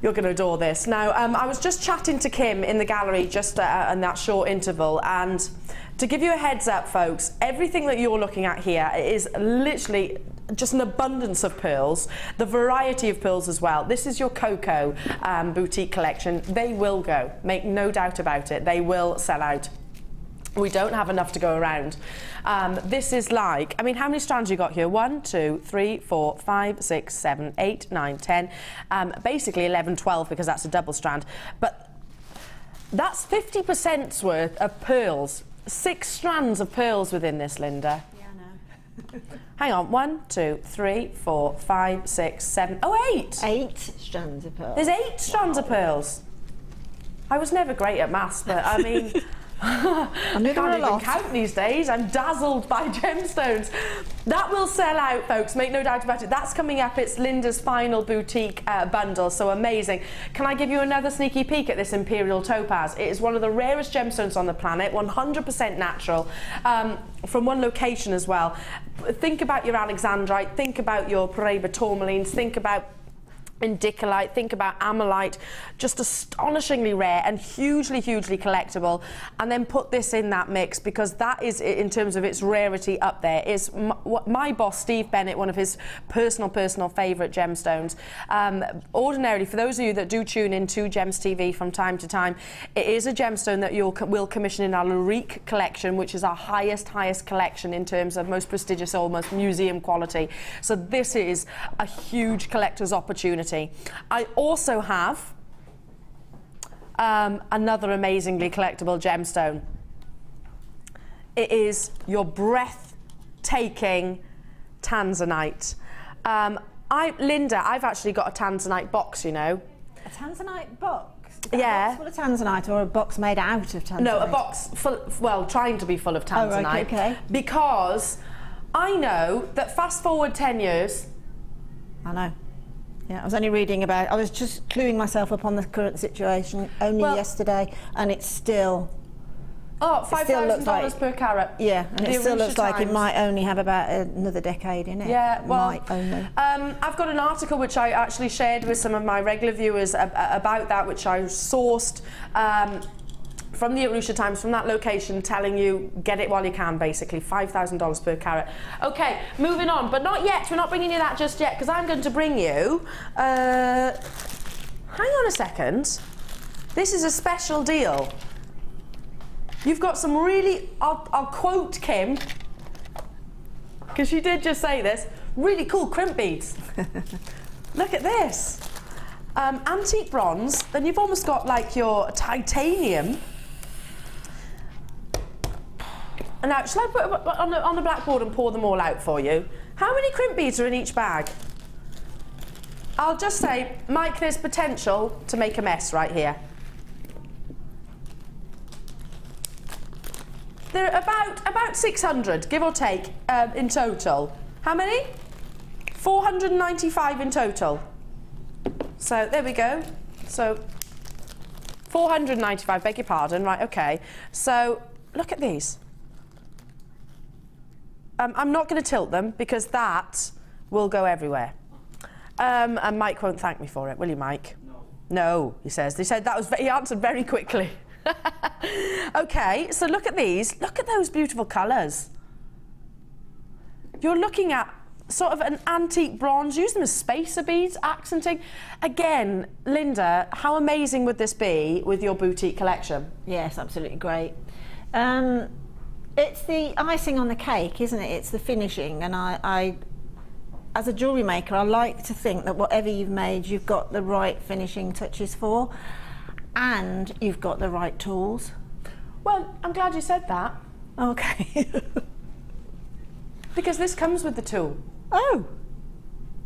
You're going to adore this. Now, I was just chatting to Kim in the gallery just in that short interval, and to give you a heads up, folks, everything that you're looking at here is literally just an abundance of pearls, the variety of pearls as well. This is your Coco boutique collection. They will go, make no doubt about it. They will sell out. We don't have enough to go around. This is like, I mean, how many strands you got here? 1, 2, 3, 4, 5, 6, 7, 8, 9, 10. Basically 11, 12 because that's a double strand. But that's 50%'s worth of pearls. 6 strands of pearls within this, Linda. Yeah, I know. Hang on, 1, 2, 3, 4, 5, 6, 7. Oh, 8. 8 strands of pearls. There's 8 strands of pearls. I was never great at maths, but I mean, I can't even count these days. I'm dazzled by gemstones. That will sell out, folks, make no doubt about it. That's coming up. It's Linda's final boutique bundle, so amazing. Can I give you another sneaky peek at this Imperial Topaz? It is one of the rarest gemstones on the planet, 100% natural, from one location as well. Think about your Alexandrite, think about your Paraiba tourmalines, think about indicolite, think about amylite, just astonishingly rare and hugely collectible, and then put this in that mix because that is, in terms of its rarity, up there. Is my boss Steve Bennett, one of his personal favourite gemstones. Ordinarily, for those of you that do tune in to Gems TV from time to time, it is a gemstone that we'll commission in our Lurique collection, which is our highest collection in terms of most prestigious, almost museum quality. So this is a huge collector's opportunity. I also have another amazingly collectible gemstone. It is your breathtaking Tanzanite. Linda, I've actually got a Tanzanite box, you know. A Tanzanite box? Is that yeah. a box full of Tanzanite or a box made out of Tanzanite? No, a box full, well, trying to be full of Tanzanite. Oh, right, okay. Because I know that fast forward 10 years. I know. Yeah, I was only reading about, I was just cluing myself up on the current situation only yesterday, and it's still... Oh, $5,000 per carat. Yeah, and it still looks like it might only have about another decade in it. Yeah, well, might only. I've got an article which I actually shared with some of my regular viewers about that, which I sourced from the Arusha Times, from that location, telling you, get it while you can, basically, $5,000 per carat. Okay, moving on, but not yet. We're not bringing you that just yet, because I'm going to bring you... hang on a second. This is a special deal. You've got some really... I'll quote Kim, because she did just say this, really cool crimp beads. Look at this. Antique bronze, then you've almost got like your titanium. And now, shall I put it on the blackboard and pour them all out for you? How many crimp beads are in each bag? I'll just say, Mike, there's potential to make a mess right here. There are about 600, give or take, in total. How many? 495 in total. So there we go. So 495, beg your pardon, right, okay. So look at these. I'm not going to tilt them because that will go everywhere. And Mike won't thank me for it, will you, Mike? No. No, he says. He answered very quickly. Okay, so look at these. Look at those beautiful colours. You're looking at sort of an antique bronze, use them as spacer beads, accenting. Again, Linda, how amazing would this be with your boutique collection? Yes, absolutely great. It's the icing on the cake, isn't it? It's the finishing, and I as a jewellery maker, I like to think that whatever you've made, you've got the right finishing touches for, and you've got the right tools. Well, I'm glad you said that. Okay. Because this comes with the tool. Oh.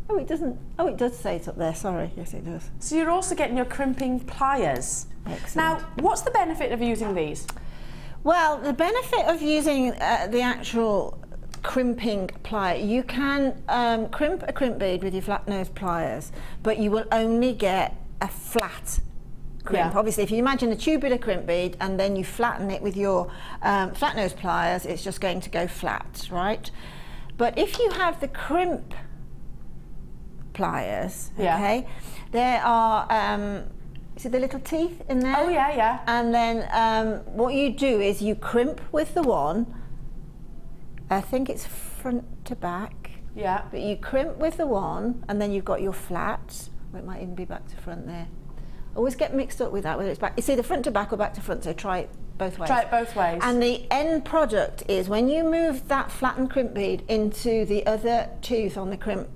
Oh, it doesn't. Oh, it does say it up there. Sorry. Yes, it does. So you're also getting your crimping pliers. Excellent. Now, what's the benefit of using these? Well, the benefit of using the actual crimping plier, you can crimp a crimp bead with your flat nose pliers, but you will only get a flat crimp. Yeah. Obviously, if you imagine a tubular crimp bead and then you flatten it with your flat nose pliers, it's just going to go flat, right? But if you have the crimp pliers, okay, there are see the little teeth in there? Oh yeah, yeah. And then what you do is you crimp with the one, I think it's front to back. Yeah. But you crimp with the one, and then you've got your flat. Well, it might even be back to front there. Always get mixed up with that, whether it's back. It's either front to back or back to front, so try it both ways. Try it both ways. And the end product is when you move that flattened crimp bead into the other tooth on the crimp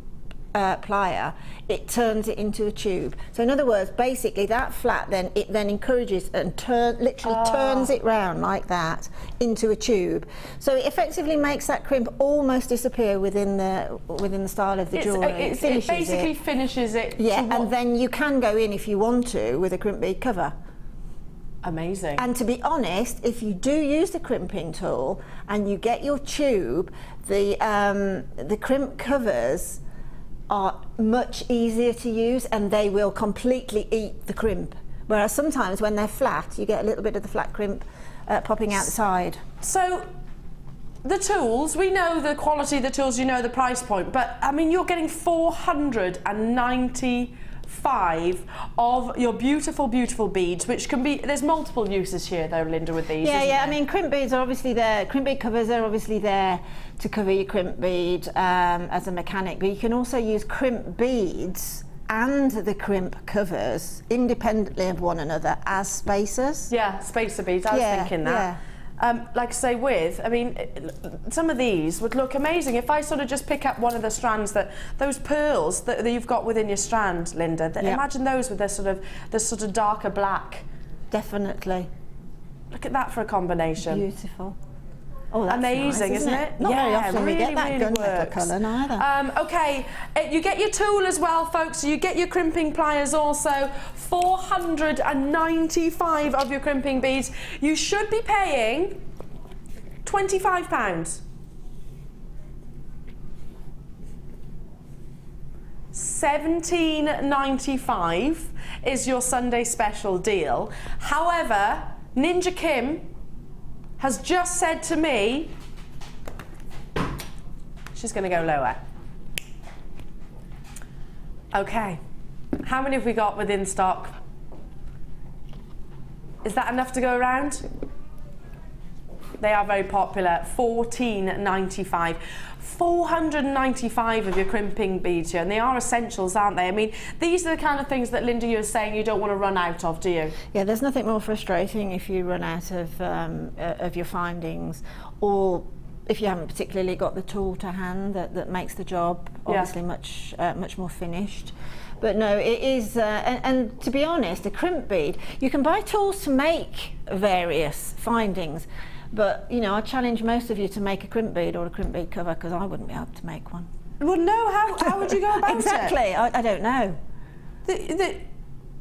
plier, it turns it into a tube. So in other words, basically that flat then encourages and literally turns it round like that into a tube. So it effectively makes that crimp almost disappear within the style of the jewellery. It basically finishes it. Yeah, and then you can go in if you want to with a crimp bead cover. Amazing. And to be honest, if you do use the crimping tool and you get your tube, the crimp covers are much easier to use and they will completely eat the crimp. Whereas sometimes when they're flat, you get a little bit of the flat crimp popping out the side. So the tools, we know the quality of the tools, you know the price point, but I mean you're getting 495 of your beautiful, beautiful beads, which can be, there's multiple uses here though, Linda, with these. Yeah, I mean crimp beads are obviously there, crimp bead covers are obviously there to cover your crimp bead as a mechanic, but you can also use crimp beads and the crimp covers independently of one another as spacers. Yeah, spacer beads, I was thinking that. Yeah. Like I say I mean, some of these would look amazing. If I sort of just pick up one of the strands, those pearls that you've got within your strand, Linda, imagine those with the sort of darker black. Definitely. Look at that for a combination. Beautiful. Oh, that's amazing, nice, isn't it? Not very often we get that really gunmetal colour neither. Okay, you get your tool as well, folks. You get your crimping pliers also. 495 of your crimping beads. You should be paying £25. £17.95 is your Sunday special deal. However, Ninja Kim has just said to me, she's going to go lower. Okay, how many have we got within stock? Is that enough to go around? They are very popular. £14.95. 495 of your crimping beads here, and they are essentials, aren't they? I mean, these are the kind of things that, Linda, you were saying you don't want to run out of, do you? Yeah, there's nothing more frustrating if you run out of your findings, or if you haven't particularly got the tool to hand that makes the job obviously much more finished. But no, it is, and to be honest, a crimp bead, you can buy tools to make various findings. But, you know, I challenge most of you to make a crimp bead or a crimp bead cover, because I wouldn't be able to make one. Well, no, how would you go about exactly. it? I don't know.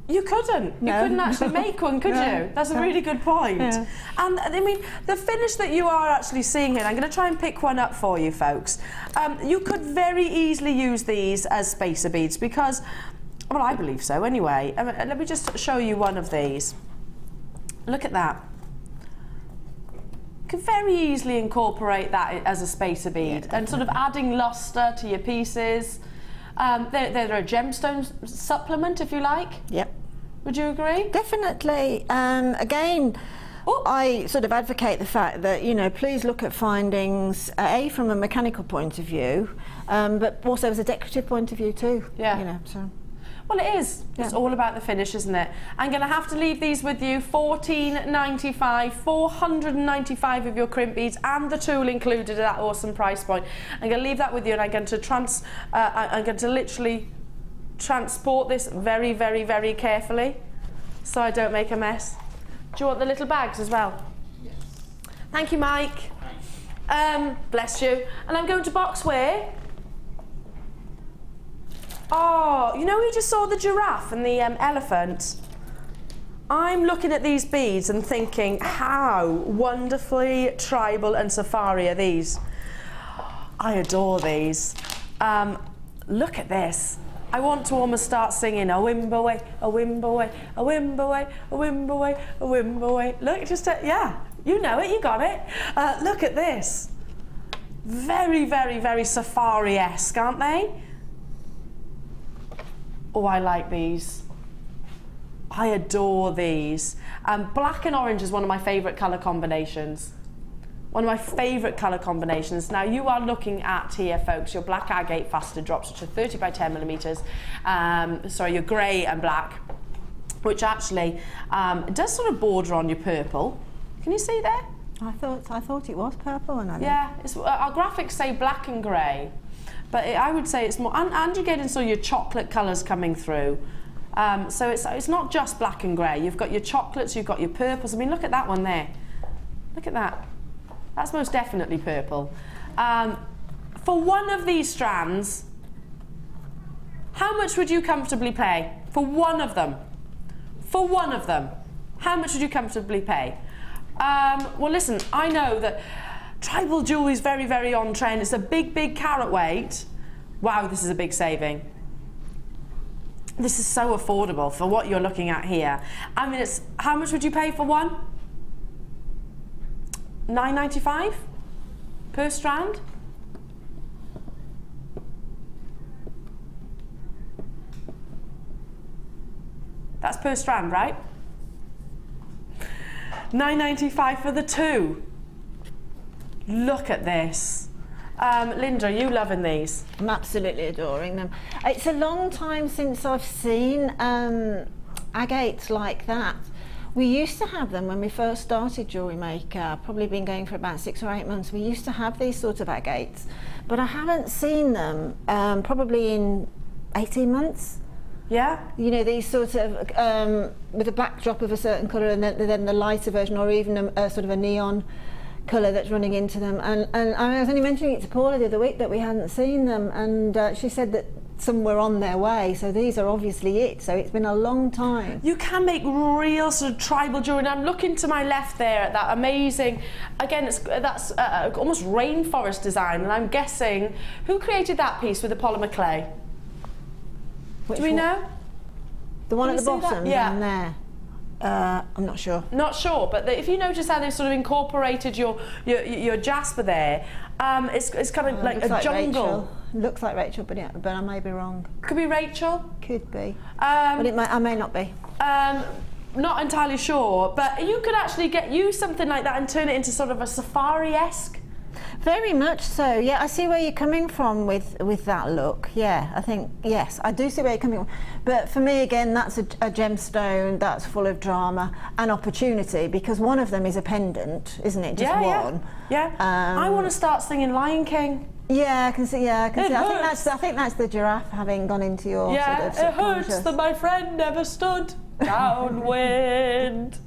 You couldn't. No. You couldn't actually make one, could you? That's a really good point. Yeah. And, I mean, the finish that you are actually seeing here, I'm going to try and pick one up for you, folks. You could very easily use these as spacer beads because, well, I believe so anyway. Let me just show you one of these. Look at that. Could very easily incorporate that as a spacer bead and sort of adding luster to your pieces. They're a gemstone supplement, if you like. Yep. Would you agree? Definitely. Again, I sort of advocate the fact that, you know, please look at findings, from a mechanical point of view, but also as a decorative point of view too. Yeah. You know, so. Well, it is. Yeah. It's all about the finish, isn't it? I'm going to have to leave these with you. £14.95, 495 of your crimp beads, and the tool included at that awesome price point. I'm going to leave that with you, and I'm going to literally transport this very, very, very carefully, so I don't make a mess. Do you want the little bags as well? Yes. Thank you, Mike. Bless you. And I'm going to box where? Oh, you know, we just saw the giraffe and the elephant. I'm looking at these beads and thinking, how wonderfully tribal and safari are these? I adore these. Look at this. I want to almost start singing a Wimberway, a Wimberway, a Wimberway, a Wimberway, a Wimberway. Look, just yeah, you know it, you got it. Look at this. Very, very, very safari-esque, aren't they? Oh, I like these. I adore these. Black and orange is one of my favourite colour combinations. One of my favourite colour combinations. Now you are looking at here, folks, your black agate faceted drops, which are 30 by 10 millimetres. Sorry, your grey and black, which actually does sort of border on your purple. Can you see there? I thought it was purple. And yeah, our graphics say black and grey, but I would say it's more, and you're getting sort of your chocolate colours coming through. So it's not just black and grey. You've got your chocolates, you've got your purples. I mean, look at that one there. Look at that. That's most definitely purple. For one of these strands, how much would you comfortably pay? For one of them. For one of them. How much would you comfortably pay? Well, listen, I know that tribal jewellery is very, very on trend. It's a big, big carat weight. Wow, this is a big saving. This is so affordable for what you're looking at here. I mean, how much would you pay for one? $9.95 per strand? That's per strand, right? $9.95 for the two. Look at this. Linda, are you loving these? I'm absolutely adoring them. It's a long time since I've seen agates like that. We used to have them when we first started Jewellery Maker, probably been going for about 6 or 8 months. We used to have these sort of agates, but I haven't seen them probably in 18 months. Yeah? You know, these sort of, with a backdrop of a certain colour and then the lighter version, or even a sort of a neon colour that's running into them. And I was only mentioning it to Paula the other week that we hadn't seen them, and she said that some were on their way, so these are obviously it. So it's been a long time. You can make real sort of tribal jewellery. And I'm looking to my left there at that amazing, again, that's almost rainforest design, and I'm guessing, who created that piece with the polymer clay? Which Do we know? The one at the bottom, yeah. Down there. I'm not sure. Not sure, but if you notice how they sort of incorporated your jasper there, it's kind of like a jungle. Rachel. Looks like Rachel, but I may be wrong. Could be Rachel. Could be. But I may not be. Not entirely sure, but you could actually use something like that and turn it into sort of a safari-esque. Very much so. Yeah, I see where you're coming from with that look. Yeah, I think, yes, I do see where you're coming from. But for me, again, that's a gemstone that's full of drama and opportunity, because one of them is a pendant, isn't it? Just one. Yeah. I want to start singing Lion King. Yeah, I can see. Yeah, I can see. I think that's the giraffe having gone into your sort of it hurts that my friend never stood downwind.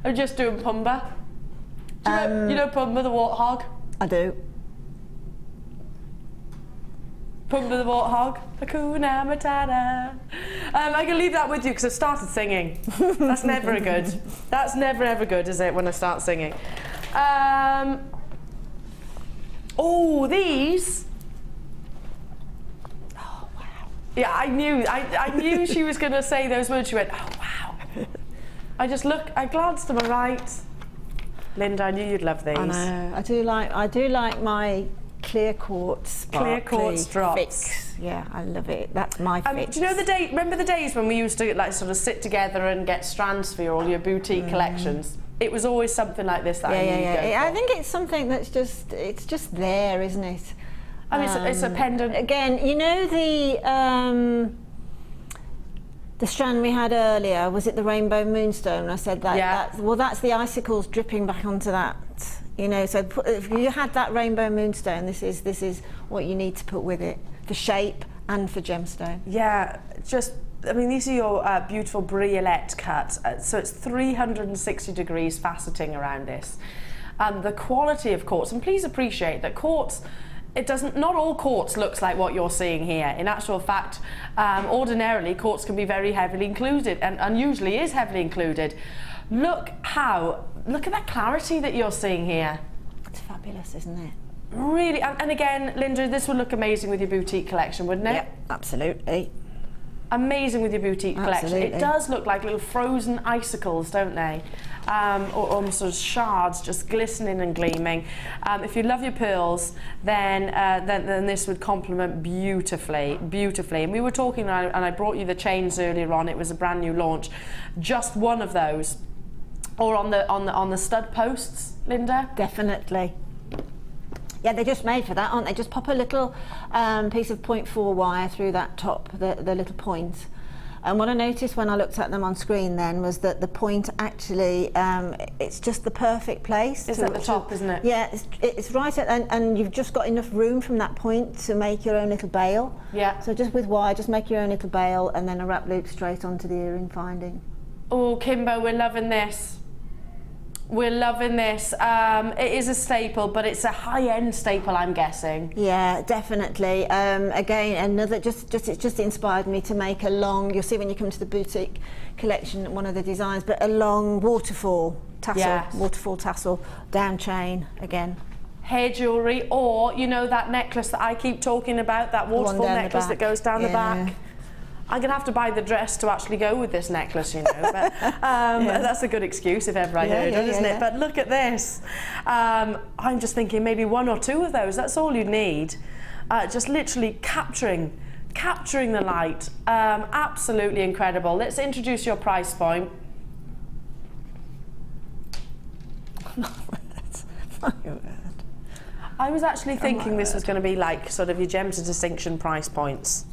I'm just doing Pumbaa. You know Pumbaa the warthog? I do. Pumbaa the warthog, Hakuna Matata. I can leave that with you because I've started singing. That's never good. That's never ever good, is it, when I start singing? Oh, these. Oh wow. Yeah, I knew she was going to say those words. She went, oh wow. I glanced to my right. Linda, I knew you'd love these. I know. I do like my clear quartz drops. Fix. Yeah, I love it. That's my fix. Do you know remember the days when we used to like sort of sit together and get strands for all your boutique collections? It was always something like this that I knew you'd go for. I think it's something that's just there, isn't it? I mean, it's a pendant. Again, you know the strand we had earlier, was it the rainbow moonstone? I said that. Yeah. Well, that's the icicles dripping back onto that. You know, so if you had that rainbow moonstone, this is what you need to put with it for shape and for gemstone. Yeah, just I mean, these are your beautiful briolette cuts. So it's 360 degrees faceting around this. The quality of quartz, and please appreciate that quartz, not all quartz looks like what you're seeing here. In actual fact, ordinarily quartz can be very heavily included, and usually is heavily included. Look at that clarity that you're seeing here. It's fabulous, isn't it? Really, and again, Linda, this would look amazing with your boutique collection, wouldn't it? Yep, absolutely. Amazing with your boutique collection. It does look like little frozen icicles, don't they? Or almost sort of shards just glistening and gleaming. If you love your pearls, then this would complement beautifully. And we were talking, and I brought you the chains earlier on. It was a brand new launch. Just one of those, or on the stud posts, Linda. Definitely. Yeah, they're just made for that, aren't they? Just pop a little piece of 0.4 wire through that top, the little point. And what I noticed when I looked at them on screen then was that the point actually, it's just the perfect place. It's at the top, isn't it? Yeah, it's right at, and you've just got enough room from that point to make your own little bail. Yeah. So just with wire, just make your own little bail and then a wrap loop straight onto the earring finding. Oh, Kimbo, we're loving this. We're loving this. It is a staple, but it's a high-end staple, I'm guessing. Yeah, definitely. Again, it just inspired me to make a long, you'll see when you come to the boutique collection, one of the designs, but a long waterfall tassel, waterfall tassel, down chain again. Hair jewellery, or, you know, that necklace that I keep talking about, that waterfall necklace that goes down the back. I'm going to have to buy the dress to actually go with this necklace, you know, but that's a good excuse if ever I heard it, isn't it? But look at this. I'm just thinking maybe one or two of those, that's all you need. Just literally capturing the light. Absolutely incredible. Let's introduce your price point. I was actually thinking this was going to be like sort of your Gems of Distinction price points.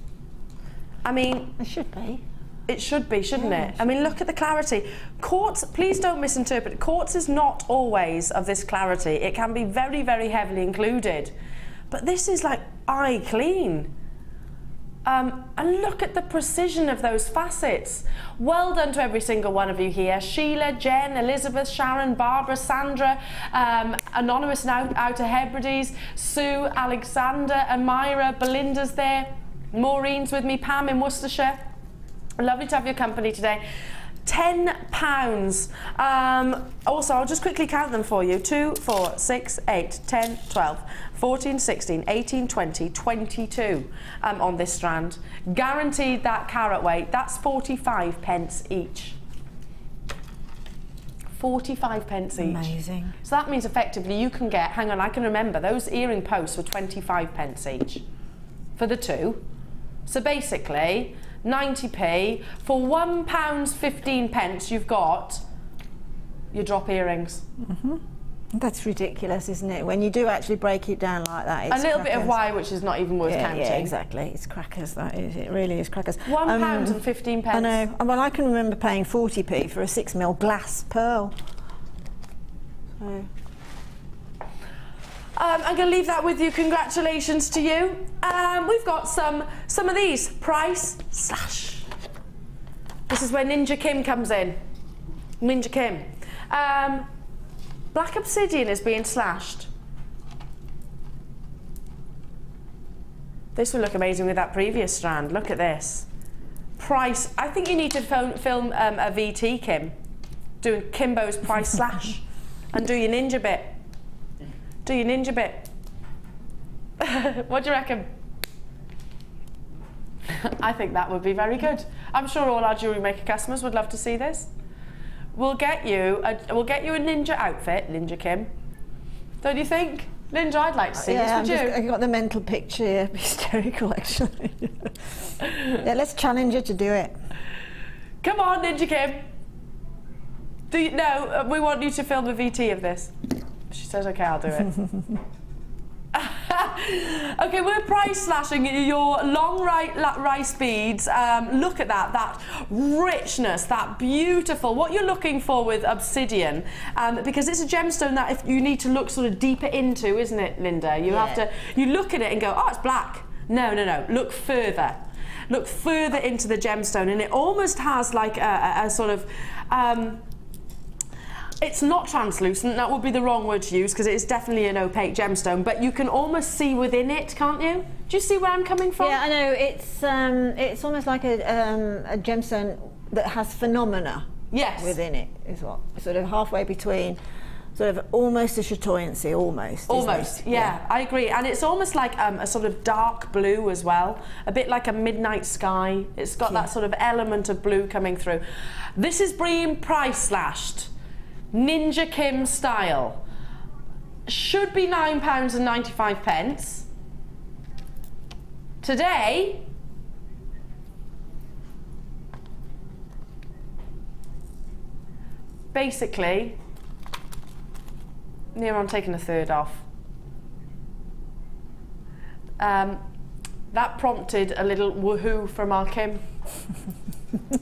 I mean, it should be. It should be, shouldn't it? I mean, look at the clarity. Quartz, please don't misinterpret. Quartz is not always of this clarity. It can be very, very heavily included. But this is like eye clean. And look at the precision of those facets. Well done to every single one of you here. Sheila, Jen, Elizabeth, Sharon, Barbara, Sandra, Anonymous and Outer Hebrides, Sue, Alexander, Amira, Belinda's there. Maureen's with me, Pam in Worcestershire. Lovely to have your company today. £10. Also, I'll just quickly count them for you. 2, 4, 6, 8, 10, 12, 14, 16, 18, 20, 22 on this strand. Guaranteed that carat weight. That's 45 pence each. 45 pence each. Amazing. So that means effectively you can get, hang on, I can remember, those earring posts were 25 pence each for the two. So basically, 90p. For £1.15, you've got your drop earrings. That's ridiculous, isn't it? When you do actually break it down like that, it's a little bit of wire, which is not even worth counting. Yeah, exactly. It's crackers, that is. It really is crackers. £1.15. I know. Well, I can remember paying 40p for a 6mm glass pearl. So. I'm going to leave that with you. Congratulations to you. We've got some of these. Price slash. This is where Ninja Kim comes in. Ninja Kim. Black obsidian is being slashed. This will look amazing with that previous strand. Look at this. Price. I think you need to film a VT, Kim. Doing Kimbo's price slash. And do your ninja bit. Do your ninja bit. What do you reckon? I think that would be very good. I'm sure all our Jewellery Maker customers would love to see this. We'll get you a ninja outfit, Ninja Kim. Don't you think? Linda, I'd like to see this, would you? I got the mental picture here. Hysterical, actually. Yeah, let's challenge her to do it. Come on, Ninja Kim. No, we want you to film a VT of this. She says, okay, I'll do it. Okay, we're price slashing your long rice beads. Look at that richness, that beautiful, what you're looking for with obsidian, because it's a gemstone that if you need to look sort of deeper into, isn't it, Linda? You have to, you look at it and go, oh, it's black. No, look further. look further into the gemstone, and it almost has like a sort of it's not translucent, that would be the wrong word to use because it is definitely an opaque gemstone, but you can almost see within it, can't you? Do you see where I'm coming from? Yeah, I know. It's almost like a gemstone that has phenomena within it, is what. Sort of halfway between sort of almost a chatoyancy, almost, yeah, I agree. And it's almost like a sort of dark blue as well, a bit like a midnight sky. It's got that sort of element of blue coming through. This is being price slashed. Ninja Kim style. Should be £9.95. Today, basically, near on taking a third off. That prompted a little woohoo from our Kim.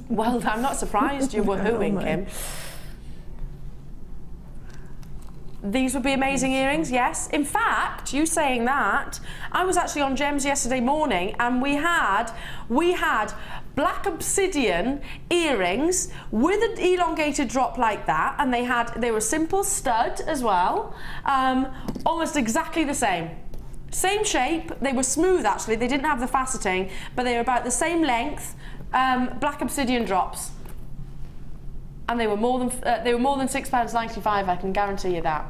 Well, I'm not surprised you're woohooing, Kim. These would be amazing earrings, yes. In fact, you saying that, I was actually on Gems yesterday morning and we had black obsidian earrings with an elongated drop like that, and they were simple stud as well, almost exactly the same. Same shape, they were smooth actually, they didn't have the faceting, but they were about the same length, black obsidian drops. And they were more than £6.95, I can guarantee you that.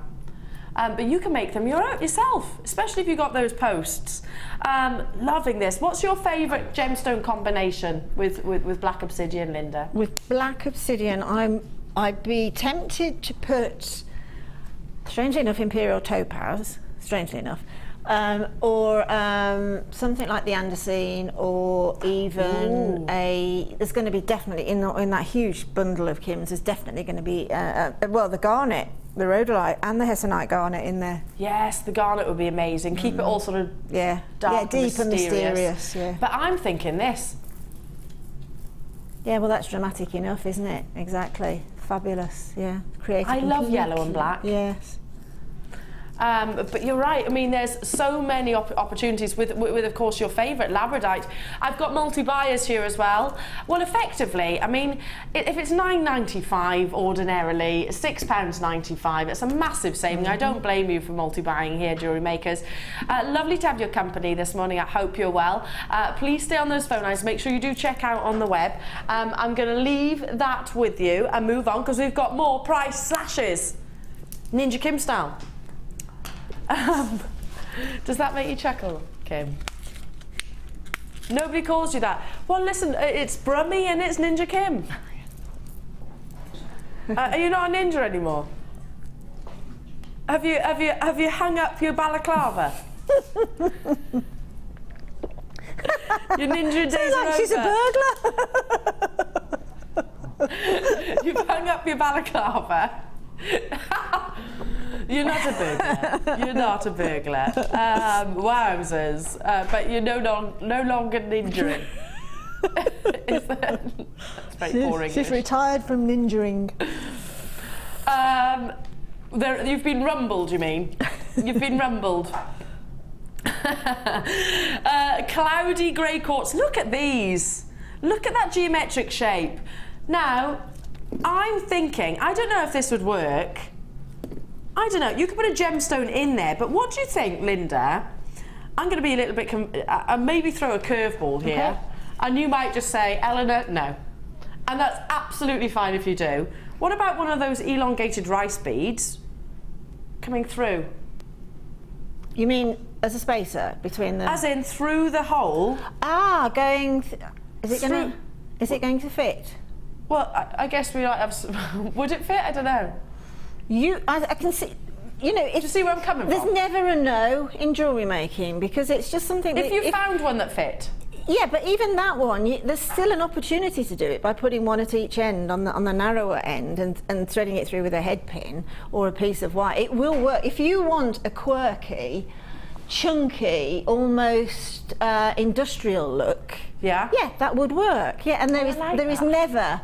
But you can make them yourself, especially if you got those posts. Loving this. What's your favourite gemstone combination with black obsidian, Linda? With black obsidian, I'd be tempted to put, strangely enough, Imperial Topaz, strangely enough, or something like the andesine, or even there's going to be definitely in that huge bundle of Kim's, there's definitely going to be well, the garnet, the rhodolite and the hessonite garnet in there. Yes, the garnet would be amazing. Keep it all sort of dark, deep and mysterious. Yeah. But I'm thinking this. Yeah, well, that's dramatic enough, isn't it? Exactly. Fabulous. Yeah. Creative. I love yellow and black. Yes. But you're right, I mean, there's so many opportunities with of course, your favourite labradite. I've got multi-buyers here as well. Well, effectively, I mean, if it's £9.95 ordinarily, £6.95, it's a massive saving. I don't blame you for multi-buying here, Jewellery Makers. Lovely to have your company this morning. I hope you're well. Please stay on those phone lines. Make sure you do check out on the web. I'm going to leave that with you and move on because we've got more price slashes. Ninja Kim style. Does that make you chuckle, Kim? Nobody calls you that. Well, listen, it's Brummy and it's Ninja Kim. Are you not a ninja anymore? Have you hung up your balaclava? Your ninja days are over. She's a burglar. You've hung up your balaclava. You're not a burglar. You're not a burglar. Wowzers. But you're no longer ninjaing. That's very poor English. She's retired from ninjaing. You've been rumbled, you mean? You've been rumbled. Cloudy grey quartz. Look at these. Look at that geometric shape. Now, I'm thinking, I don't know if this would work. I don't know, you could put a gemstone in there, but what do you think, Linda? I'm going to be a little bit, maybe throw a curveball here, and you might just say, Elena, no. And that's absolutely fine if you do. What about one of those elongated rice beads coming through? You mean as a spacer between them? As in through the hole. Ah, going, is it going to fit? Well, I guess we might have, would it fit? I don't know. I can see, you know, do you see where I'm coming from? There's never a no in jewellery making because it's just something that... If you found one that fit. Yeah, but even that one, there's still an opportunity to do it by putting one at each end on the narrower end and threading it through with a head pin or a piece of wire. It will work. If you want a quirky, chunky, almost industrial look, yeah, that would work. Yeah, and there is never...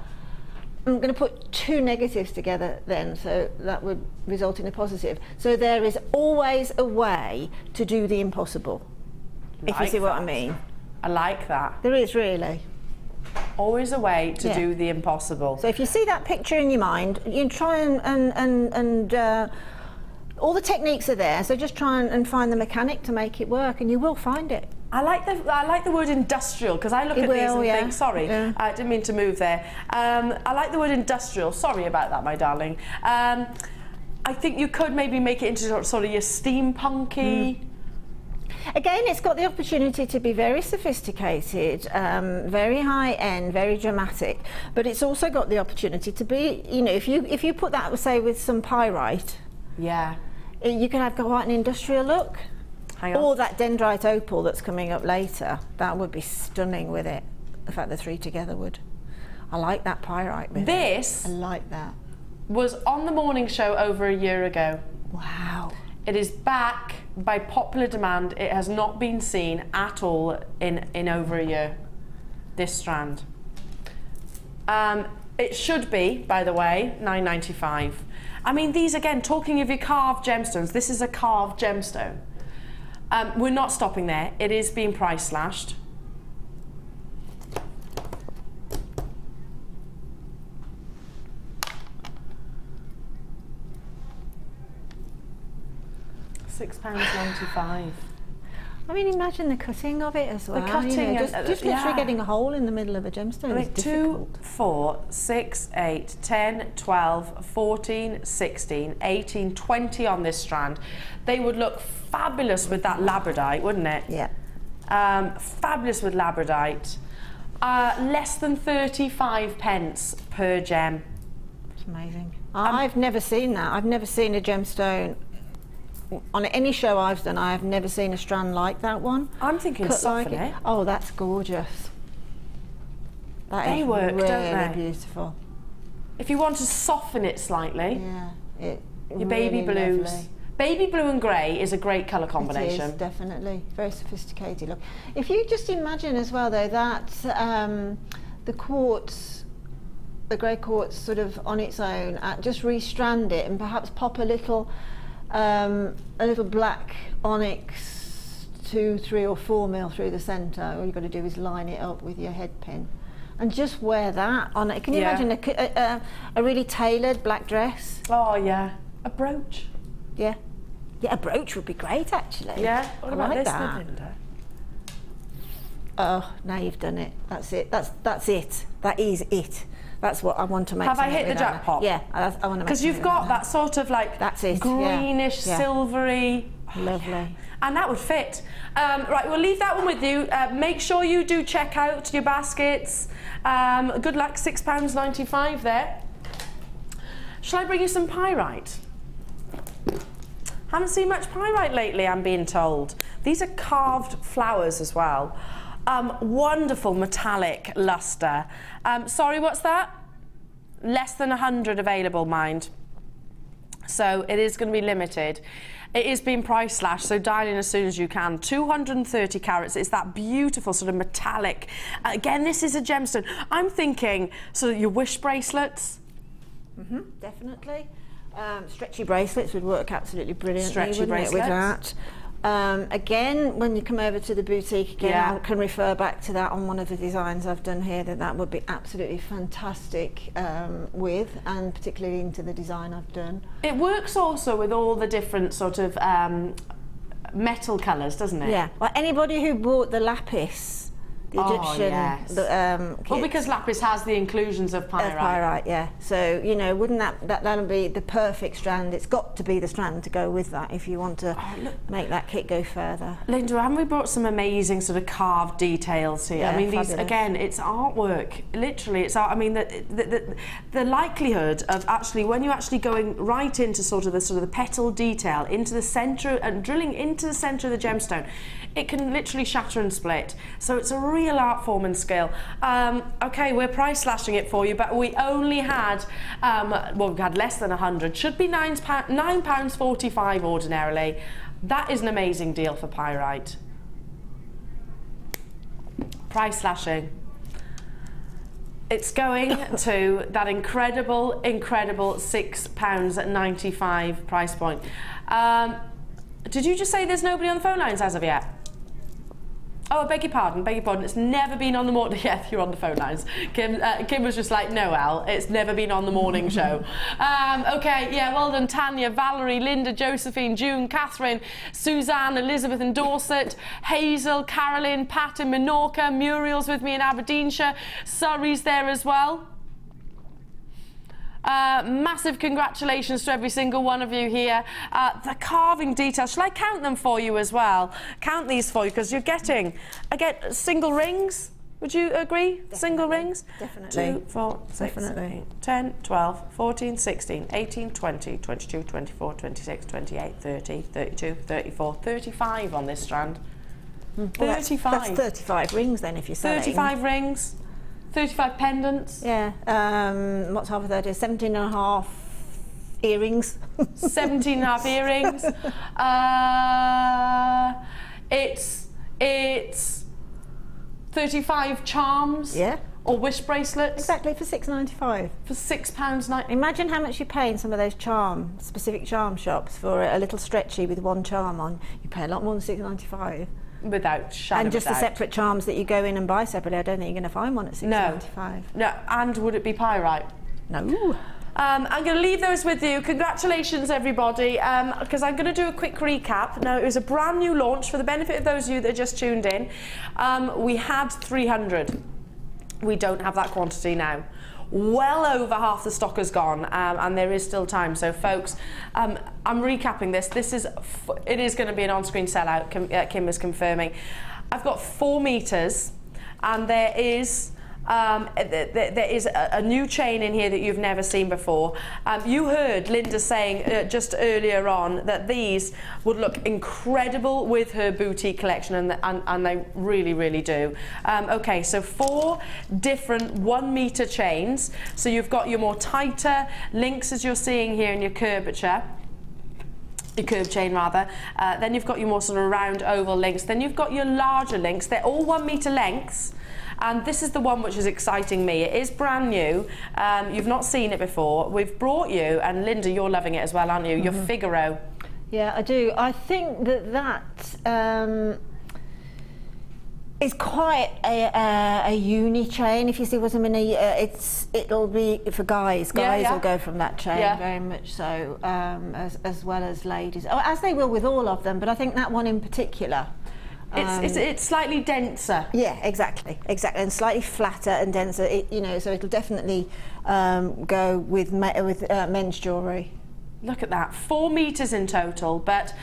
I'm going to put two negatives together then, so that would result in a positive. So there is always a way to do the impossible, if you see what I mean. I like that. There is really. Always a way to do the impossible. So if you see that picture in your mind, you try and all the techniques are there, so just try and find the mechanic to make it work, and you will find it. I like the word industrial, because I look at these and think, sorry, I didn't mean to move there. I like the word industrial. Sorry about that, my darling. I think you could maybe make it into sort of your steampunky. Again, it's got the opportunity to be very sophisticated, very high-end, very dramatic, but it's also got the opportunity to be, you know, if you put that, say, with some pyrite, you can have quite an industrial look. Or that Dendrite Opal that's coming up later, that would be stunning with it. In fact, the three together would. I like that pyrite with this. I like that. Was on the morning show over a year ago. Wow. It is back by popular demand. It has not been seen at all in over a year, this strand. It should be, by the way, $9.95. I mean, these, again, talking of your carved gemstones, this is a carved gemstone. We're not stopping there. It is being price slashed. £6.95. I mean, imagine the cutting of it as well. The cutting, you know, just literally getting a hole in the middle of a gemstone is difficult. 2, 4, 6, 8, 10, 12, 14, 16, 18, 20 on this strand. They would look fabulous with that labradite, wouldn't it? Yeah. Fabulous with labradite. Less than 35 pence per gem. It's amazing. I've never seen that. I've never seen a gemstone on any show I've done. I have never seen a strand like that one. I'm thinking soften it. Oh, that's gorgeous. That is work, really don't they? Beautiful. If you want to soften it slightly, your really baby blues. Lovely. Baby blue and grey is a great colour combination. It is, definitely. Very sophisticated look. If you just imagine as well, though, that the quartz, the grey quartz, sort of on its own, just restrand it and perhaps pop a little black onyx 2, 3 or 4 mil through the centre. All you've got to do is line it up with your head pin and just wear that on it. Can you imagine a really tailored black dress? Oh yeah, a brooch. Yeah, a brooch would be great actually. Yeah, what about like this, that. Linda? Oh, now you've done it. That's it. That's it. That is it. That's what I want to make. Have I hit the jackpot? Yeah, I want to make. Because you've got that sort of like greenish, silvery. Lovely. Yeah. And that would fit. Right, we'll leave that one with you. Make sure you do check out your baskets. Good luck, £6.95 there. Shall I bring you some pyrite? Haven't seen much pyrite lately, I'm being told. These are carved flowers as well. Wonderful metallic luster. Sorry, what's that? Less than 100 available, mind. So it is going to be limited. It is being price slashed, so dial in as soon as you can. 230 carats. It's that beautiful sort of metallic. Again, this is a gemstone. I'm thinking sort of your wish bracelets. Definitely. Stretchy bracelets would work absolutely brilliantly. Stretchy bracelets. With that. Again, when you come over to the boutique again, I can refer back to that on one of the designs I've done here, that would be absolutely fantastic with, and particularly into the design I've done. It works also with all the different sort of metal colours, doesn't it? Yeah. Well, anybody who bought the lapis, the Egyptian well, because lapis has the inclusions of pyrite. Pyrite, yeah. So, you know, wouldn't that'll be the perfect strand. It's got to be the strand to go with that if you want to make that kit go further. Linda, haven't we brought some amazing sort of carved details here? Yeah, I mean, fabulous. these, again, it's artwork. Literally, it's art. I mean, the likelihood of actually, when you're actually going right into sort of the petal detail, into the centre, and drilling into the centre of the gemstone, it can literally shatter and split. So it's a real art form and skill. Okay, we're price slashing it for you, but we only had, well, we had less than 100. Should be £9.45 ordinarily. That is an amazing deal for pyrite. Price slashing. It's going to that incredible £6.95 price point. Did you just say there's nobody on the phone lines as of yet? Oh, I beg your pardon, It's never been on the morning. Yeah, you're on the phone lines. Kim was just like, no, Al, it's never been on the morning show. Okay, yeah, well done, Tanya, Valerie, Linda, Josephine, June, Catherine, Suzanne, Elizabeth in Dorset, Hazel, Carolyn, Pat in Minorca, Muriel's with me in Aberdeenshire, Surrey's there as well. Massive congratulations to every single one of you here. The carving details, shall I count them for you as well? Count these for you, because you're getting, single rings. Would you agree? Definitely. Single rings? Definitely. 2, 4, 6, 8, 10, 12, 14, 16, 18, 20, 22, 24, 26, 28, 30, 32, 34, 35 on this strand. 35. That's 35 rings then, if you're selling. 35 rings. 35 pendants. Yeah. What's half of that is 17 and a half earrings. 17 and a half earrings. It's 35 charms. Yeah. Or wish bracelets. Exactly, for £6.95. For £6.90. Imagine how much you pay in some of those specific charm shops for a little stretchy with one charm on. You pay a lot more than £6.95. Without shadow and just the separate charms that you go in and buy separately, I don't think you're going to find one at £6.95. No, and would it be pyrite? No. I'm going to leave those with you. Congratulations, everybody, because I'm going to do a quick recap. Now, it was a brand new launch for the benefit of those of you that just tuned in. We had 300. We don't have that quantity now. Well over half the stock has gone, and there is still time. So, folks, I'm recapping this. It is going to be an on-screen sellout. Kim is confirming. I've got 4 meters, and there is a new chain in here that you've never seen before. You heard Linda saying just earlier on that these would look incredible with her boutique collection, and they really, really do. Okay, so 4 different 1 meter chains. So you've got your more tighter links, as you're seeing here in your curvature. Your curved chain rather. Then you've got your more sort of round oval links. Then you've got your larger links. They're all 1 meter lengths. And this is the one which is exciting me. It is brand new. You've not seen it before. We've brought you, and Linda, you're loving it as well, aren't you? Your Figaro. Yeah, I do. I think that is quite a uni chain, if you see what I mean. It'll be for guys. Guys will go from that chain, very much so, as well as ladies, as they will with all of them. But I think that one in particular. It's slightly denser. Yeah, exactly, and slightly flatter and denser. So it'll definitely go with men's jewellery. Look at that, 4 meters in total. But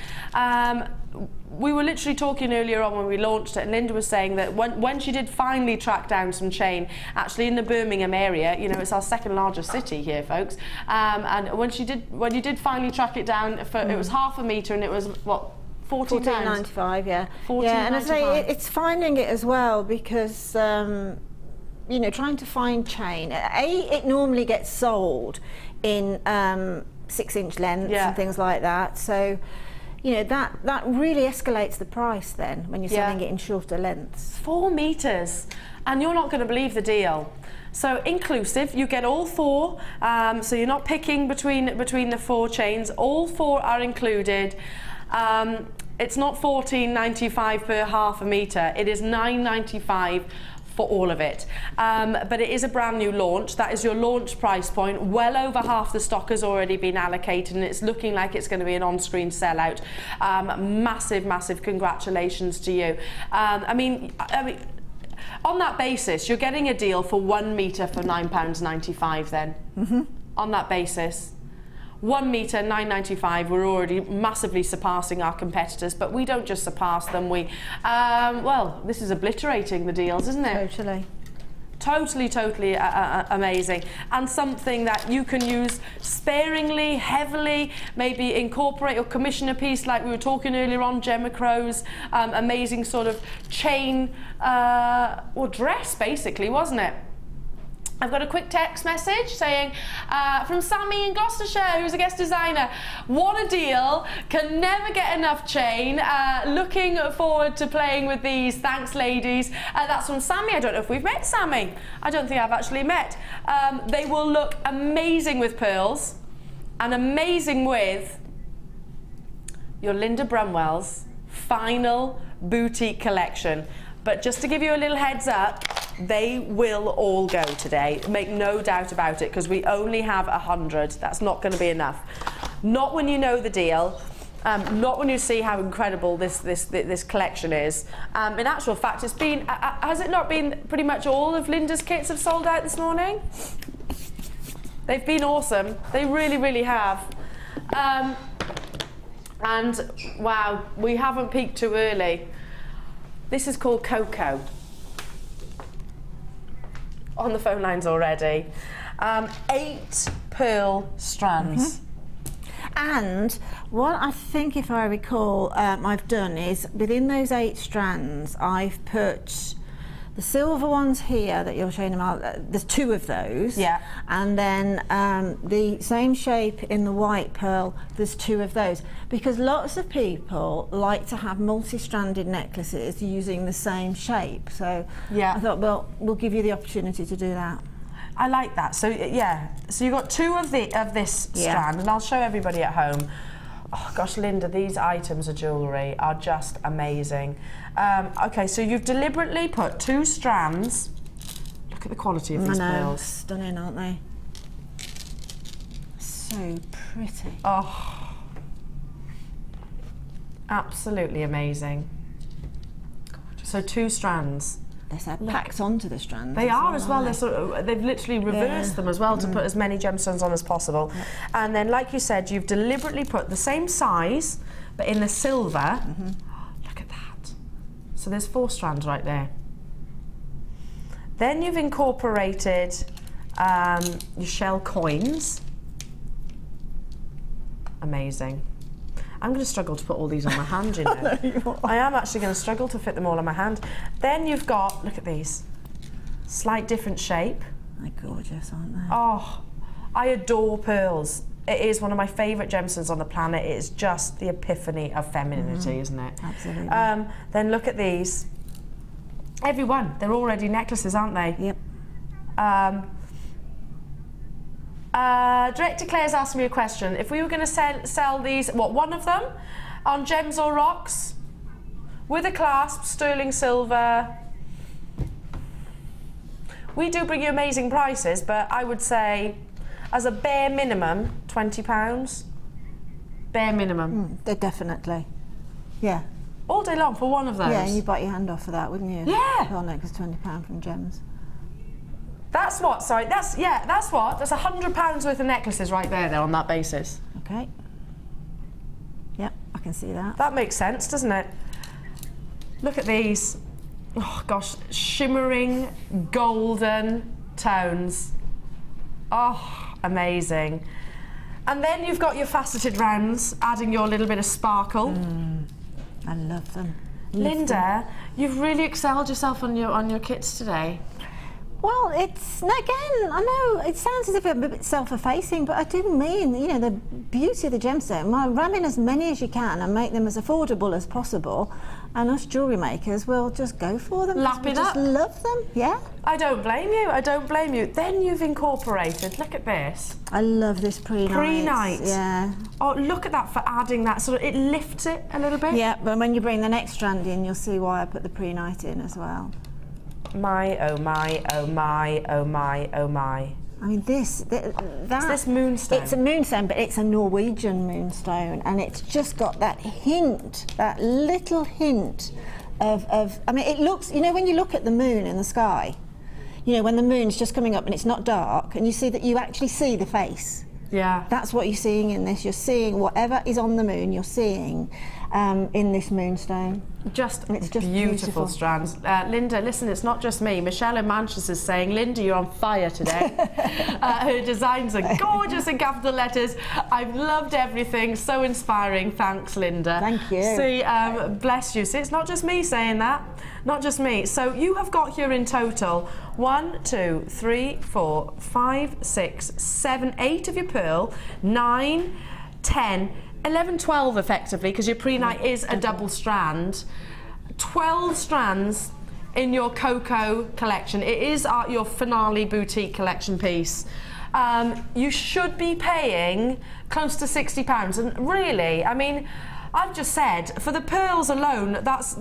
we were literally talking earlier on when we launched it, and Linda was saying that when she did finally track down some chain, actually in the Birmingham area, it's our second largest city here, folks. And when you did finally track it down, it was half a meter, and it was what? £14.95, yeah. £14.95. Yeah, and I say it's finding it as well, because trying to find chain. It normally gets sold in 6-inch lengths and things like that. So, that really escalates the price then when you're selling it in shorter lengths. 4 meters, and you're not going to believe the deal. So inclusive, you get all 4. So you're not picking between the 4 chains. All 4 are included. It's not £14.95 per half a metre, it is £9.95 for all of it. But it is a brand new launch. That is your launch price point. Well over half the stock has already been allocated, and it's looking like it's going to be an on-screen sellout. Massive congratulations to you. I mean, on that basis, you're getting a deal for 1 metre for £9.95 then. On that basis. 1 metre, £9.95. We're already massively surpassing our competitors, but we don't just surpass them. Well, this is obliterating the deals, isn't it? Totally amazing, and something that you can use sparingly, heavily, maybe incorporate or commission a piece like we were talking earlier on, Gemma Crow's amazing sort of chain or dress, basically, wasn't it? I've got a quick text message saying from Sammy in Gloucestershire, who's a guest designer. What a deal. Can never get enough chain. Looking forward to playing with these. Thanks, ladies. That's from Sammy. I don't know if we've met Sammy. I don't think I've actually met. They will look amazing with pearls and amazing with your Linda Brumwell's final boutique collection. But just to give you a little heads up, they will all go today. Make no doubt about it, because we only have 100. That's not going to be enough. Not when you know the deal. Not when you see how incredible this collection is. In actual fact, it's been, has it not been pretty much all of Linda's kits have sold out this morning? They've been awesome. They really, really have. And wow, we haven't peaked too early. This is called Cocoa. On the phone lines already. 8 pearl strands. And what I think, if I recall, I've done is within those 8 strands, I've put the silver ones here that you're showing them out. There's 2 of those. Yeah. And then the same shape in the white pearl, there's 2 of those. Because lots of people like to have multi-stranded necklaces using the same shape. So yeah. I thought, well, we'll give you the opportunity to do that. I like that. So yeah, so you've got 2 of this strand, and I'll show everybody at home. Oh gosh, Linda, these items of jewellery are just amazing. Okay, so you've deliberately put 2 strands. Look at the quality of these pearls. Stunning, aren't they? So pretty. Oh, absolutely amazing. So 2 strands. They're packed onto the strands. They are as well. They've literally reversed them as well to put as many gemstones on as possible. Yeah. And then, like you said, you've deliberately put the same size, but in the silver. Look at that. So there's 4 strands right there. Then you've incorporated your shell coins. Amazing. I'm going to struggle to put all these on my hand, you know. I am actually going to struggle to fit them all on my hand. Then you've got, look at these, slight different shape. They're gorgeous, aren't they? Oh, I adore pearls. It is one of my favourite gemstones on the planet. It is just the epiphany of femininity, isn't it? Absolutely. Then look at these. Every one, they're already necklaces, aren't they? Yep. Director Claire's asked me a question. If we were going to sell these, what, one of them on Gems or Rocks with a clasp, sterling silver, we do bring you amazing prices, but I would say as a bare minimum, £20. Bare minimum. They're definitely. Yeah. All day long for one of those. Yeah, and you'd bite your hand off for that, wouldn't you? Yeah. Pearl necklace, £20 from Gems. That's what, sorry, that's what, that's £100 worth of necklaces right there on that basis. Okay. Yep, I can see that. That makes sense, doesn't it? Look at these. Oh gosh, shimmering golden tones. Oh, amazing. And then you've got your faceted rounds, adding your little bit of sparkle. I love them. Linda, you've really excelled yourself on your kits today. Well, it's, again, I know it sounds as if I'm a bit self-effacing, but I do mean, you know, the beauty of the gemstone. Well, ram in as many as you can and make them as affordable as possible, and us jewellery makers will just go for them. Lap it up. Just love them, yeah. I don't blame you, I don't blame you. Then you've incorporated, look at this. I love this pre-night. Pre-night. Yeah. Oh, look at that for adding that, sort of, it lifts it a little bit. Yeah, but when you bring the next strand in, you'll see why I put the pre-night in as well. My, oh my, oh my, oh my, oh my. I mean, It's this moonstone. It's a moonstone, but it's a Norwegian moonstone, and it's just got that hint, that little hint of I mean, it looks, you know, when you look at the moon in the sky, you know, when the moon's just coming up and it's not dark, and you see that you actually see the face. Yeah. That's what you're seeing in this. You're seeing whatever is on the moon, you're seeing in this moonstone. It's just beautiful strands. Linda, listen, it's not just me. Michelle in Manchester is saying, Linda, you're on fire today. Her designs are gorgeous in capital letters. I've loved everything. So inspiring. Thanks, Linda. Thank you. See, bless you. See, it's not just me saying that. Not just me. So you have got here in total 1, 2, 3, 4, 5, 6, 7, 8 of your pearl, 9, 10, 11, 12 effectively, because your pre-night is a double strand. 12 strands in your Cocoa collection. It is your finale boutique collection piece. You should be paying close to £60, and really, I mean, I've just said for the pearls alone, that's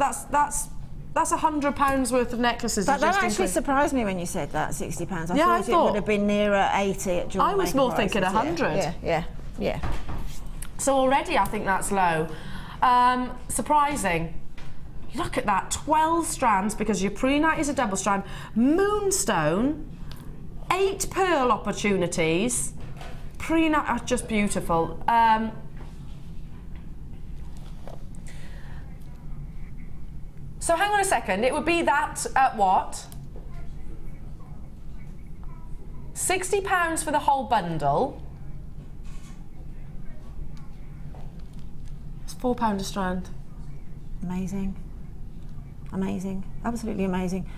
That's £100 worth of necklaces. That actually surprised me when you said that, £60. I thought it would have been nearer 80 at Jewellery Maker. I was more thinking 100. Yeah. So already I think that's low. Surprising. Look at that, 12 strands because your Pyrite is a double strand. Moonstone, 8 pearl opportunities. Pyrite are just beautiful. So hang on a second, it would be that at what? £60 for the whole bundle. It's £4 a strand. Amazing. Amazing. Absolutely amazing.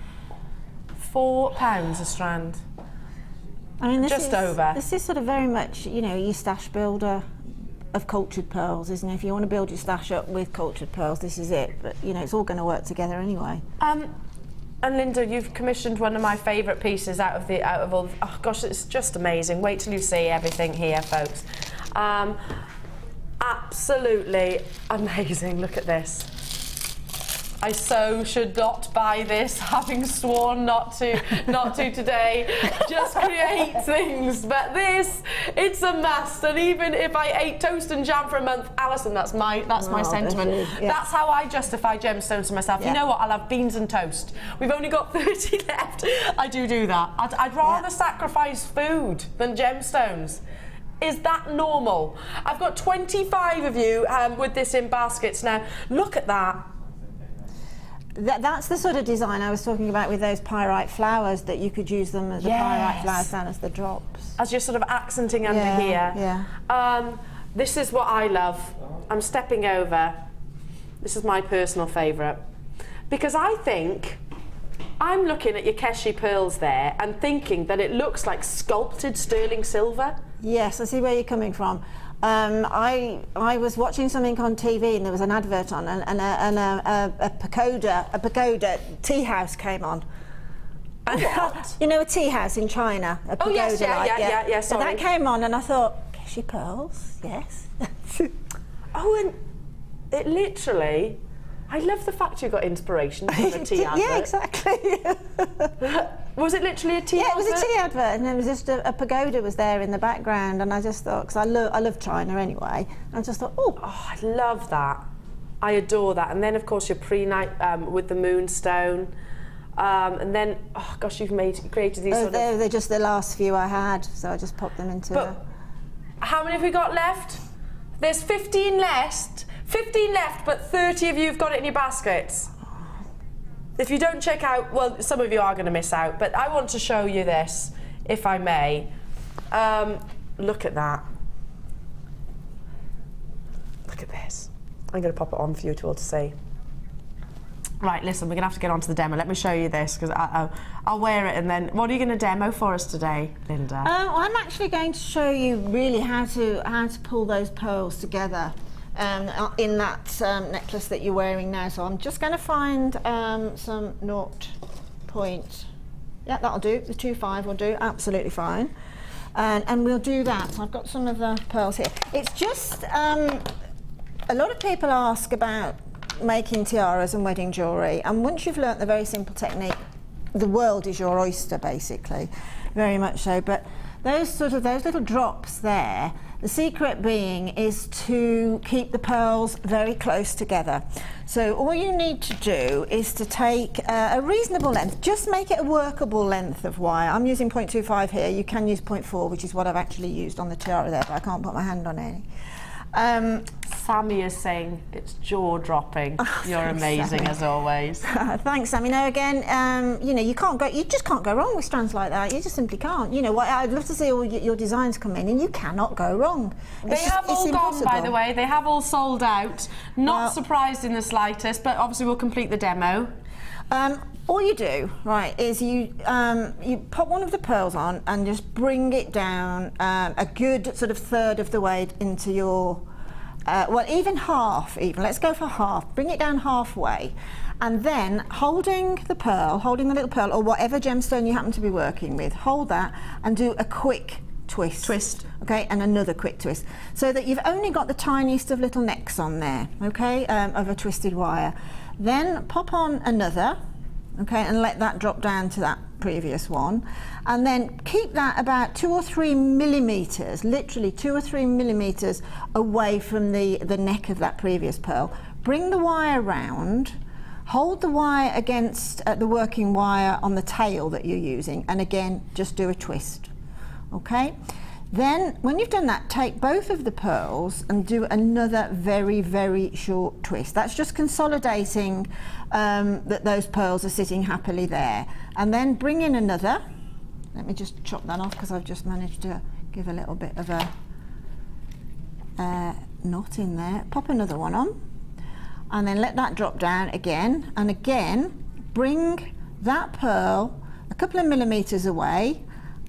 £4 a strand. I mean, Just over. This is sort of very much, you know, your stash builder of cultured pearls, isn't it? If you want to build your stash up with cultured pearls, this is it. But, you know, it's all going to work together anyway. And Linda, you've commissioned one of my favourite pieces out of all. Oh gosh, it's just amazing. Wait till you see everything here, folks. Absolutely amazing. Look at this. I so should not buy this, having sworn not to today. Just create things, but this, it's a must. And even if I ate toast and jam for a month, Alison, that's my sentiment. Yeah. That's how I justify gemstones to myself. Yeah. You know what? I'll have beans and toast. We've only got 30 left. I do that. I'd rather sacrifice food than gemstones. Is that normal? I've got 25 of you with this in baskets now. Look at that. That's the sort of design I was talking about with those pyrite flowers, that you could use them as the pyrite flowers down as the drops. As you're sort of accenting under here. Yeah. This is what I love. I'm stepping over. This is my personal favourite. Because I think, I'm looking at your Keshi pearls there and thinking that it looks like sculpted sterling silver. Yes, I see where you're coming from. I was watching something on TV and there was an advert on, and a pagoda tea house came on. What? You know, a tea house in China. A pagoda, yes, yeah, So sorry. that came on, and I thought, Keshi pearls, yes. Oh, and it literally. I love the fact you got inspiration from the tea advert. Yeah, exactly. Was it literally a tea advert? Yeah, it was a tea advert, and there was just a pagoda was there in the background, and I just thought, because I love China anyway, and I just thought, oh, I love that. I adore that. And then, of course, your pre-night with the moonstone. And then, oh gosh, you've created these sort of... They're just the last few I had, so I just popped them into... But how many have we got left? There's 15 left. 15 left, but 30 of you have got it in your baskets. If you don't check out, well, some of you are going to miss out, but I want to show you this, if I may. Look at that. Look at this. I'm going to pop it on for you all to see. Right, listen, we're going to have to get on to the demo. Let me show you this, because I'll wear it, and then... What are you going to demo for us today, Linda? I'm actually going to show you really how to pull those pearls together. In that necklace that you're wearing now. So I'm just going to find some 0 point. Yeah, that'll do. The 2.5 will do. Absolutely fine. And we'll do that. So I've got some of the pearls here. It's just a lot of people ask about making tiaras and wedding jewellery, and once you've learnt the very simple technique, the world is your oyster, basically. Very much so. But those little drops there, the secret being is to keep the pearls very close together. So all you need to do is to take a reasonable length, just make it a workable length of wire. I'm using 0.25 here, you can use 0.4, which is what I've actually used on the tiara there, but I can't put my hand on any. Sammy is saying it's jaw-dropping. You're amazing, Sammy, as always. Thanks, Sammy. No, again, you know, you just can't go wrong with strands like that. You just simply can't. You know, I'd love to see all your designs come in, and you cannot go wrong. They have all gone, by the way. They have all sold out. Not surprised in the slightest, but obviously we'll complete the demo. All you do, right, is you pop one of the pearls on and just bring it down a good sort of third of the way into your, well, even half, let's go for half. Bring it down halfway, and then holding the little pearl, or whatever gemstone you happen to be working with, hold that and do a quick twist. Okay, and another quick twist, so that you've only got the tiniest of little necks on there, okay, of a twisted wire. Then pop on another, okay, and let that drop down to that previous one, and then keep that about 2 or 3 millimeters, literally 2 or 3 millimeters away from the neck of that previous pearl. Bring the wire round, hold the wire against the working wire on the tail that you're using, and again just do a twist. Okay, then when you've done that, take both of the pearls and do another very, very short twist. That's just consolidating that those pearls are sitting happily there. And then bring in another. Let me just chop that off because I've just managed to give a little bit of a knot in there. Pop another one on, and then let that drop down again. And again, bring that pearl a couple of millimeters away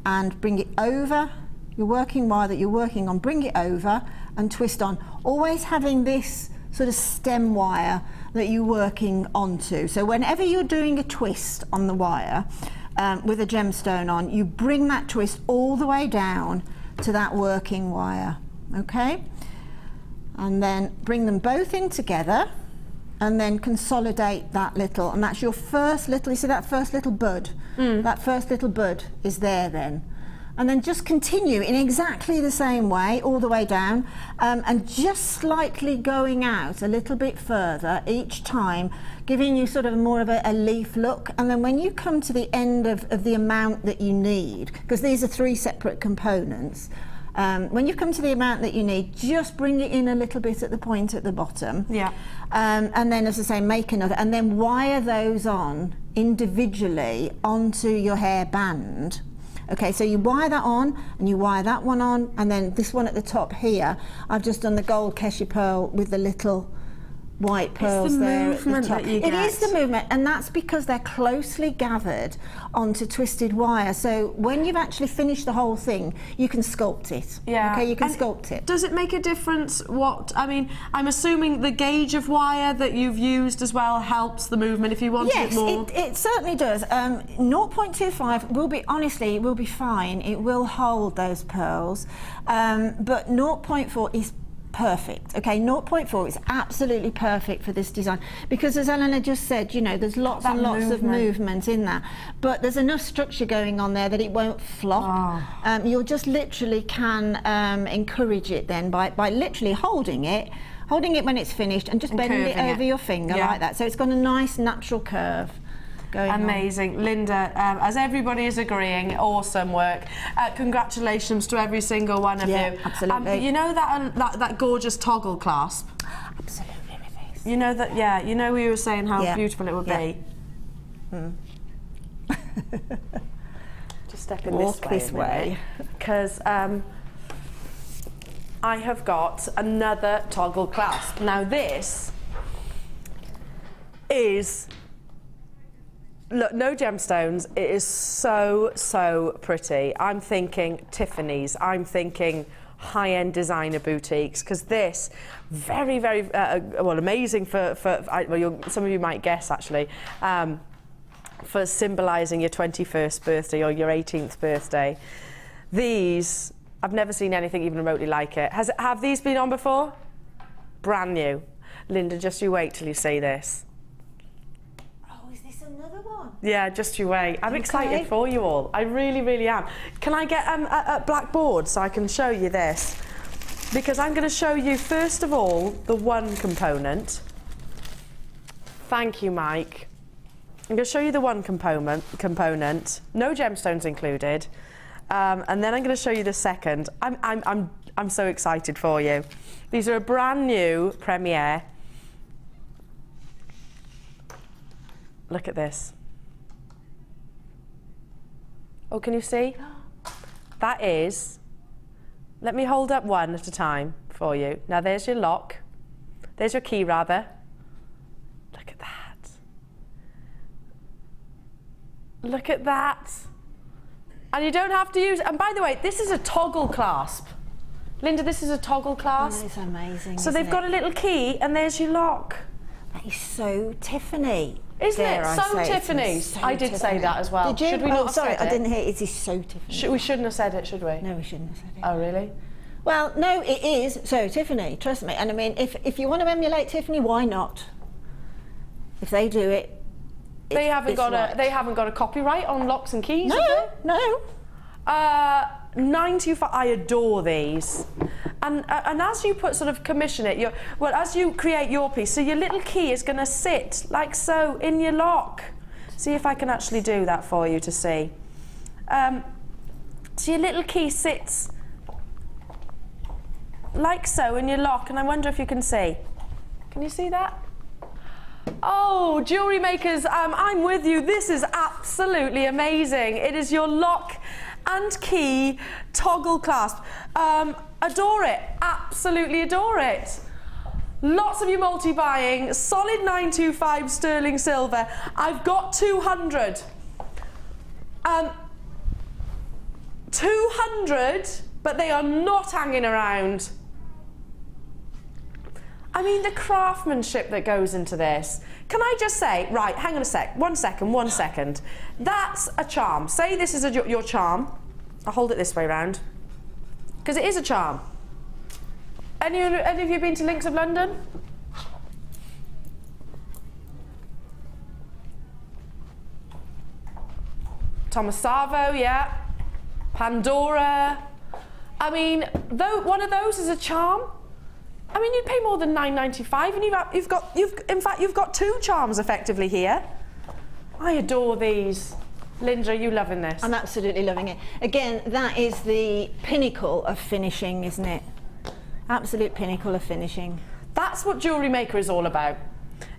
and bring it over your working wire that you're working on, bring it over and twist on, always having this sort of stem wire that you're working onto. So whenever you're doing a twist on the wire with a gemstone on, you bring that twist all the way down to that working wire, okay? And then bring them both in together and then consolidate that little, and that's your first little, you see that first little bud? That first little bud is there then. And then just continue in exactly the same way all the way down, and just slightly going out a little bit further each time, giving you sort of more of a leaf look. And then when you come to the end of the amount that you need, because these are 3 separate components, when you come to the amount that you need, just bring it in a little bit at the point at the bottom. Yeah. And then, as I say, make another, and then wire those on individually onto your hair band. Okay, so you wire that on, and you wire that one on, and then this one at the top here, I've just done the gold Keshe pearl with the little white pearls there at the top. It is the movement, and that's because they're closely gathered onto twisted wire. So when you've actually finished the whole thing, you can sculpt it. Yeah. Okay, you can sculpt it. Does it make a difference what, I mean, I'm assuming the gauge of wire that you've used as well helps the movement if you wanted it more? Yes, it certainly does. 0.25 will be, honestly, it will be fine. It will hold those pearls. But 0.4 is perfect. Okay, 0.4 is absolutely perfect for this design, because as Elena just said, you know, there's lots and lots of movement in that, but there's enough structure going on there that it won't flop. You'll just literally can encourage it then by literally holding it when it's finished and just bending it over your finger like that, so it's got a nice natural curve. Amazing. Linda, as everybody is agreeing, awesome work. Congratulations to every single one of you. Absolutely. You know that gorgeous toggle clasp? Absolutely, my face. You know that, yeah, you know we were saying how beautiful it would be. Just step in this way. Because I have got another toggle clasp. Now this is, look, no gemstones. It is so pretty. I'm thinking Tiffany's. I'm thinking high-end designer boutiques, because this very well, amazing for well, some of you might guess actually, for symbolising your 21st birthday or your 18th birthday. These, I've never seen anything even remotely like it. Have these been on before? Brand new. Linda, just you wait till you see this. Yeah, just you wait. I'm excited for you all. I really am. Can I get a blackboard so I can show you this? Because I'm going to show you, first of all, the one component. Thank you, Mike. I'm going to show you the one component. No gemstones included. And then I'm going to show you the second. I'm so excited for you. These are a brand new premiere. Look at this. Oh, can you see? That is, let me hold up one at a time for you. Now there's your lock. There's your key, rather. Look at that. Look at that. And you don't have to use, and by the way, this is a toggle clasp. Linda, this is a toggle clasp. That is amazing. So they've got a little key, and there's your lock. That is so Tiffany. Isn't it so Tiffany's? So I did Tiffany. say that as well. Did you? Should we not have sorry, said I it? didn't hear. It is so Tiffany. We shouldn't have said it, should we? No, we shouldn't have said it. Oh, really? Well, no, it is so Tiffany. Trust me. And I mean, if you want to emulate Tiffany, why not? If they do it, they haven't got a copyright on locks and keys. No, no. 925. I adore these. And as you sort of commission it, as you create your piece, so your little key is going to sit like so in your lock. See if I can actually do that for you to see. So your little key sits like so in your lock, and I wonder if you can see. Can you see that? Oh, jewellery makers, I'm with you. This is absolutely amazing. It is your lock and key toggle clasp. Adore it, absolutely adore it. Lots of you multi-buying, solid 925 sterling silver. I've got 200. 200, but they are not hanging around. I mean, the craftsmanship that goes into this. Can I just say, right, hang on a sec, one second. That's a charm. Say this is your charm. I'll hold it this way round, because it is a charm. Any of you been to Links of London? Thomas Savo, yeah. Pandora. I mean, one of those is a charm. I mean, you'd pay more than £9.95, and you've got two charms effectively here. I adore these. Linda, are you loving this? I'm absolutely loving it. Again, that is the pinnacle of finishing, isn't it? Absolute pinnacle of finishing. That's what Jewellery Maker is all about.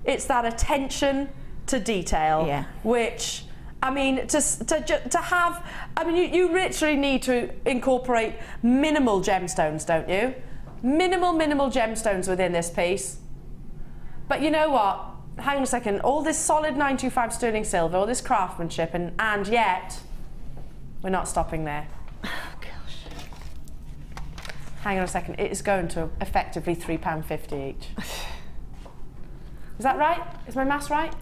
It's that attention to detail, which, I mean, to have, I mean, you literally need to incorporate minimal gemstones, don't you? Minimal gemstones within this piece. But you know what? Hang on a second. All this solid 925 sterling silver, all this craftsmanship, and yet we're not stopping there. Oh gosh. Hang on a second. It is going to effectively £3.50 each. Is that right? Is my maths right?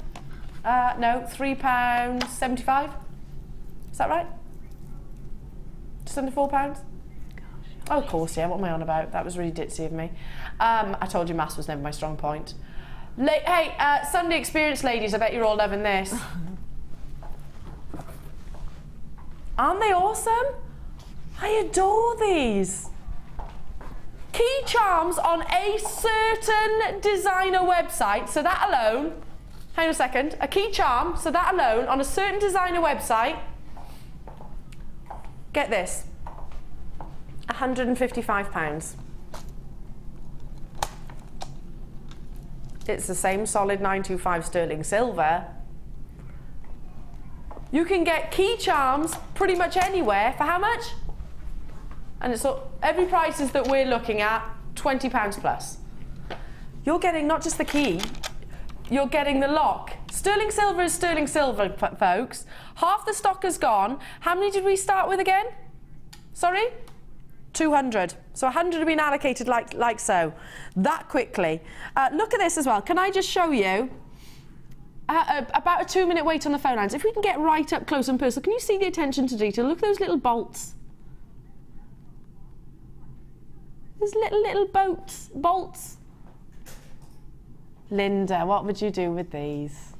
No, £3.75. Is that right? Just under £4. Oh, of course, yeah. What am I on about? That was really ditzy of me. I told you maths was never my strong point. Hey, Sunday experience ladies, I bet you're all loving this. Aren't they awesome? I adore these. Key charms on a certain designer website, so that alone, hang on a second, a key charm, so that alone, on a certain designer website, get this, £155. It's the same solid 925 sterling silver. You can get key charms pretty much anywhere for how much? And it's all, every prices that we're looking at, £20 plus. You're getting not just the key, you're getting the lock. Sterling silver is sterling silver, folks. Half the stock is gone. How many did we start with again? Sorry? 200. So 100 have been allocated like so. That quickly. Look at this as well. Can I just show you about a 2-minute wait on the phone lines? If we can get right up close and personal, can you see the attention to detail? Look at those little bolts. Those little bolts. Linda, what would you do with these?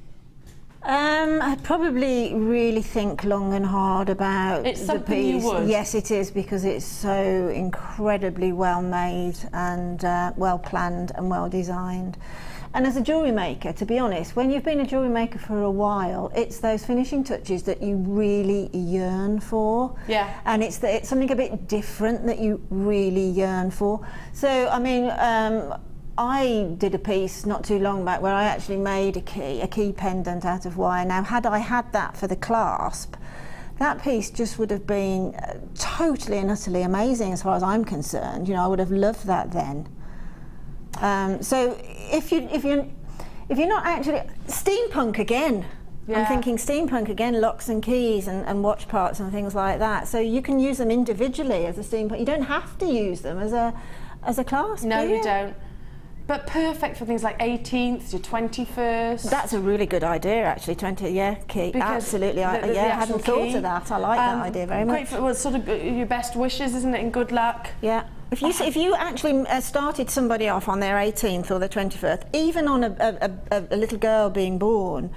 I'd probably really think long and hard about it's the something piece. You would. Yes, it is, because it's so incredibly well made and well planned and well designed. And as a jewellery maker, to be honest, when you've been a jewellery maker for a while, it's those finishing touches that you really yearn for. Yeah. And it's something a bit different that you really yearn for. So, I mean, I did a piece not too long back where I actually made a key pendant out of wire. Now, had I had that for the clasp, that piece just would have been totally and utterly amazing as far as I'm concerned. You know, I would have loved that then. So if you're not actually steampunk again. Yeah. I'm thinking steampunk again, locks and keys and watch parts and things like that. So you can use them individually as a steampunk. You don't have to use them as a clasp. No, you don't. But perfect for things like 18th, your 21st. That's a really good idea, actually. 20, yeah, key. Absolutely. I hadn't thought of that. I like that idea very much. Great for sort of your best wishes, isn't it? And good luck. Yeah. If you actually started somebody off on their 18th or their 21st, even on a little girl being born,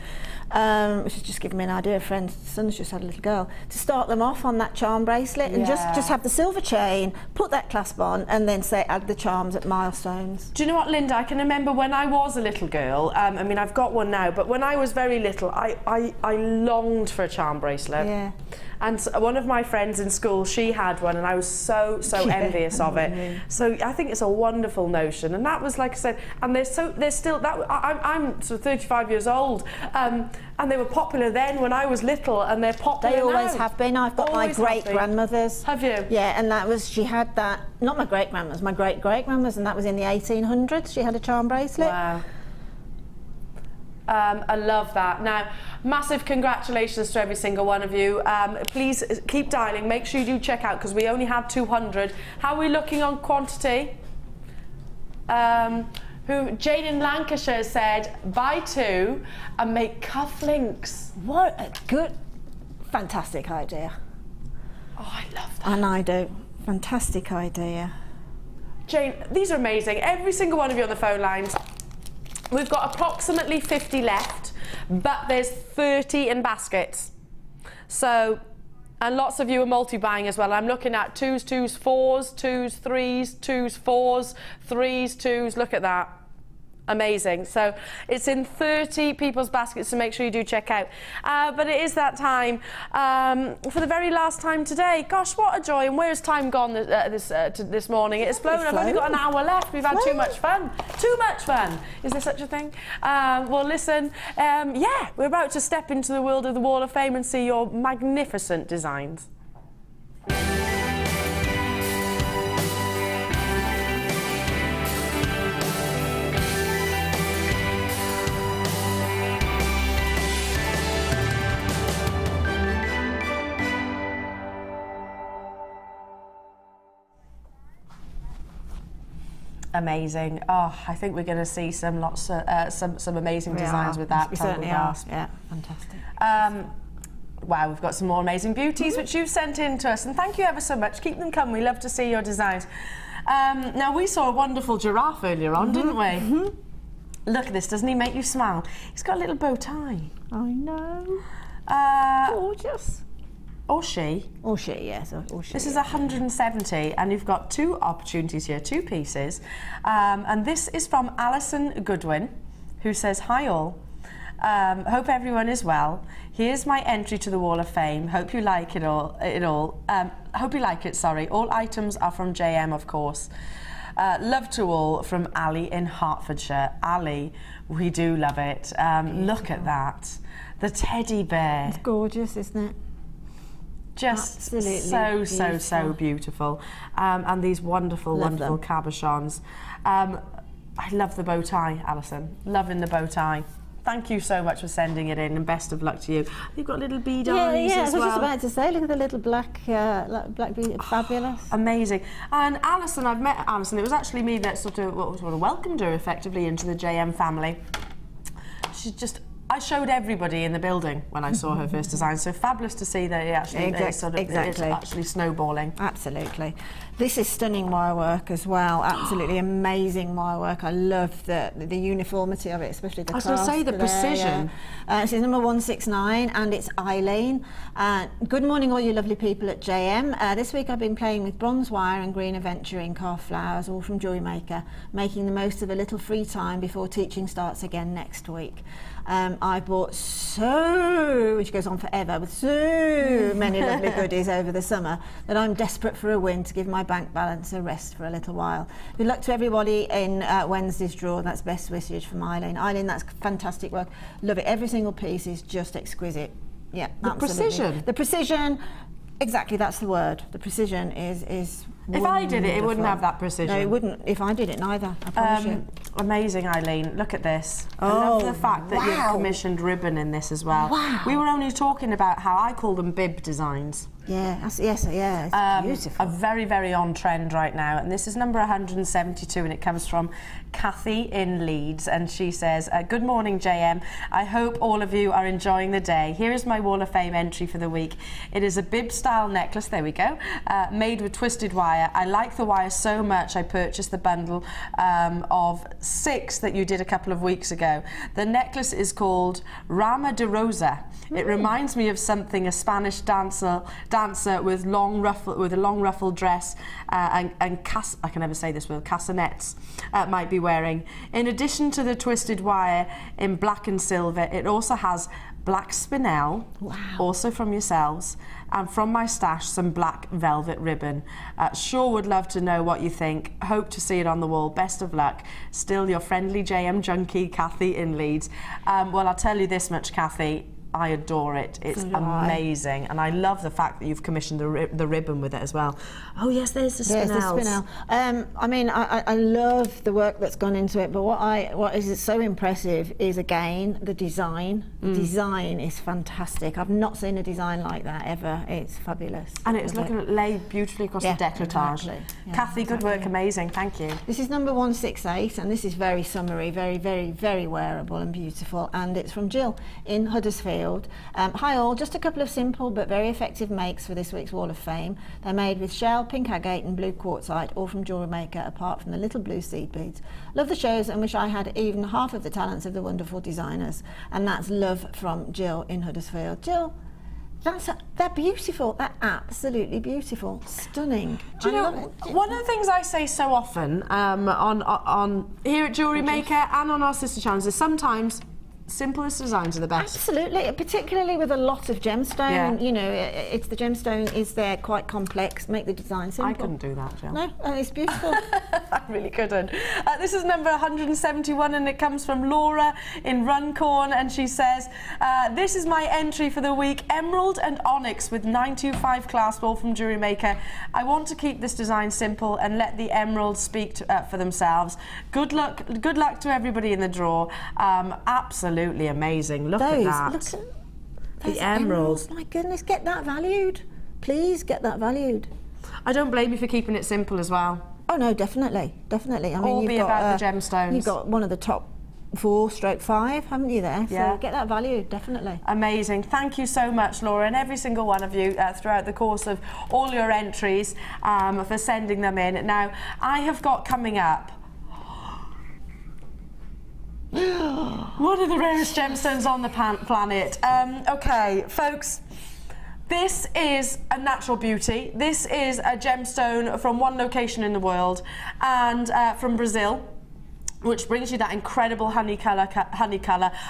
which has just given me an idea, a friend's son's just had a little girl, to start them off on that charm bracelet and just have the silver chain, put that clasp on, and then say add the charms at milestones. Do you know what, Linda? I can remember when I was a little girl, I mean, I've got one now, but when I was very little, I longed for a charm bracelet. Yeah. And one of my friends in school, she had one, and I was so envious of it. So I think it's a wonderful notion, and that was, like I said, and they're still that. I'm sort of 35 years old, and they were popular then when I was little, and they're popular now. They always now. have been. I've got my great-grandmothers. Have you? Yeah, and that was, she had that, not my great-grandmothers, my great-great-grandmothers, and that was in the 1800s. She had a charm bracelet. Wow. I love that. Now, massive congratulations to every single one of you. Please keep dialing. Make sure you do check out, because we only had 200. How are we looking on quantity? Jane in Lancashire said, buy 2 and make cufflinks. What a good, fantastic idea. Oh, I love that. And I do. Fantastic idea. Jane, these are amazing. Every single one of you on the phone lines. We've got approximately 50 left, but there's 30 in baskets. So, and lots of you are multi-buying as well. I'm looking at 2s, 2s, 4s, 2s, 3s, 2s, 4s, 3s, 2s. Look at that. Amazing. So it's in 30 people's baskets, so make sure you do check out. But it is that time for the very last time today. Gosh, what a joy. And where's time gone this morning? It's flown. I've only got an hour left. We've had too much fun. Too much fun. Is there such a thing? Well, listen, yeah, we're about to step into the world of the Wall of Fame and see your magnificent designs. Amazing. Oh, I think we're going to see some amazing designs with that. We certainly are. Yeah, fantastic. Wow, we've got some more amazing beauties which you've sent in to us, and thank you ever so much. Keep them coming. We love to see your designs. Now, we saw a wonderful giraffe earlier on, didn't we? Look at this. Doesn't he make you smile? He's got a little bow tie. I know. Gorgeous. Or she. Or she, yes. Or she, this is 170, and you've got 2 opportunities here, 2 pieces. And this is from Alison Goodwin, who says, hi all. Hope everyone is well. Here's my entry to the Wall of Fame. Hope you like it all. Hope you like it, sorry. All items are from JM, of course. Love to all from Ali in Hertfordshire. Ali, we do love it. Look at that. The teddy bear. It's gorgeous, isn't it? Just so beautiful. And these wonderful cabochons. I love the bow tie, Alison. Loving the bow tie. Thank you so much for sending it in, and best of luck to you. You've got little bead eyes as well. I was just about to say, look at the little black bead, fabulous. Amazing. And Alison, I've met Alison. It was actually me that sort of welcomed her effectively into the JM family. She's just, I showed everybody in the building when I saw her first design, so fabulous to see that it actually it's actually snowballing. Absolutely. This is stunning wire work as well. Absolutely amazing wire work. I love the uniformity of it, especially the clasp. I was going to say the precision. This is number 169, and it's Eileen. Good morning, all you lovely people at JM. This week I've been playing with bronze wire and green aventurine carved flowers, all from Jewellery Maker, making the most of a little free time before teaching starts again next week. I bought which goes on forever, with so many lovely goodies over the summer that I'm desperate for a win to give my bank balance a rest for a little while. Good luck to everybody in Wednesday's draw. That's best wishes from Eileen. Eileen, that's fantastic work. Love it. Every single piece is just exquisite. Yeah, the absolutely. Precision. The precision, exactly, that's the word. The precision is If I did it, it wouldn't have that precision. No, it wouldn't. If I did it, neither. I promise you. Amazing, Eileen. Look at this. I love the fact that you've commissioned ribbon in this as well. Wow. We were only talking about how I call them bib designs. Yeah, it's beautiful. A very, very on trend right now. And this is number 172, and it comes from Kathy in Leeds. And she says, good morning, JM. I hope all of you are enjoying the day. Here is my Wall of Fame entry for the week. It is a bib-style necklace, there we go, made with twisted wire. I like the wire so much, I purchased the bundle of 6 that you did a couple of weeks ago. The necklace is called Rama de Rosa. It reminds me of something a Spanish dancer with a long ruffled dress and I can never say this word, castanets might be wearing. In addition to the twisted wire in black and silver, it also has black spinel, also from yourselves, and from my stash some black velvet ribbon. Sure would love to know what you think. Hope to see it on the wall. Best of luck. Still your friendly JM junkie, Kathy in Leeds. Well, I'll tell you this much, Kathy. I adore it. It's amazing, and I love the fact that you've commissioned the ribbon with it as well. Oh yes, there's the spinels. There's the spinel. I mean, I love the work that's gone into it, but what is so impressive is again the design. The design is fantastic. I've not seen a design like that ever. It's fabulous. And it's looking laid beautifully across the decolletage. Exactly. Yeah, Kathy, good work, amazing. Thank you. This is number 168, and this is very summery, very, very, very wearable and beautiful. And it's from Jill in Huddersfield. Hi all, just a couple of simple but very effective makes for this week's Wall of Fame. They're made with shell, pink agate and blue quartzite, all from Jewellery Maker, apart from the little blue seed beads. Love the shows and wish I had even half of the talents of the wonderful designers. And that's love from Jill in Huddersfield. Jill, they're beautiful. They're absolutely beautiful. Stunning. Do you know, one of the things I say so often on here at Jewellery Maker and on our sister channels is sometimes simplest designs are the best. Absolutely, particularly with a lot of gemstone. Yeah. You know, it's the gemstone is there quite complex. Make the design simple. I couldn't do that, Jill. No, it's beautiful. I really couldn't. This is number 171, and it comes from Laura in Runcorn, and she says, "This is my entry for the week: Emerald and Onyx with 925 clasp, all from Jewellery Maker. I want to keep this design simple and let the emeralds speak for themselves. Good luck to everybody in the draw. Absolutely amazing. Look at that. Look at the emeralds. My goodness, get that valued. Please get that valued. I don't blame you for keeping it simple as well. Oh no, definitely. I mean, all be about the gemstones. You've got one of the top 4/5, haven't you there? Yeah. So get that valued, definitely. Amazing. Thank you so much, Laura, and every single one of you throughout the course of all your entries for sending them in. Now, I have got coming up one of the rarest gemstones on the planet. Okay, folks, this is a natural beauty. This is a gemstone from one location in the world, and from Brazil, which brings you that incredible honey colour.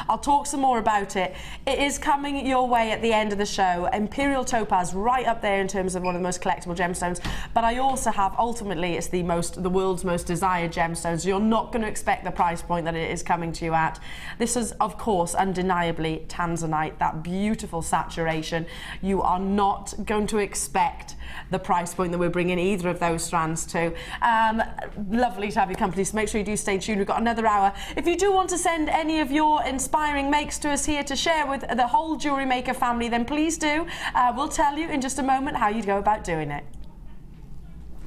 I'll talk some more about it. It is coming your way at the end of the show. Imperial Topaz, right up there in terms of one of the most collectible gemstones. But I also have, ultimately, it's the world's most desired gemstones. You're not going to expect the price point that it is coming to you at. This is, of course, undeniably Tanzanite, that beautiful saturation. You are not going to expect the price point that we're bringing either of those strands to. Lovely to have your company, so make sure you do stay tuned. We've got another hour. If you do want to send any of your inspiring makes to us here to share with the whole Jewellery Maker family, then please do. We'll tell you in just a moment how you go about doing it.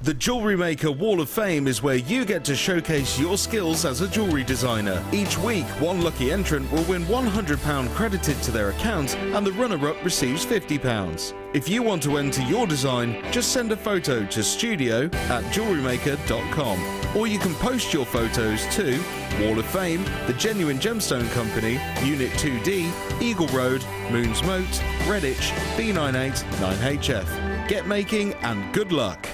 The Jewellery Maker Wall of Fame is where you get to showcase your skills as a jewellery designer. Each week, one lucky entrant will win £100 credited to their account, and the runner-up receives £50. If you want to enter your design, just send a photo to studio@jewellerymaker.com, or you can post your photos to Wall of Fame, The Genuine Gemstone Company, Unit 2D, Eagle Road, Moons Moat, Redditch, B98 9HF. Get making and good luck!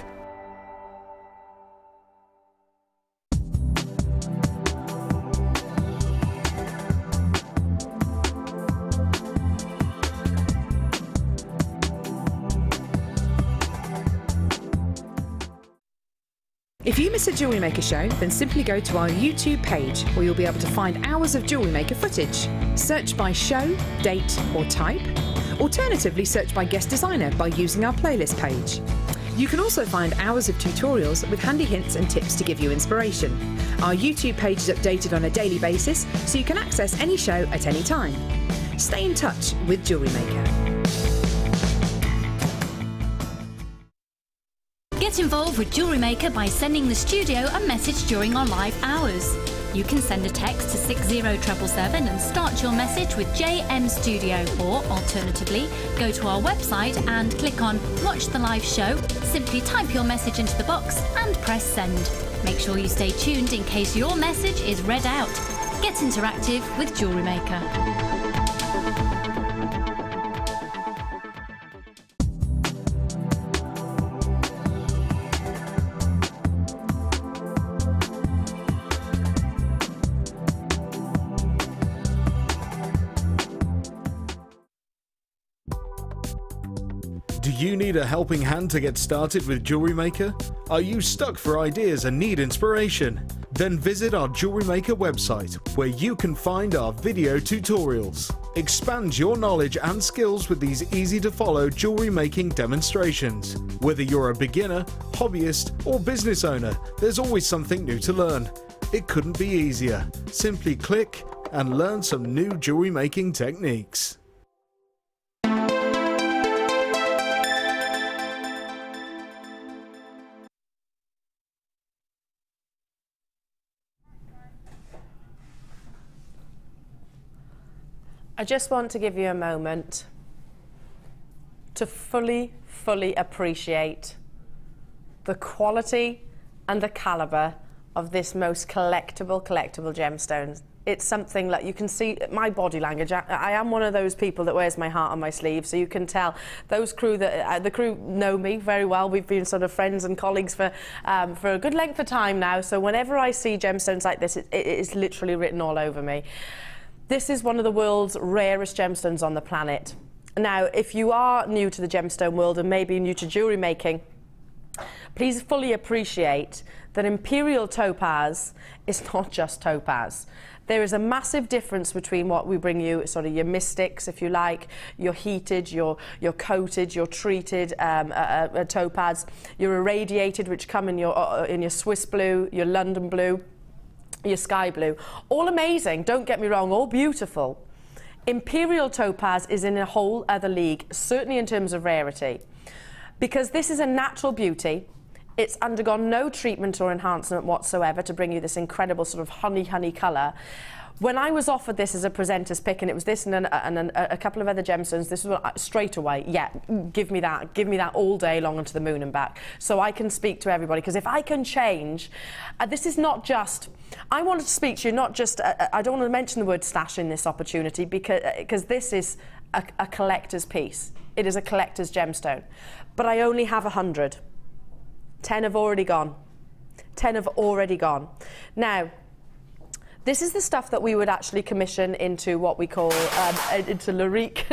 If you miss a Jewellery Maker show, then simply go to our YouTube page, where you'll be able to find hours of Jewellery Maker footage. Search by show, date or type. Alternatively, search by guest designer by using our playlist page. You can also find hours of tutorials with handy hints and tips to give you inspiration. Our YouTube page is updated on a daily basis, so you can access any show at any time. Stay in touch with Jewellery Maker. Get involved with Jewellery Maker by sending the studio a message during our live hours. You can send a text to 60777 and start your message with JM Studio, or alternatively, go to our website and click on Watch the Live Show, simply type your message into the box and press send. Make sure you stay tuned in case your message is read out. Get interactive with Jewellery Maker. Do you need a helping hand to get started with Jewellery Maker? Are you stuck for ideas and need inspiration? Then visit our Jewellery Maker website, where you can find our video tutorials. Expand your knowledge and skills with these easy-to-follow jewellery making demonstrations. Whether you're a beginner, hobbyist, or business owner, there's always something new to learn. It couldn't be easier. Simply click and learn some new jewellery making techniques. I just want to give you a moment to fully appreciate the quality and the calibre of this most collectible gemstones. It's something that you can see my body language. I am one of those people that wears my heart on my sleeve, so you can tell those crew that the crew know me very well. We've been sort of friends and colleagues for a good length of time now. So whenever I see gemstones like this, it is literally written all over me. This is one of the world's rarest gemstones on the planet. Now, if you are new to the gemstone world and maybe new to jewellery making, please fully appreciate that Imperial Topaz is not just topaz. There is a massive difference between what we bring you, sort of your mystics, if you like, your heated, your coated, your treated topaz, your irradiated, which come in your Swiss blue, your London blue, your sky blue. All amazing, don't get me wrong, all beautiful. Imperial Topaz is in a whole other league, certainly in terms of rarity, because this is a natural beauty. It's undergone no treatment or enhancement whatsoever to bring you this incredible sort of honey colour. When I was offered this as a presenter's pick, and it was this and a couple of other gemstones, this was straight away, yeah, give me that all day long and to the moon and back, so I can speak to everybody. Because if I can change, this is not just, I wanted to speak to you, not just, I don't want to mention the word stash in this opportunity, because this is a collector's piece. It is a collector's gemstone. But I only have 100. 10 have already gone. 10 have already gone. Now, this is the stuff that we would actually commission into what we call, into Larique.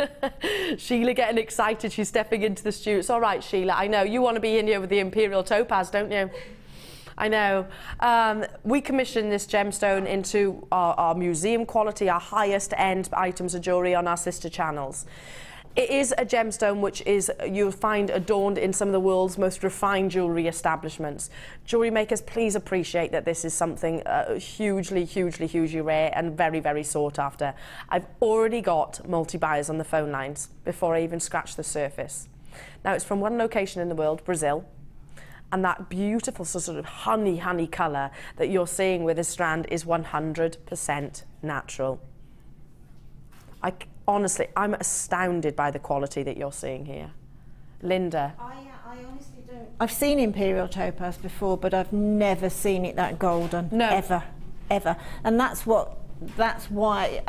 Sheila getting excited, she's stepping into the studio. It's all right, Sheila, I know, you want to be in here with the Imperial Topaz, don't you? I know. We commission this gemstone into our museum quality, our highest end items of jewellery on our sister channels. It is a gemstone which you'll find adorned in some of the world's most refined jewellery establishments. Jewellery makers, please appreciate that this is something hugely rare and very sought after. I've already got multi-buyers on the phone lines before I even scratch the surface. Now, it's from one location in the world, Brazil, and that beautiful sort of honey colour that you're seeing with this strand is 100% natural. Honestly, I'm astounded by the quality that you're seeing here. Linda? I honestly don't. I've seen Imperial Topaz before, but I've never seen it that golden. No. Ever. And that's why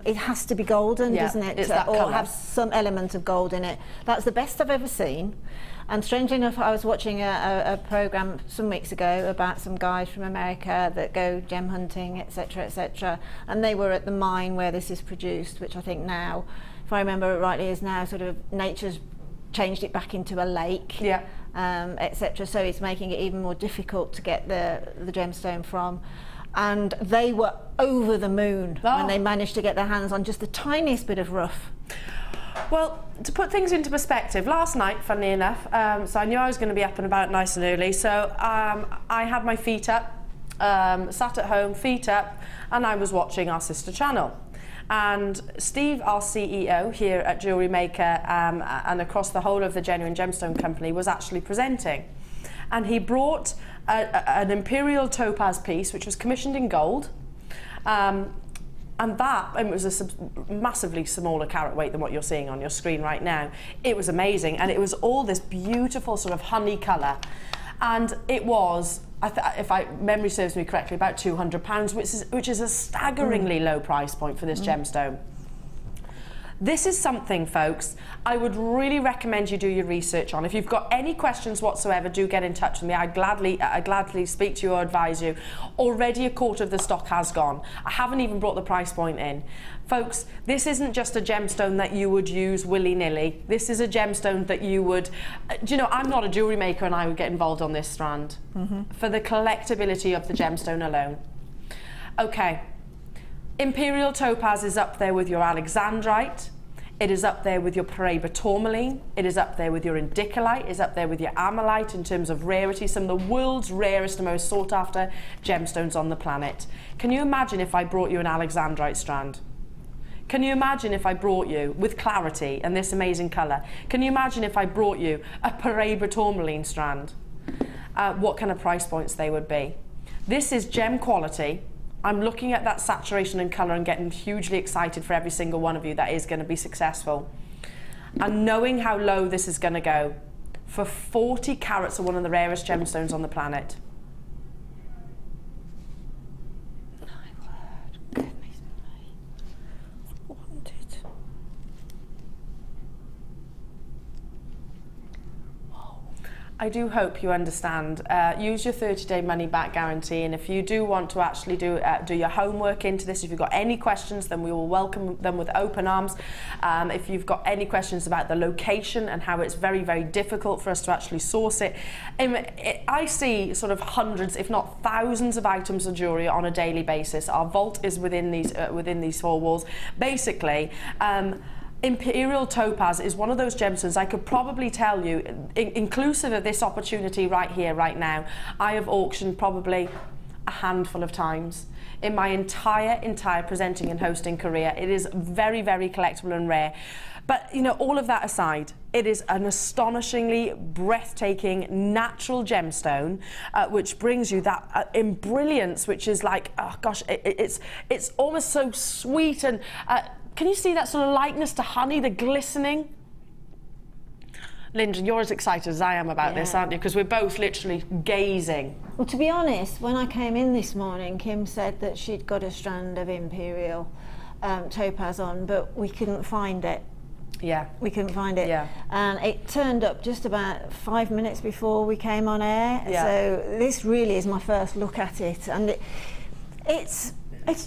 it has to be golden, doesn't it? It's that or colour. Have some element of gold in it. That's the best I've ever seen. And strangely enough, I was watching a programme some weeks ago about some guys from America that go gem hunting, etc., and they were at the mine where this is produced, which I think now, if I remember it rightly, is now sort of nature's changed it back into a lake, etc. So it's making it even more difficult to get the gemstone from. And they were over the moon when they managed to get their hands on just the tiniest bit of rough. Well, to put things into perspective, last night, funnily enough, so I knew I was going to be up and about nice and early, so I had my feet up, sat at home, feet up, and I was watching our sister channel. And Steve, our CEO here at Jewellery Maker and across the whole of the Genuine Gemstone Company, was actually presenting. And he brought an Imperial Topaz piece, which was commissioned in gold. And it was a massively smaller carat weight than what you're seeing on your screen right now. It was amazing, and it was all this beautiful sort of honey colour. And it was, if memory serves me correctly, about £200, which is a staggeringly low price point for this gemstone. This is something, folks, I would really recommend you do your research on. If you've got any questions whatsoever, do get in touch with me. I gladly speak to you or advise you. Already a quarter of the stock has gone. I haven't even brought the price point in. Folks, this isn't just a gemstone that you would use willy-nilly. This is a gemstone that you would... do you know, I'm not a jewellery maker and I would get involved on this strand for the collectability of the gemstone alone. Okay. Imperial Topaz is up there with your Alexandrite, it is up there with your Pyrite tourmaline, it is up there with your indicolite, it is up there with your amalite in terms of rarity, some of the world's rarest and most sought after gemstones on the planet. Can you imagine if I brought you an Alexandrite strand? Can you imagine if I brought you, with clarity and this amazing colour, can you imagine if I brought you a Pyrite tourmaline strand? What kind of price points they would be? This is gem quality. I'm looking at that saturation and colour and getting hugely excited for every single one of you that is going to be successful. And knowing how low this is going to go, for 40 carats of one of the rarest gemstones on the planet. My word, goodness me. I want it. I do hope you understand. Use your 30-day money-back guarantee, and if you do want to actually do your homework into this, if you've got any questions, then we will welcome them with open arms. If you've got any questions about the location and how it's very, very difficult for us to actually source it, I see sort of hundreds, if not thousands, of items of jewellery on a daily basis. Our vault is within these four walls. Basically, Imperial Topaz is one of those gemstones I could probably tell you, inclusive of this opportunity right here, right now, I have auctioned probably a handful of times in my entire presenting and hosting career. It is very, very collectible and rare. But, you know, all of that aside, it is an astonishingly breathtaking natural gemstone, which brings you that in brilliance, which is like, oh gosh, it's almost so sweet and... can you see that sort of likeness to honey, the glistening? Linda, you're as excited as I am about this, aren't you? Because we're both literally gazing. Well, to be honest, when I came in this morning, Kim said that she'd got a strand of Imperial Topaz on, but we couldn't find it. Yeah. We couldn't find it. Yeah. And it turned up just about 5 minutes before we came on air. Yeah. So this really is my first look at it. And it's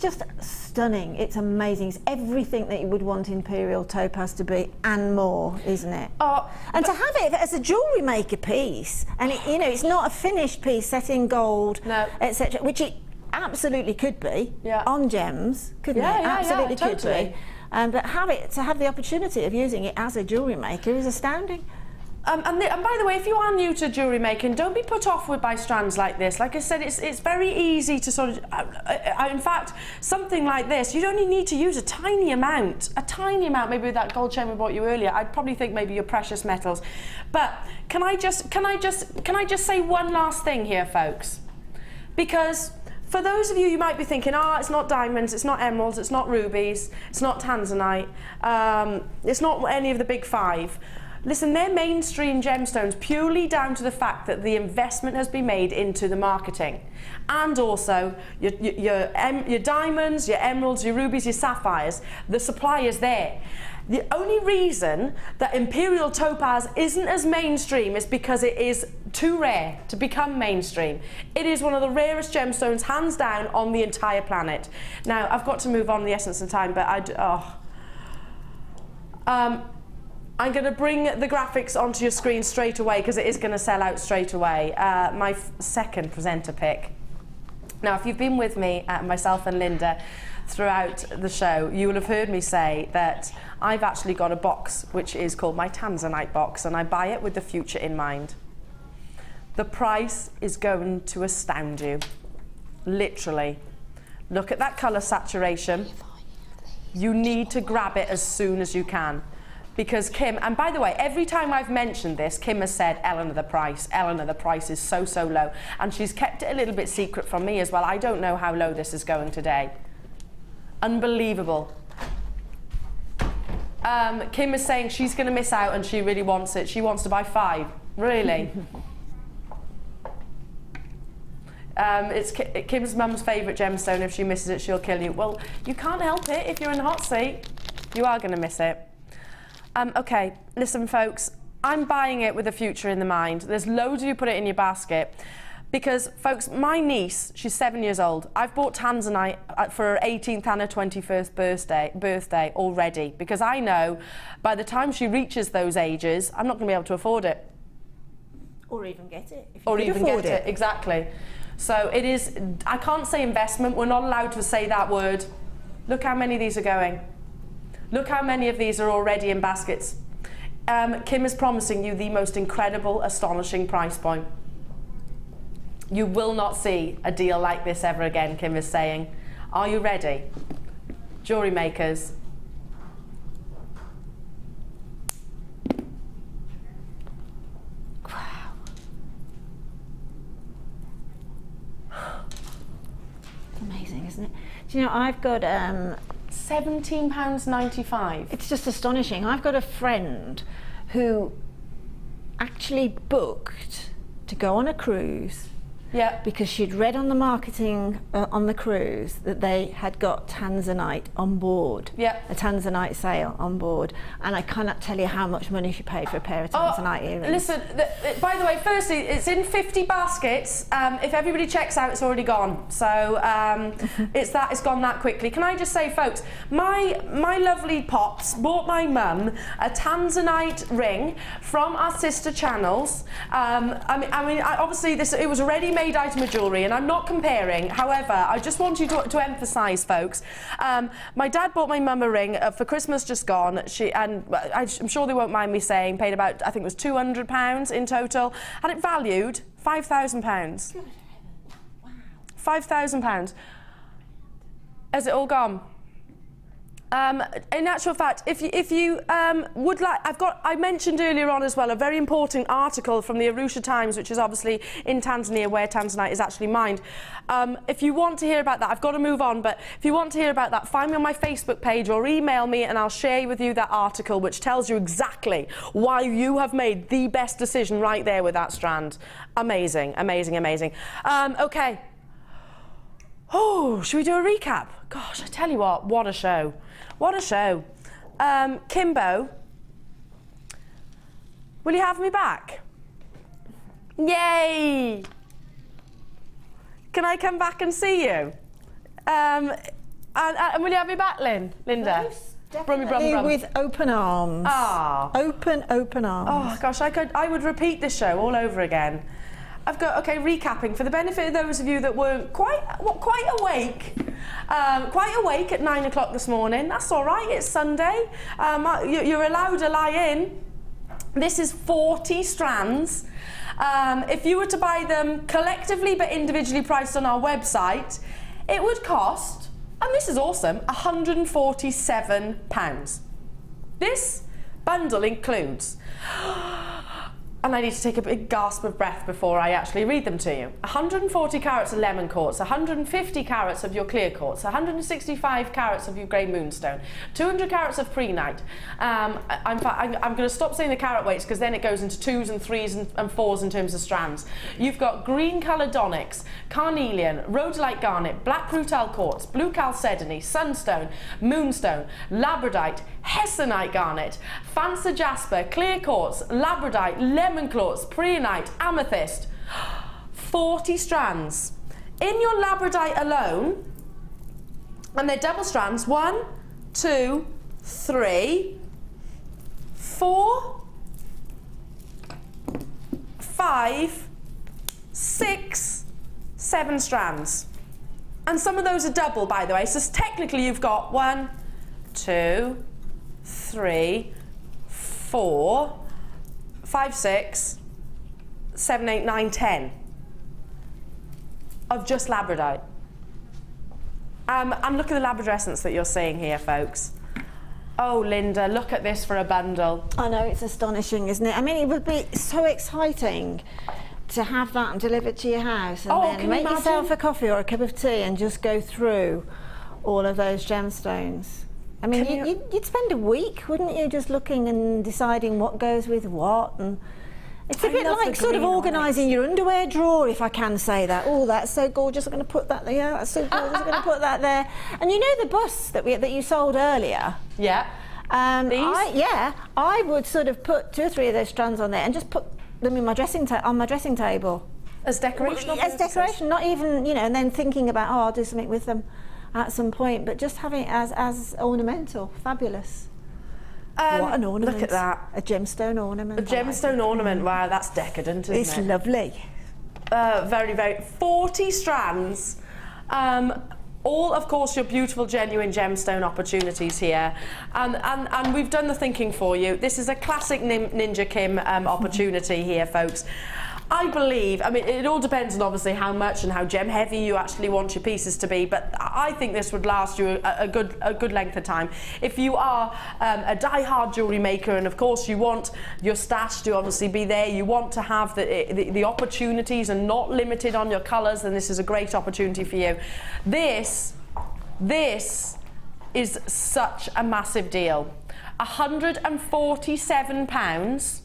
just stunning. It's amazing. It's everything that you would want Imperial Topaz to be and more, isn't it? And to have it as a jewellery maker piece, and it, you know, it's not a finished piece set in gold, etc., which it absolutely could be on gems, couldn't it? Absolutely could be. But to have the opportunity of using it as a jewellery maker is astounding. And by the way, if you are new to jewellery making, don't be put off by strands like this. Like I said, it's very easy to sort of... in fact, something like this, you'd only need to use a tiny amount, maybe with that gold chain we brought you earlier. I'd probably think maybe your precious metals. But can I just say one last thing here, folks? Because for those of you, you might be thinking, it's not diamonds, it's not emeralds, it's not rubies, it's not Tanzanite, it's not any of the big five. Listen, they're mainstream gemstones purely down to the fact that the investment has been made into the marketing. And also, your diamonds, your emeralds, your rubies, your sapphires, the supply is there. The only reason that Imperial Topaz isn't as mainstream is because it is too rare to become mainstream. It is one of the rarest gemstones, hands down, on the entire planet. Now, I've got to move on in the essence of time, but I'm going to bring the graphics onto your screen straight away because it is going to sell out straight away. My second presenter pick. Now, if you've been with me, myself and Linda, throughout the show, you will have heard me say that I've actually got a box which is called my Tanzanite box, and I buy it with the future in mind. The price is going to astound you, literally. Look at that colour saturation. You need to grab it as soon as you can. Because Kim, and by the way, every time I've mentioned this, Kim has said, Eleanor, the price is so, so low. And she's kept it a little bit secret from me as well. I don't know how low this is going today. Unbelievable. Kim is saying she's going to miss out and she really wants it. She wants to buy 5. Really? It's Kim's mum's favourite gemstone. If she misses it, she'll kill you. Well, you can't help it. If you're in the hot seat, you are going to miss it. Okay, listen, folks. I'm buying it with the future in the mind. There's loads of you put it in your basket. Because, folks, my niece, she's 7 years old. I've bought Tanzanite for her 18th and her 21st birthday already. Because I know by the time she reaches those ages, I'm not going to be able to afford it. Or even get it. If you or could even afford get it, exactly. So it is, I can't say investment, we're not allowed to say that word. Look how many of these are going. Look how many of these are already in baskets. Kim is promising you the most incredible, astonishing price point. You will not see a deal like this ever again, Kim is saying. Are you ready? Jewellery makers. Wow. Amazing, isn't it? Do you know, I've got £17.95. it's just astonishing. I've got a friend who actually booked to go on a cruise. Yeah. Because she'd read on the marketing on the cruise that they had got Tanzanite on board. Yeah. A Tanzanite sale on board. And I cannot tell you how much money she paid for a pair of Tanzanite earrings. Listen, by the way, firstly, it's in 50 baskets. If everybody checks out, it's already gone. So it's gone that quickly. Can I just say, folks, my lovely Pops bought my mum a Tanzanite ring from our sister channels. Obviously, it was a ready-made item of jewellery, and I'm not comparing. However, I just want you to emphasise, folks. My dad bought my mum a ring for Christmas just gone. I'm sure they won't mind me saying, paid about, I think it was £200 in total, and it valued £5,000. Wow. £5,000. Has it all gone? In actual fact, if you would like, I mentioned earlier on as well a very important article from the Arusha Times, which is obviously in Tanzania, where Tanzanite is actually mined. If you want to hear about that, I've got to move on, but if you want to hear about that, find me on my Facebook page or email me and I'll share with you that article which tells you exactly why you have made the best decision right there with that strand. Amazing, amazing, amazing. Okay. Oh, should we do a recap? Gosh, I tell you what a show. What a show. Kimbo, will you have me back? Yay! Can I come back and see you? And will you have me back, Linda? Most Brummy, definitely, brum. with open arms. Ah. Open arms. Oh gosh, I would repeat this show all over again. I've got, okay, recapping, for the benefit of those of you that weren't quite awake at 9 o'clock this morning. That's all right, it's Sunday. You're allowed to lie in. This is 40 strands. If you were to buy them collectively but individually priced on our website, it would cost, and this is awesome, £147. This bundle includes, and I need to take a big gasp of breath before I actually read them to you. 140 carats of lemon quartz, 150 carats of your clear quartz, 165 carats of your grey moonstone, 200 carats of prehnite. I'm going to stop saying the carat weights because then it goes into 2s and 3s and 4s in terms of strands. You've got green coloured onyx, carnelian, rhodolite garnet, black rutile quartz, blue chalcedony, sunstone, moonstone, labradite, hessonite garnet, fancy jasper, clear quartz, labradite, lemon quartz, prehnite, amethyst. 40 strands. In your labradite alone, and they're double strands, 1, 2, 3, 4, 5, 6, 7 strands. And some of those are double, by the way. So technically you've got 1, 2, 3, 4, 5, 6, 7, 8, 9, 10 of just labradorite. And look at the labradescence that you're seeing here, folks. Oh, Linda, look at this for a bundle. I know, it's astonishing, isn't it? I mean, it would be so exciting to have that delivered to your house and then make yourself a coffee or a cup of tea and just go through all of those gemstones. I mean, you'd spend a week, wouldn't you, just looking and deciding what goes with what. And it's a bit like sort of organising your underwear drawer, if I can say that. Oh, that's so gorgeous, I'm going to put that there. That's so gorgeous, I'm going to put that there. And you know the busts that you sold earlier? Yeah. I would sort of put 2 or 3 of those strands on there and just put them in my on my dressing table. As decoration? As decoration, not even, you know, and then thinking about, oh, I'll do something with them at some point, but just having it as ornamental. Fabulous. What an ornament. Look at that. A gemstone ornament. A gemstone ornament, wow, that's decadent, isn't it? It's lovely. Very, very, 40 strands. All, of course, your beautiful, genuine gemstone opportunities here. And we've done the thinking for you. This is a classic Ninja Kim opportunity here, folks. I believe, I mean, it all depends on obviously how much and how gem heavy you actually want your pieces to be, but I think this would last you a good length of time. If you are a die-hard jewellery maker, and of course you want your stash to obviously be there, you want to have the opportunities and not limited on your colours, then this is a great opportunity for you. This is such a massive deal. £147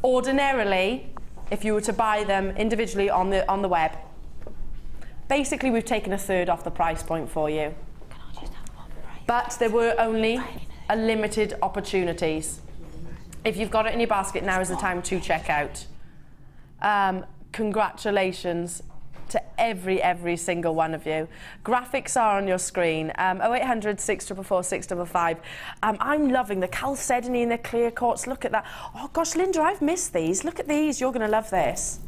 ordinarily, if you were to buy them individually on the web. Basically, we've taken 1/3 off the price point for you. Can I just have one price? But there were only a limited opportunities. If you've got it in your basket, now is the time to check out. Congratulations to every single one of you. Graphics are on your screen. 0800 644 655. I'm loving the chalcedony and the clear quartz. Look at that. Oh gosh, Linda, I've missed these. Look at these. You're going to love this.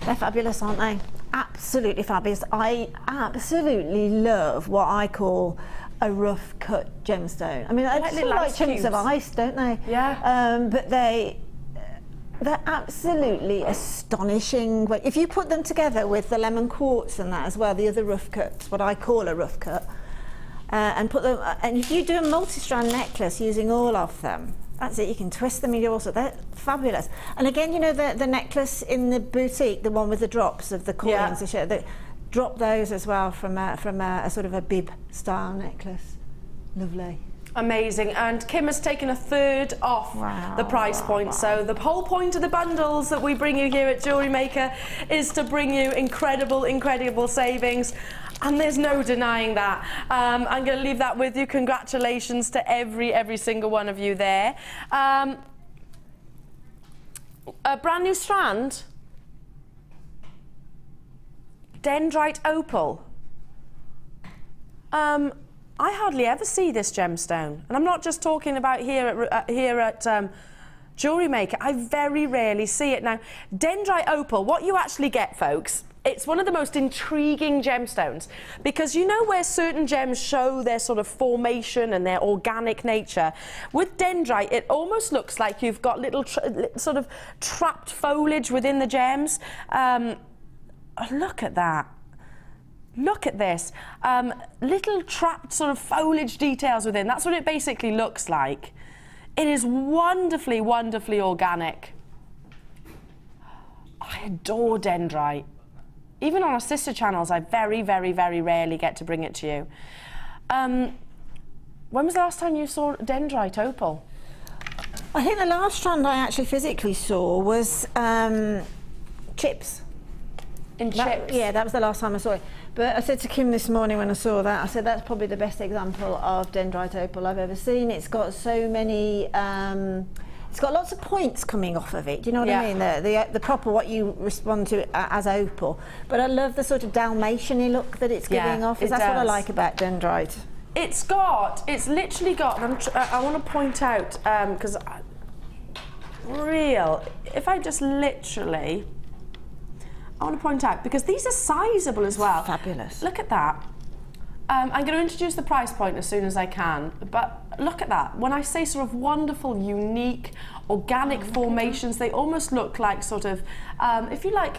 They're fabulous, aren't they? Absolutely fabulous. I absolutely love what I call a rough cut gemstone. I mean, they look like chunks of ice, don't they? Yeah. But they're absolutely astonishing. If you put them together with the lemon quartz and that as well, the other rough cuts, what I call a rough cut, and put them, and if you do a multi-strand necklace using all of them, that's it. You can twist them. You do also. They're fabulous. And again, you know the necklace in the boutique, the one with the drops of the coins. Yeah. Drop those as well from a sort of a bib style necklace. Lovely. Amazing. And Kim has taken 1/3 off the price point. So the whole point of the bundles that we bring you here at Jewellery Maker is to bring you incredible savings. And there's no denying that. I'm going to leave that with you. Congratulations to every single one of you there. A brand new strand. Dendrite Opal. I hardly ever see this gemstone, and I'm not just talking about here at Jewellery Maker. I very rarely see it. Now, Dendrite Opal, what you actually get, folks, it's one of the most intriguing gemstones, because you know where certain gems show their sort of formation and their organic nature. With Dendrite, it almost looks like you've got little sort of trapped foliage within the gems. Look at that. Look at this. Little trapped sort of foliage details within. That's what it basically looks like. It is wonderfully organic. I adore Dendrite. Even on our sister channels, I very rarely get to bring it to you. When was the last time you saw Dendrite Opal? I think the last strand I actually physically saw was chips. In chips? Yeah, that was the last time I saw it. But I said to Kim this morning when I saw that, I said that's probably the best example of Dendrite Opal I've ever seen. It's got so many, it's got lots of points coming off of it. Do you know what I mean? The proper, what you respond to as opal. But I love the sort of Dalmatian-y look that it's giving off. That's what I like about Dendrite. It's literally got, I want to point out, because if I just literally, I want to point out, because these are sizable as well. Fabulous. Look at that. I'm going to introduce the price point as soon as I can, but look at that. When I say sort of wonderful, unique, organic formations, they almost look like sort of, if you like,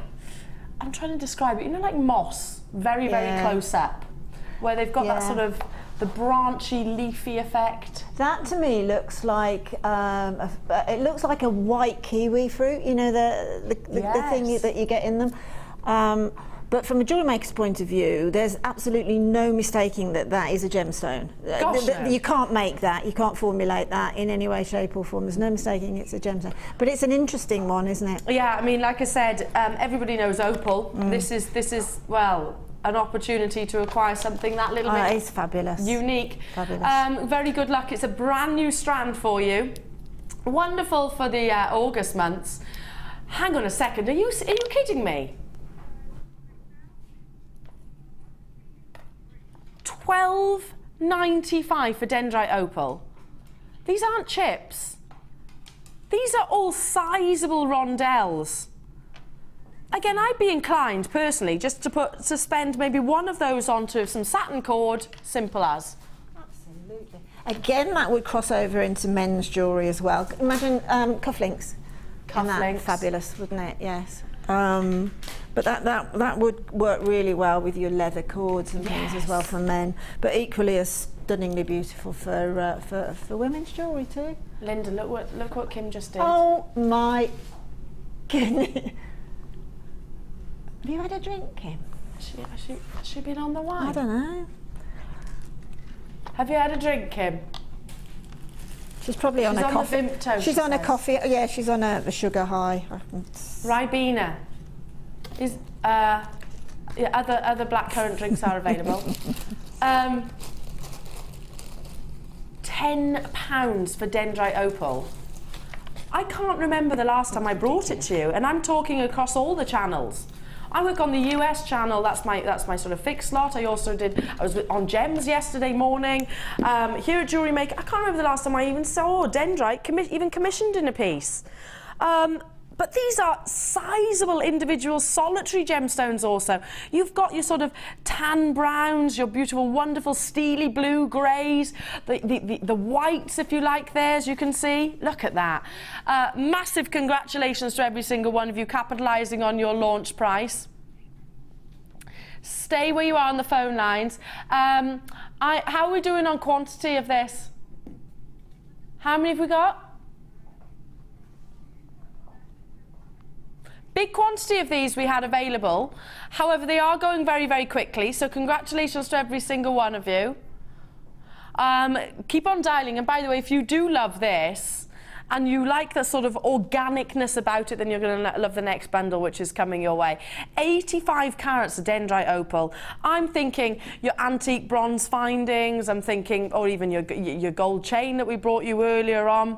I'm trying to describe it, you know, like moss, very, very close up, where they've got that sort of, the branchy, leafy effect. That to me looks like, it looks like a white kiwi fruit, you know, the thing that you get in them. But from a jewellery maker's point of view, there's absolutely no mistaking that that is a gemstone. Gosh, no. You can't make that, you can't formulate that in any way, shape or form. There's no mistaking it's a gemstone. But it's an interesting one, isn't it? Yeah, I mean, like I said, everybody knows opal. This is, well, an opportunity to acquire something that little bit It's fabulous. unique. Fabulous. Very good luck. It's a brand new strand for you. Wonderful for the August months. Hang on a second, are you kidding me? $12.95 for Dendrite Opal. These aren't chips. These are all sizable rondelles. Again, I'd be inclined, personally, just to spend maybe one of those onto some satin cord, simple as. Absolutely. Again, that would cross over into men's jewellery as well. Imagine cufflinks. Cufflinks. Fabulous, wouldn't it? Yes. But that would work really well with your leather cords and things as well for men. But equally as stunningly beautiful for women's jewellery too. Linda, look what Kim just did. Oh my goodness! Have you had a drink, Kim? Has she been on the wine? I don't know. Have you had a drink, Kim? She's probably on a coffee. She's on a coffee. Yeah, she's on a sugar high. Ribena. Is other blackcurrant drinks are available. £10 for Dendrite Opal. I can't remember the last time I brought it to you, and I'm talking across all the channels. I work on the US channel. That's my sort of fixed slot. I was on Gems yesterday morning. Here at Jewellery Maker, I can't remember the last time I even saw Dendrite even commissioned in a piece. But these are sizable individual solitary gemstones also. You've got your sort of tan browns, your beautiful, wonderful steely blue greys, the whites, if you like, there, as you can see. Look at that. Massive congratulations to every single one of you capitalising on your launch price. Stay where you are on the phone lines. How are we doing on quantity of this? How many have we got? Big quantity of these we had available. However, they are going very, very quickly, so congratulations to every single one of you. Keep on dialing, and by the way, if you do love this and you like the sort of organicness about it, then you're going to love the next bundle, which is coming your way. 85 carats of Dendrite Opal. I'm thinking your antique bronze findings, I'm thinking, or even your gold chain that we brought you earlier on.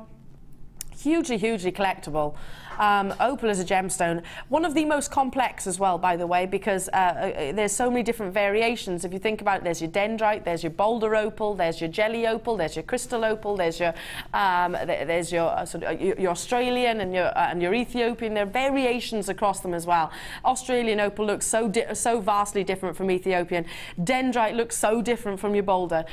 Hugely, hugely collectible. Opal is a gemstone. One of the most complex as well, by the way, because there's so many different variations. If you think about it, there's your dendrite, there's your boulder opal, there's your jelly opal, there's your crystal opal, there's your your Australian and your Ethiopian. There are variations across them as well. Australian opal looks so vastly different from Ethiopian. Dendrite looks so different from your boulder.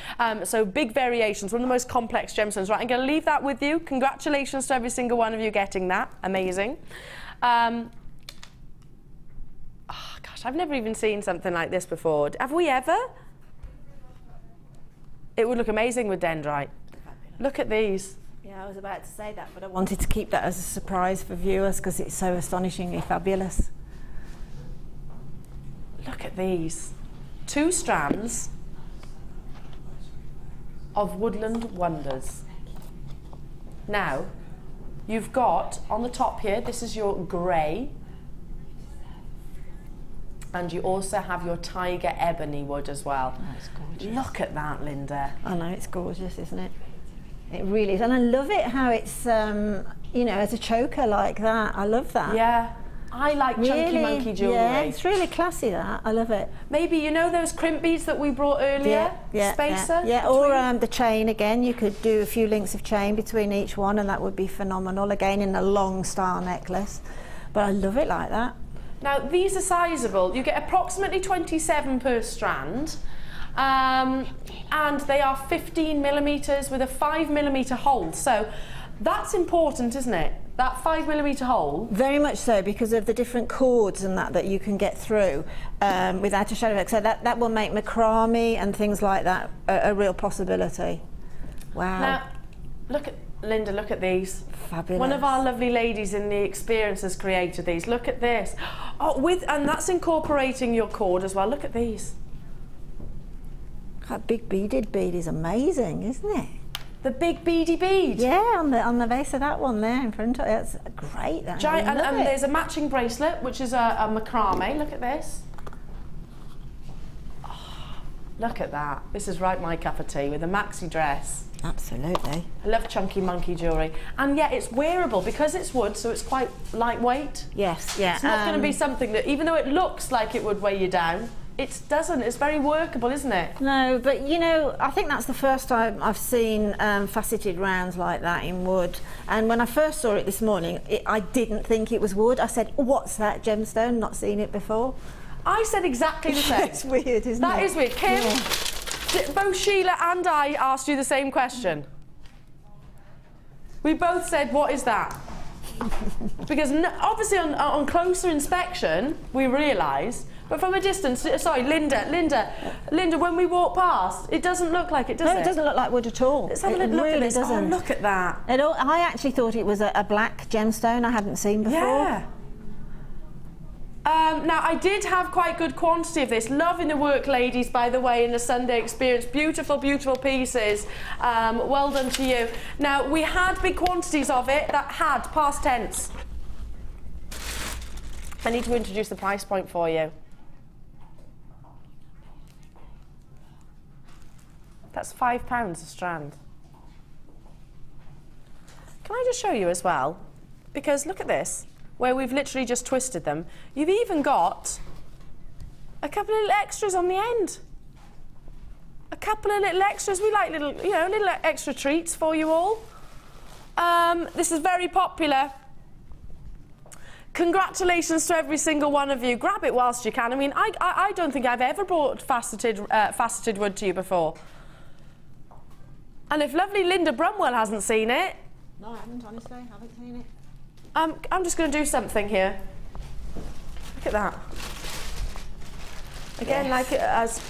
So big variations. One of the most complex gemstones. Right, I'm going to leave that with you. Congratulations to every single one of you getting that. Amazing. Oh gosh, I've never even seen something like this before. Have we ever? It would look amazing with dendrite. Look at these. Yeah, I was about to say that, but I wanted to keep that as a surprise for viewers because it's so astonishingly fabulous. Look at these. 2 strands of woodland wonders. Now, you've got, on the top here, this is your grey. And you also have your tiger ebony wood as well. Oh, it's gorgeous. Look at that, Linda. I know, it's gorgeous, isn't it? It really is. And I love it how it's, you know, as a choker like that. I love that. Yeah. I like chunky monkey jewellery. Yeah, it's really classy, that. I love it. Maybe, you know those crimp beads that we brought earlier? Spacer? Yeah, or the chain again. You could do a few links of chain between each one and that would be phenomenal. Again, in a long star necklace. But I love it like that. Now these are sizable. You get approximately 27 per strand, and they are 15 millimeters with a 5mm hole. So that's important, isn't it? That 5mm hole. Very much so, because of the different cords and that you can get through without a shadow of it. So that will make macrame and things like that a real possibility. Wow. Now, look at Linda, look at these. Fabulous. One of our lovely ladies in the experience has created these. Look at this. Oh, and that's incorporating your cord as well. Look at these. That big beaded bead is amazing, isn't it? The big beady bead. Yeah, on the base of that one there in front of it. That's great. That. Giant, and there's a matching bracelet, which is a macrame. Look at this. Oh, look at that. This is right my cup of tea with a maxi dress. Absolutely. I love chunky monkey jewellery. And yet it's wearable because it's wood, so it's quite lightweight. Yes, yeah. It's not going to be something that, even though it looks like it would weigh you down, it doesn't. It's very workable, isn't it? No, but you know, I think that's the first time I've seen faceted rounds like that in wood. And when I first saw it this morning, I didn't think it was wood. I said, what's that, gemstone? Not seen it before. I said exactly the same. It's weird, isn't it? That is weird. Kim, yeah. Both Sheila and I asked you the same question. We both said, what is that? Because obviously on closer inspection, we realised. But from a distance, sorry, Linda, when we walk past, it doesn't look like it, does it? No, it doesn't look like wood at all. Let's have a look at this. Oh, look at that. I actually thought it was a black gemstone I hadn't seen before. Yeah. Now, I did have quite good quantity of this. Loving the work, ladies, by the way, in the Sunday experience. Beautiful, beautiful pieces. Well done to you. Now, we had big quantities of it. That had, past tense. I need to introduce the price point for you. That's £5 a strand. Can I just show you as well? Because look at this, where we've literally just twisted them. You've even got a couple of little extras on the end. A couple of little extras. We like little, you know, little extra treats for you all. This is very popular. Congratulations to every single one of you. Grab it whilst you can. I mean, I don't think I've ever brought faceted wood to you before. And if lovely Linda Brumwell hasn't seen it... No, I haven't, honestly. I haven't seen it. I'm just going to do something here. Look at that. Again, yes. Like it as...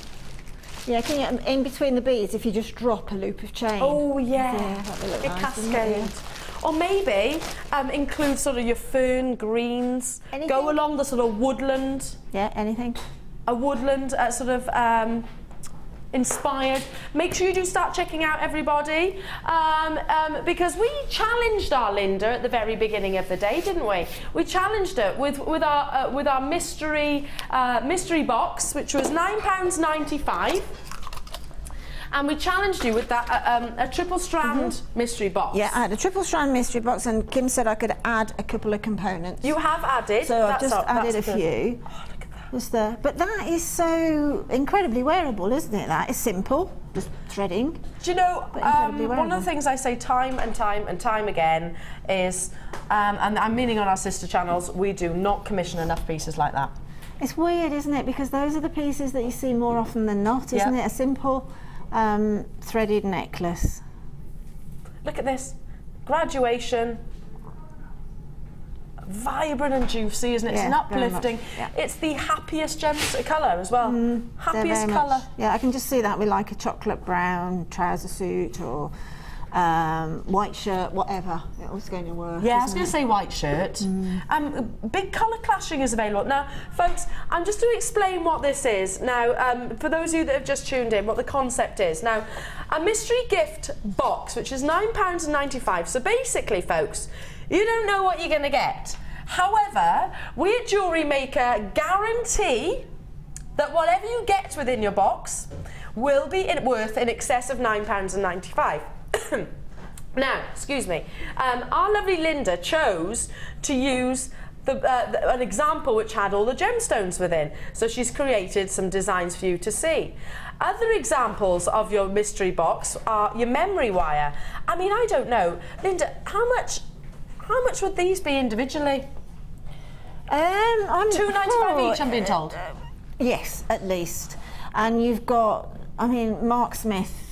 Yeah, can you, in between the beads, if you just drop a loop of chain. Oh, yeah. It nice, cascades. Or maybe include sort of your fern greens. Anything? Go along the sort of woodland. Yeah, anything. A woodland sort of... inspired. Make sure you do start checking out, everybody, because we challenged our Linda at the very beginning of the day, didn't we? We challenged her with our mystery box, which was £9.95, and we challenged you with that a triple strand mystery box. Yeah, I had a triple strand mystery box, and Kim said I could add a couple of components. You have added. So I've just added a few. Was there, but that is so incredibly wearable, isn't it? That is simple, just threading. Do you know, one of the things I say time and time again is, and I'm meaning on our sister channels, we do not commission enough pieces like that. It's weird, isn't it? Because those are the pieces that you see more often than not, isn't it? A simple threaded necklace. Look at this, graduation. Vibrant and juicy, isn't it? It's uplifting. Yeah. It's the happiest colour as well. Happiest colour. Yeah, I can just see that with like a chocolate brown trouser suit or white shirt, whatever. It was going to work. Yeah, I was going to say white shirt. Big colour clashing is available. Now, folks, I'm just to explain what this is. Now, for those of you that have just tuned in, what the concept is. Now, a mystery gift box, which is £9.95. So basically, folks, you don't know what you're going to get. However, we at Jewellery Maker guarantee that whatever you get within your box will be worth in excess of £9.95. Now, excuse me, our lovely Linda chose to use an example which had all the gemstones within. So she's created some designs for you to see. Other examples of your mystery box are your memory wire. I mean, I don't know. Linda, how much would these be individually? I'm £2.95 each, I'm being told. Yes, at least. And you've got, I mean, Mark Smith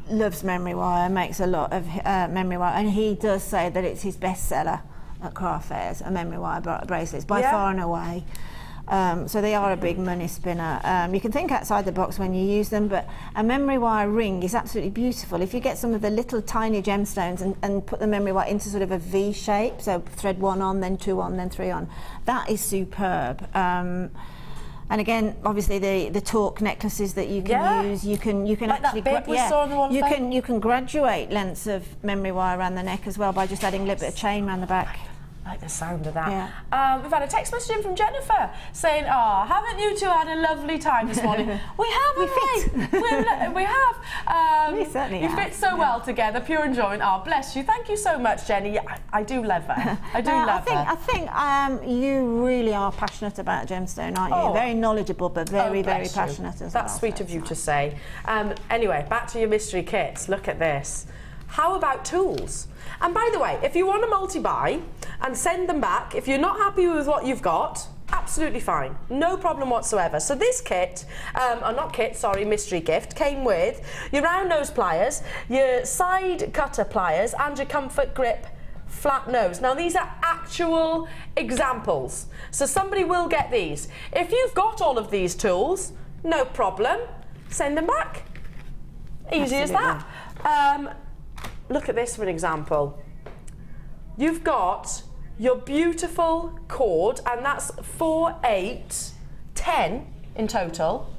loves memory wire, makes a lot of memory wire, and he does say that it's his best seller at craft fairs, a memory wire bracelets, by far and away. So they are a big money spinner. You can think outside the box when you use them, but a memory wire ring is absolutely beautiful. If you get some of the little tiny gemstones and put the memory wire into sort of a V shape, so thread 1 on, then 2 on, then 3 on, that is superb. And again, obviously the torque necklaces that you can use, you can like actually that bib we saw on the one you can graduate lengths of memory wire around the neck as well by just adding a little bit of chain around the back. I like the sound of that. Yeah. We've had a text message in from Jennifer saying, "Oh, haven't you two had a lovely time this morning?" We have, we have. We certainly you have. fit so well together, pure enjoyment. Oh, bless you. Thank you so much, Jenny. I do love her. I do love her. I think you really are passionate about gemstone, aren't you? Oh. Very knowledgeable, but very, very bless you. passionate as well. That's sweet of you to say. Anyway, back to your mystery kits. Look at this. How about tools? And by the way, if you want to multi-buy and send them back, if you're not happy with what you've got, absolutely fine. No problem whatsoever. So this kit, mystery gift, came with your round nose pliers, your side cutter pliers, and your comfort grip flat nose. Now these are actual examples. So somebody will get these. If you've got all of these tools, no problem. Send them back. Easy as that. Look at this for an example. You've got your beautiful cord, and that's 4, 8, 10 in total.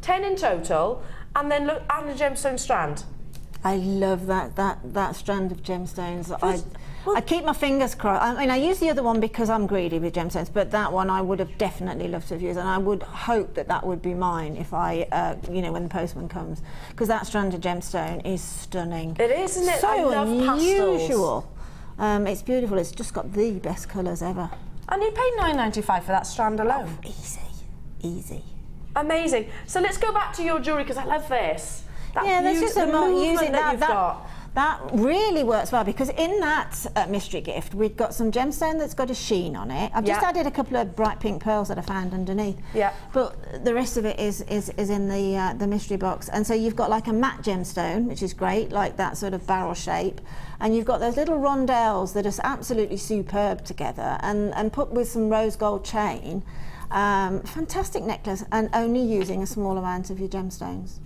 10 in total, and then look, and a gemstone strand. I love that strand of gemstones. I keep my fingers crossed. I mean, I use the other one because I'm greedy with gemstones, but that one I would have definitely loved to have used, and I would hope that that would be mine if I, you know, when the postman comes, because that strand of gemstone is stunning. It is, isn't it? So I love unusual. pastels. It's beautiful. It's just got the best colours ever. And you paid £9.95 for that strand alone. Oh, easy. Amazing. So let's go back to your jewellery, because I love this. That's just about using that. That really works well, because in that mystery gift we've got some gemstone that's got a sheen on it. I've just added a couple of bright pink pearls that I found underneath. Yeah. But the rest of it is in the mystery box, and so you've got like a matte gemstone, which is great, like that sort of barrel shape, and you've got those little rondelles that are absolutely superb together, and put with some rose gold chain. Fantastic necklace, and only using a small amount of your gemstones.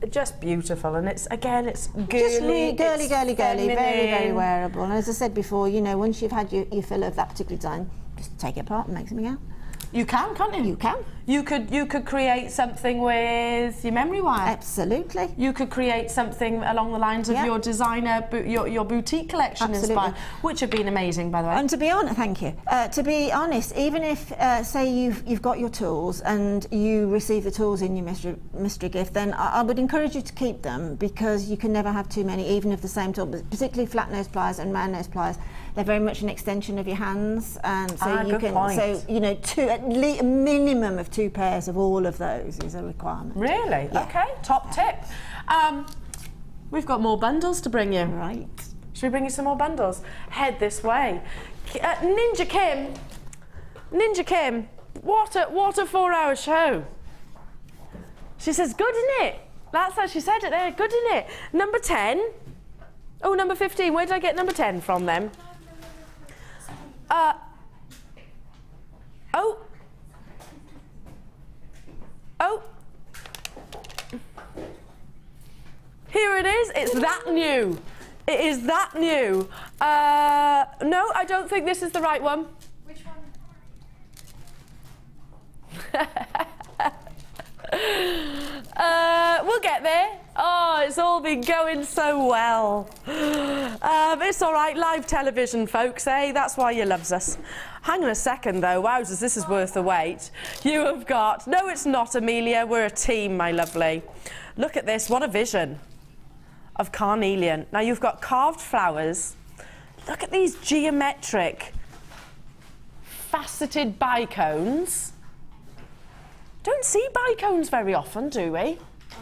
Just beautiful, and it's girly, just really girly, very, very wearable. And as I said before, you know, once you've had your fill of that particular design, just take it apart and make something out. You can, can't you? You can. You could create something with your memory wire. Absolutely. You could create something along the lines of your designer, your boutique collection, which have been amazing, by the way. And to be honest, thank you. To be honest, even if say you've got your tools and you receive the tools in your mystery gift, then I would encourage you to keep them, because you can never have too many, even of the same tool. But particularly flat nose pliers and round nose pliers, they're very much an extension of your hands, and so you can. Point. So you know, at least a minimum of 2 pairs of all of those is a requirement. Really? Yeah. Okay, top tip. We've got more bundles to bring you. Right. Should we bring you some more bundles? Head this way. Ninja Kim, what a 4-hour show. She says, good, isn't it? That's how she said it there, good, isn't it? Number 10. Oh, number 15. Where did I get number 10 from then? Oh. Here it is. It's that new. It is that new. No, I don't think this is the right one. Which one? We'll get there. Oh, it's all been going so well. It's all right, live television, folks, eh? That's why you loves us. Hang on a second, though. Wowzers, this is worth the wait. You have got... No, it's not, Amelia. We're a team, my lovely. Look at this. What a vision of carnelian. Now, you've got carved flowers. Look at these geometric, faceted bicones. Don't see bicones very often, do we? My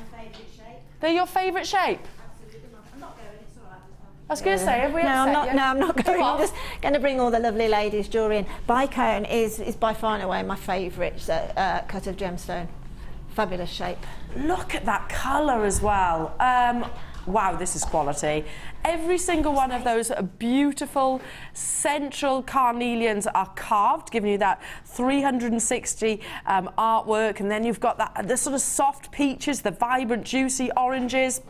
favourite shape. They're your favourite shape? Absolutely not. I'm not going, it's all right this I was going to say, have we upset you? No, I'm not going. I'm just going to bring all the lovely ladies' jewellery in. Bicone is by far and away my favourite cut of gemstone. Fabulous shape. Look at that colour as well. Wow, this is quality. Every single one of those beautiful central carnelians are carved, giving you that 360 artwork, and then you've got the sort of soft peaches, the vibrant, juicy oranges.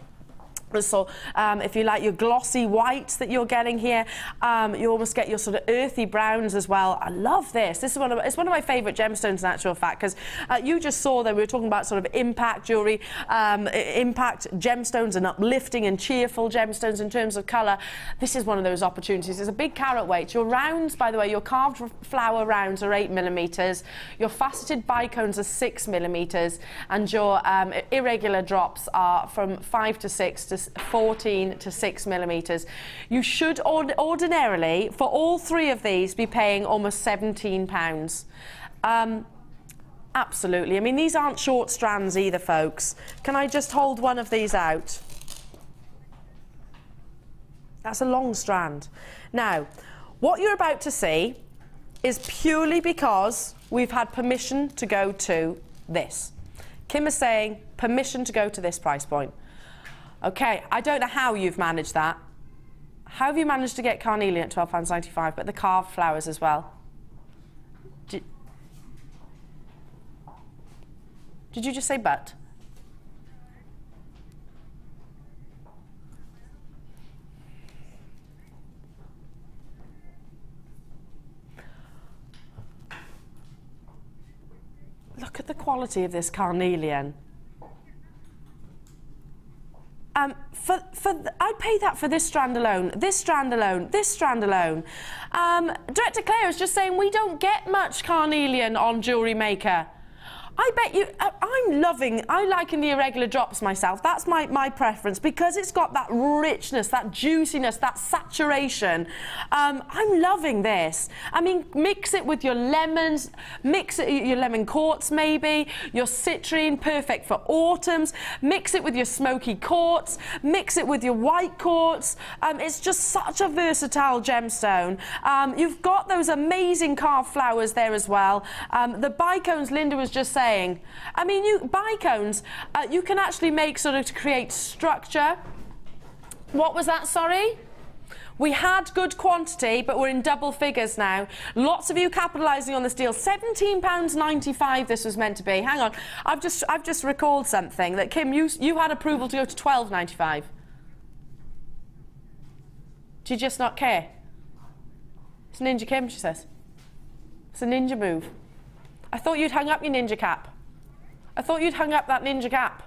So if you like your glossy whites that you're getting here, you almost get your sort of earthy browns as well. I love this. This is it's one of my favourite gemstones in actual fact, because you just saw that we were talking about sort of impact jewellery, impact gemstones and uplifting and cheerful gemstones in terms of colour. This is one of those opportunities. It's a big carat weight. Your rounds, by the way, your carved flower rounds are 8mm, your faceted bicones are 6mm, and your irregular drops are from 5 to 6 to 14 to 6mm. You should ordinarily, for all three of these, be paying almost £17. Absolutely. I mean, these aren't short strands either, folks. Can I just hold one of these out? That's a long strand. Now, what you're about to see is purely because we've had permission to go to this. Kim is saying permission to go to this price point. Okay, I don't know how you've managed that. How have you managed to get carnelian at £12.95, but the carved flowers as well? Did you just say but? Look at the quality of this carnelian. I'd pay that for this strand alone, this strand alone, this strand alone. Director Claire is just saying we don't get much carnelian on Jewellery Maker. I bet you, I'm liking the irregular drops myself. That's my preference, because it's got that richness, that juiciness, that saturation. I'm loving this. I mean, mix it with your lemons, mix it, your lemon quartz maybe, your citrine, perfect for autumns, mix it with your smoky quartz, mix it with your white quartz. It's just such a versatile gemstone. You've got those amazing carved flowers there as well. The bicones Linda was just saying, I mean, bicones, you can actually make sort of to create structure. What was that, sorry? We had good quantity, but we're in double figures now. Lots of you capitalising on this deal. £17.95 this was meant to be. Hang on, I've just recalled something that Kim, you had approval to go to £12.95. Do you just not care? It's Ninja Kim, she says. It's a ninja move. I thought you'd hung up your ninja cap. I thought you'd hung up that ninja cap.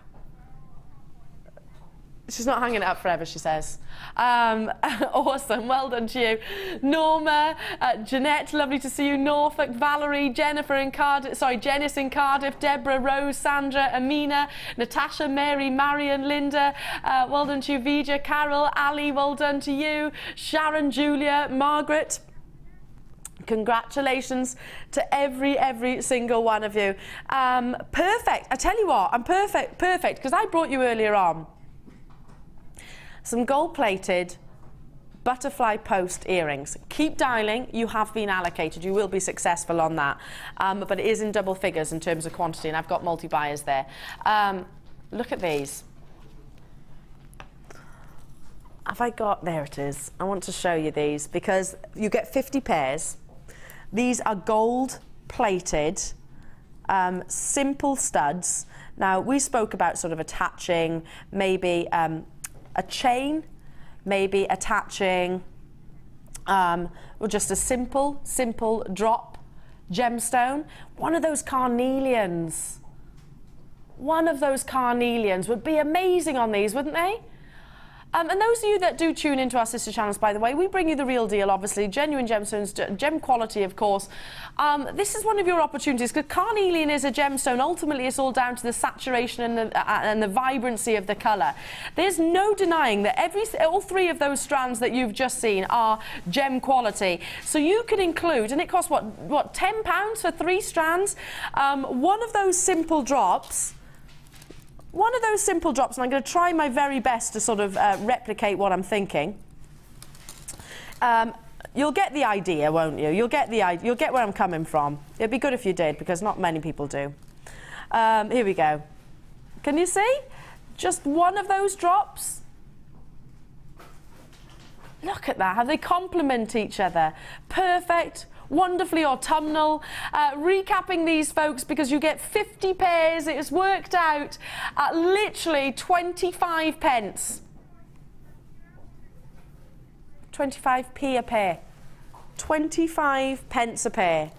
She's not hanging it up forever, she says. Awesome, well done to you. Norma, Jeanette, lovely to see you. Norfolk, Valerie, Jennifer in Cardiff, sorry, Janice in Cardiff, Deborah, Rose, Sandra, Amina, Natasha, Mary, Marion, Linda, well done to you. Vidya, Carol, Ali, well done to you. Sharon, Julia, Margaret. Congratulations to every single one of you. Perfect. I tell you what, I'm perfect, because I brought you earlier on some gold-plated butterfly post earrings. Keep dialing, you have been allocated, you will be successful on that. But it is in double figures in terms of quantity, and I've got multi-buyers there. Look at these. Have I got, there it is. I want to show you these, because you get 50 pairs. These are gold-plated, simple studs. Now, we spoke about sort of attaching maybe a chain, maybe attaching or just a simple drop gemstone. One of those carnelians would be amazing on these, wouldn't they? And those of you that do tune into our sister channels, by the way, we bring you the real deal, obviously, genuine gemstones, gem quality, of course. This is one of your opportunities, because carnelian is a gemstone. Ultimately, it's all down to the saturation and the vibrancy of the colour. There's no denying that all three of those strands that you've just seen are gem quality. So you could include, and it costs, what £10 for 3 strands? One of those simple drops. And I'm going to try my very best to sort of replicate what I'm thinking. You'll get the idea, won't you? You'll get where I'm coming from. It'd be good if you did, because not many people do. Here we go. Can you see? Just one of those drops. Look at that, how they complement each other. Perfect, wonderfully autumnal. Recapping these, folks, because you get 50 pairs. It is worked out at literally 25 pence. 25p a pair. 25 pence a pair.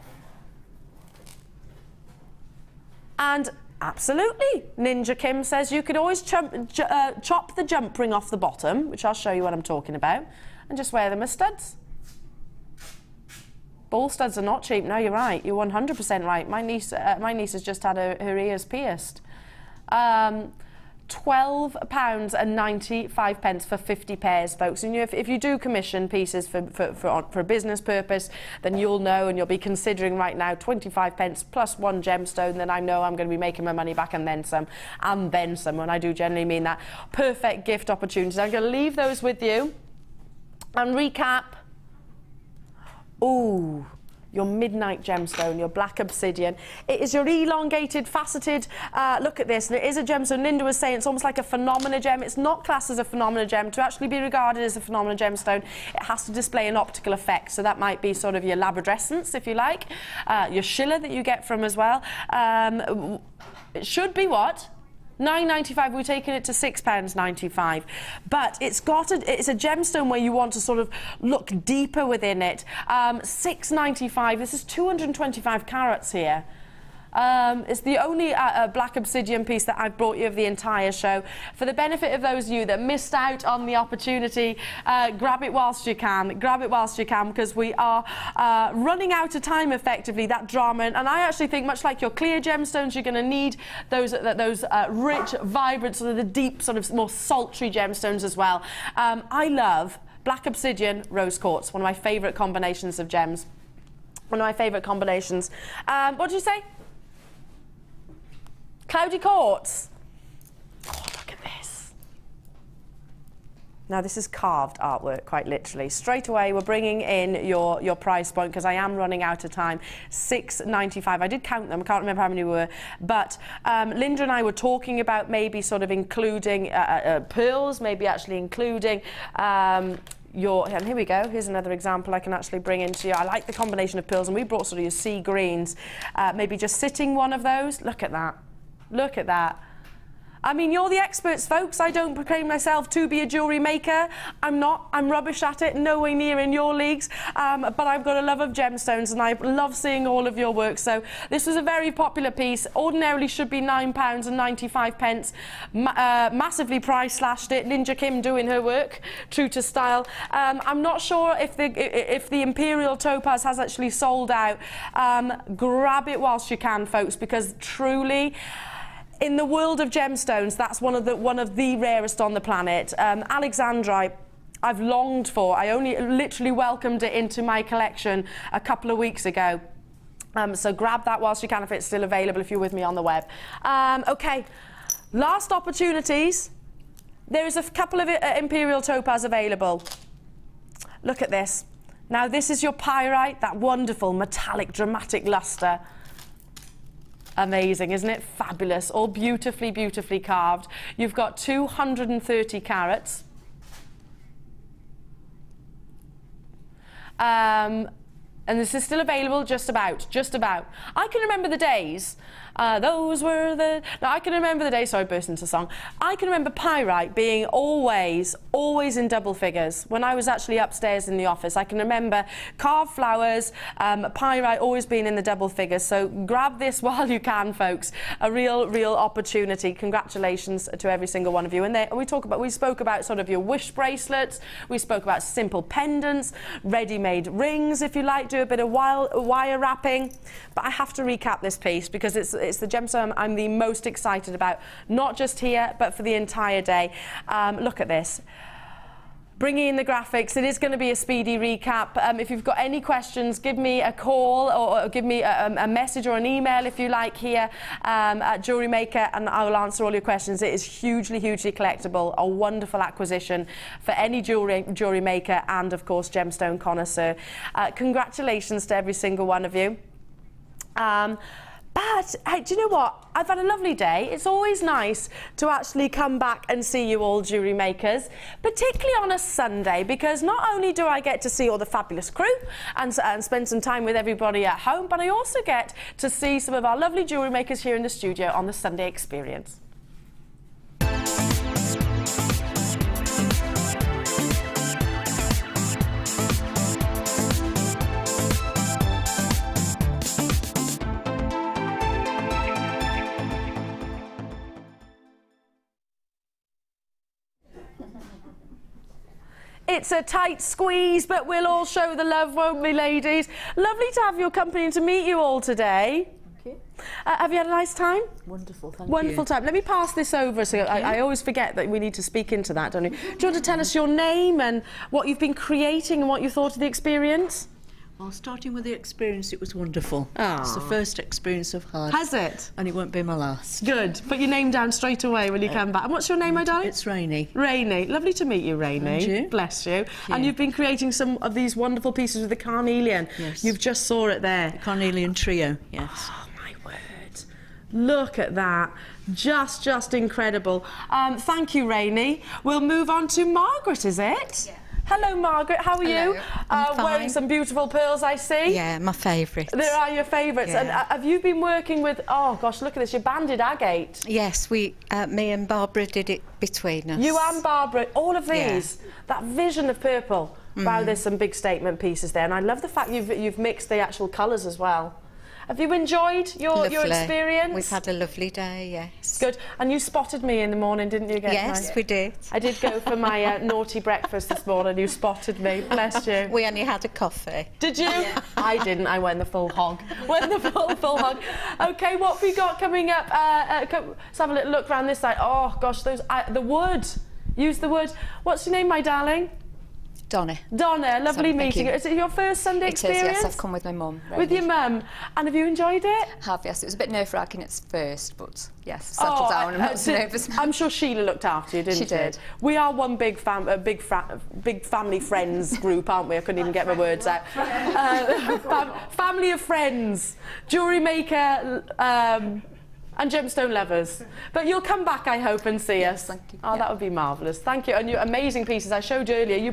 And absolutely, Ninja Kim says you could always chop the jump ring off the bottom, which I'll show you what I'm talking about, and just wear them as studs. Ball studs are not cheap. No, you're right. You're 100% right. My niece has just had her ears pierced. £12.95 for 50 pairs, folks. And if you do commission pieces for a business purpose, then you'll know, and you'll be considering right now 25 pence plus one gemstone, then I know I'm going to be making my money back and then some, and then some. And I do generally mean that. Perfect gift opportunities. I'm going to leave those with you and recap. Ooh, your midnight gemstone, your black obsidian. It is your elongated, faceted, look at this, and it is a gemstone. Linda was saying it's almost like a phenomena gem. It's not classed as a phenomena gem. To actually be regarded as a phenomena gemstone, it has to display an optical effect. So that might be sort of your labradescence, if you like, your schiller that you get from as well. It should be what? £9.95, we're taking it to £6.95, but it's a gemstone where you want to sort of look deeper within it. £6.95, this is 225 carats here. It's the only black obsidian piece that I've brought you of the entire show. For the benefit of those of you that missed out on the opportunity, grab it whilst you can. Grab it whilst you can, because we are running out of time, effectively, that drama. And I actually think, much like your clear gemstones, you're going to need those rich, vibrant, sort of the deep, sort of more sultry gemstones as well. I love black obsidian, rose quartz, one of my favourite combinations of gems. One of my favourite combinations. What did you say? Cloudy quartz. Oh, look at this. Now, this is carved artwork, quite literally. Straight away, we're bringing in your price point, because I am running out of time. £6.95. I did count them. I can't remember how many were. But Linda and I were talking about maybe sort of including pearls, maybe actually including and here we go, here's another example I can actually bring into you. I like the combination of pearls, and we brought sort of your sea greens. Maybe just sitting one of those. Look at that. Look at that. I mean, you're the experts, folks. I don't proclaim myself to be a jewellery maker. I'm not. I'm rubbish at it, nowhere near in your leagues. But I've got a love of gemstones, and I love seeing all of your work. So this was a very popular piece. Ordinarily should be £9.95. Massively price slashed it. Ninja Kim doing her work, true to style. I'm not sure if the Imperial Topaz has actually sold out. Grab it whilst you can, folks, because truly, in the world of gemstones, that's one of the rarest on the planet. Alexandrite, I've longed for. I only literally welcomed it into my collection a couple of weeks ago. So grab that whilst you can, if it's still available, if you're with me on the web. Okay, last opportunities. There is a couple of Imperial Topaz available. Look at this. Now, this is your pyrite, that wonderful metallic, dramatic luster. Amazing, isn't it? Fabulous. All beautifully, beautifully carved. You've got 230 carats. And this is still available, just about. I can remember the days. Those were the... Now, I can remember the days... Sorry, I burst into song. I can remember pyrite being always in double figures. When I was actually upstairs in the office, I can remember carved flowers, pyrite always being in the double figures. So grab this while you can, folks. A real opportunity. Congratulations to every single one of you. And we spoke about sort of your wish bracelets. We spoke about simple pendants, ready-made rings, if you like. Do a bit of wire wrapping. But I have to recap this piece, because it's the gemstone I'm the most excited about, not just here, but for the entire day. Look at this. bringing in the graphics. It is going to be a speedy recap. If you've got any questions, give me a call or give me a message or an email if you like here at Jewellery Maker, and I will answer all your questions. It is hugely, hugely collectible, a wonderful acquisition for any jewellery maker and, of course, gemstone connoisseur. Congratulations to every single one of you. But, hey, do you know what? I've had a lovely day. It's always nice to actually come back and see you all jewellery makers, particularly on a Sunday, because not only do I get to see all the fabulous crew and spend some time with everybody at home, but I also get to see some of our lovely jewellery makers here in the studio on the Sunday Experience. It's a tight squeeze, but we'll all show the love, won't we, ladies? Lovely to have your company and to meet you all today. Thank you. Have you had a nice time? Wonderful, thank you. Wonderful time. Let me pass this over. So I always forget that we need to speak into that, don't you? Do you want to tell us your name and what you've been creating and what you thought of the experience? Well, starting with the experience, it was wonderful. Aww. It's the first experience I've had. Has it? And it won't be my last. Good. Put your name down straight away when you come back. And what's your name, my darling? It's Rainey. Rainey. Lovely to meet you, Rainey. And you. Bless you. And you've been creating some of these wonderful pieces with the carnelian. Yes. You've just saw it there. The carnelian trio, yes. Oh, my word. Look at that. Just incredible. Thank you, Rainey. We'll move on to Margaret, is it? Yeah. Hello, Margaret. How are you? Wearing some beautiful pearls, I see. Yeah, my favourites. There are your favourites. Yeah. And have you been working with, oh gosh, look at this, your banded agate. Yes, me and Barbara did it between us. You and Barbara, all of these. Yeah. That vision of purple. Wow, there's some big statement pieces there. And I love the fact you've mixed the actual colours as well. Have you enjoyed your experience? We've had a lovely day, yes. Good. And you spotted me in the morning, didn't you? Yes, we did. I did go for my naughty breakfast this morning. You spotted me. Bless you. We only had a coffee. Did you? Yeah. I didn't. I went the full hog. Went the full hog. OK, what have we got coming up? Let's have a little look around this side. Oh, gosh, those the wood. Use the wood. What's your name, my darling? Donna. Donna, lovely meeting you. Is it your first Sunday experience? It is, yes, I've come with my mum. With your mum. And have you enjoyed it? Have, yes. It was a bit nerve-wracking at first, but yes, settled down and I'm not so nervous now. I'm sure Sheila looked after you, didn't she? She did. We are one big family friends group, aren't we? I couldn't even get my words out. Family of friends, jewellery maker, and gemstone lovers. But you'll come back, I hope, and see us. Thank you. Oh, yeah. That would be marvellous. Thank you. And your amazing pieces. I showed you earlier. You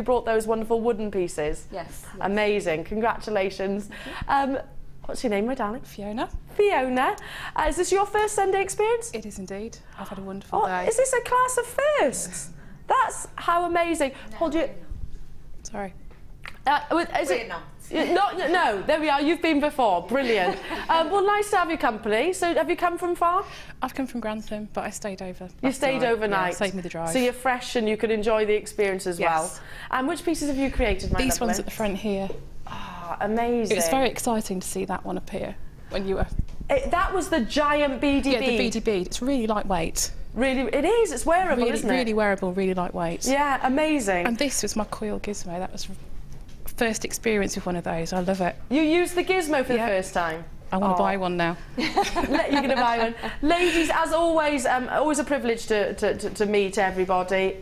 brought those wonderful wooden pieces. Yes. Amazing. Congratulations. What's your name, my darling? Fiona. Fiona. Is this your first Sunday experience? It is indeed. I've had a wonderful day. Is this a class of firsts? That's how amazing. No, Hold you. Sorry. No, there we are. You've been before. Brilliant. Well, nice to have your company. So, have you come from far? I've come from Grantham, but I stayed over. You stayed overnight. Yeah, saved me the drive. So you're fresh and you could enjoy the experience as well. And which pieces have you created, my These lovely? ones at the front here. Ah, amazing. It was very exciting to see that one appear when you were. That was the giant beady bead. Yeah, the beady bead. It's really lightweight. Really, it is. It's wearable, isn't it? Really wearable, really lightweight. Yeah, amazing. And this was my coil gizmo. That was first experience with one of those. I love it. You used the gizmo for the first time? I want to buy one now. You're going to buy one. Ladies, as always, always a privilege to meet everybody.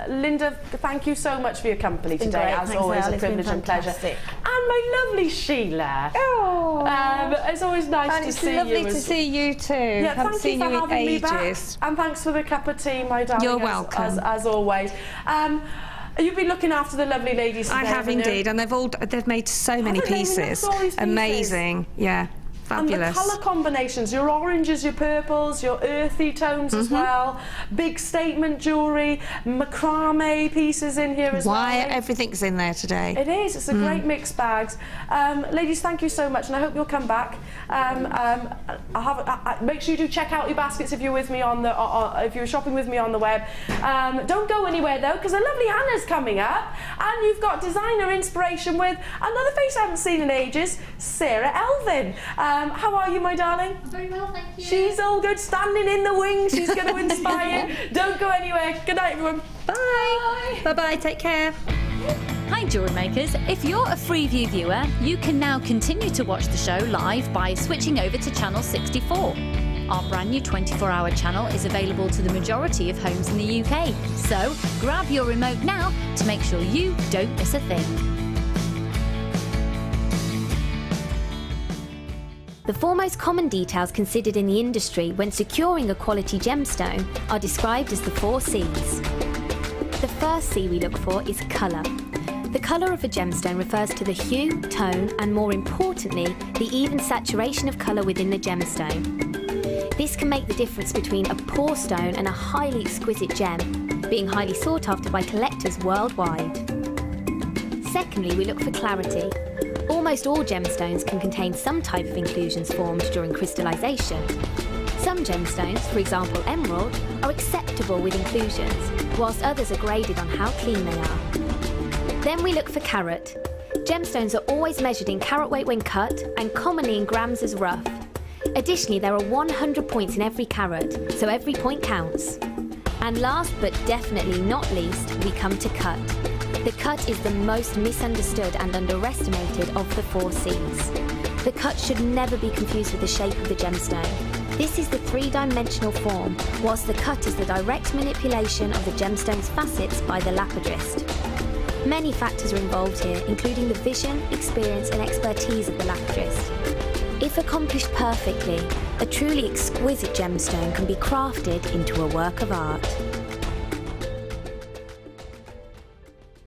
Linda, thank you so much for your company today. As always, a privilege and pleasure. And my lovely Sheila. Oh. It's always nice to see you. It's lovely to see you too. Yeah, Haven't seen you in Me ages. back. And thanks for the cup of tea, my darling. You're welcome. As always. You've been looking after the lovely ladies today, I have indeed, and they've made so many pieces. Amazing, yeah. Fabulous. And the colour combinations, your oranges, your purples, your earthy tones as well, big statement jewellery, macrame pieces in here as well. Everything's in there today. It is, it's a great mixed bags. Ladies, thank you so much, and I hope you'll come back. Make sure you do check out your baskets if you're with me on the, if you're shopping with me on the web. Don't go anywhere though, because a lovely Hannah's coming up, and you've got designer inspiration with another face I haven't seen in ages, Sarah Elvin. How are you, my darling? I'm very well, thank you. She's all good, standing in the wings. She's going to inspire you. Don't go anywhere. Good night, everyone. Bye. Bye-bye, take care. Hi Jewellery Makers, if you're a Freeview viewer, you can now continue to watch the show live by switching over to channel 64. Our brand new 24-hour channel is available to the majority of homes in the UK, so grab your remote now to make sure you don't miss a thing. The four most common details considered in the industry when securing a quality gemstone are described as the 4 C's. The first C we look for is colour. The colour of a gemstone refers to the hue, tone, and more importantly, the even saturation of colour within the gemstone. This can make the difference between a poor stone and a highly exquisite gem, being highly sought after by collectors worldwide. Secondly, we look for clarity. Almost all gemstones can contain some type of inclusions formed during crystallisation. Some gemstones, for example emerald, are acceptable with inclusions, whilst others are graded on how clean they are. Then we look for carat. Gemstones are always measured in carat weight when cut and commonly in grams as rough. Additionally, there are 100 points in every carat, so every point counts. And last but definitely not least, we come to cut. The cut is the most misunderstood and underestimated of the 4 C's. The cut should never be confused with the shape of the gemstone. This is the 3-dimensional form, whilst the cut is the direct manipulation of the gemstone's facets by the lapidrist. Many factors are involved here, including the vision, experience and expertise of the lapidrist. If accomplished perfectly, a truly exquisite gemstone can be crafted into a work of art.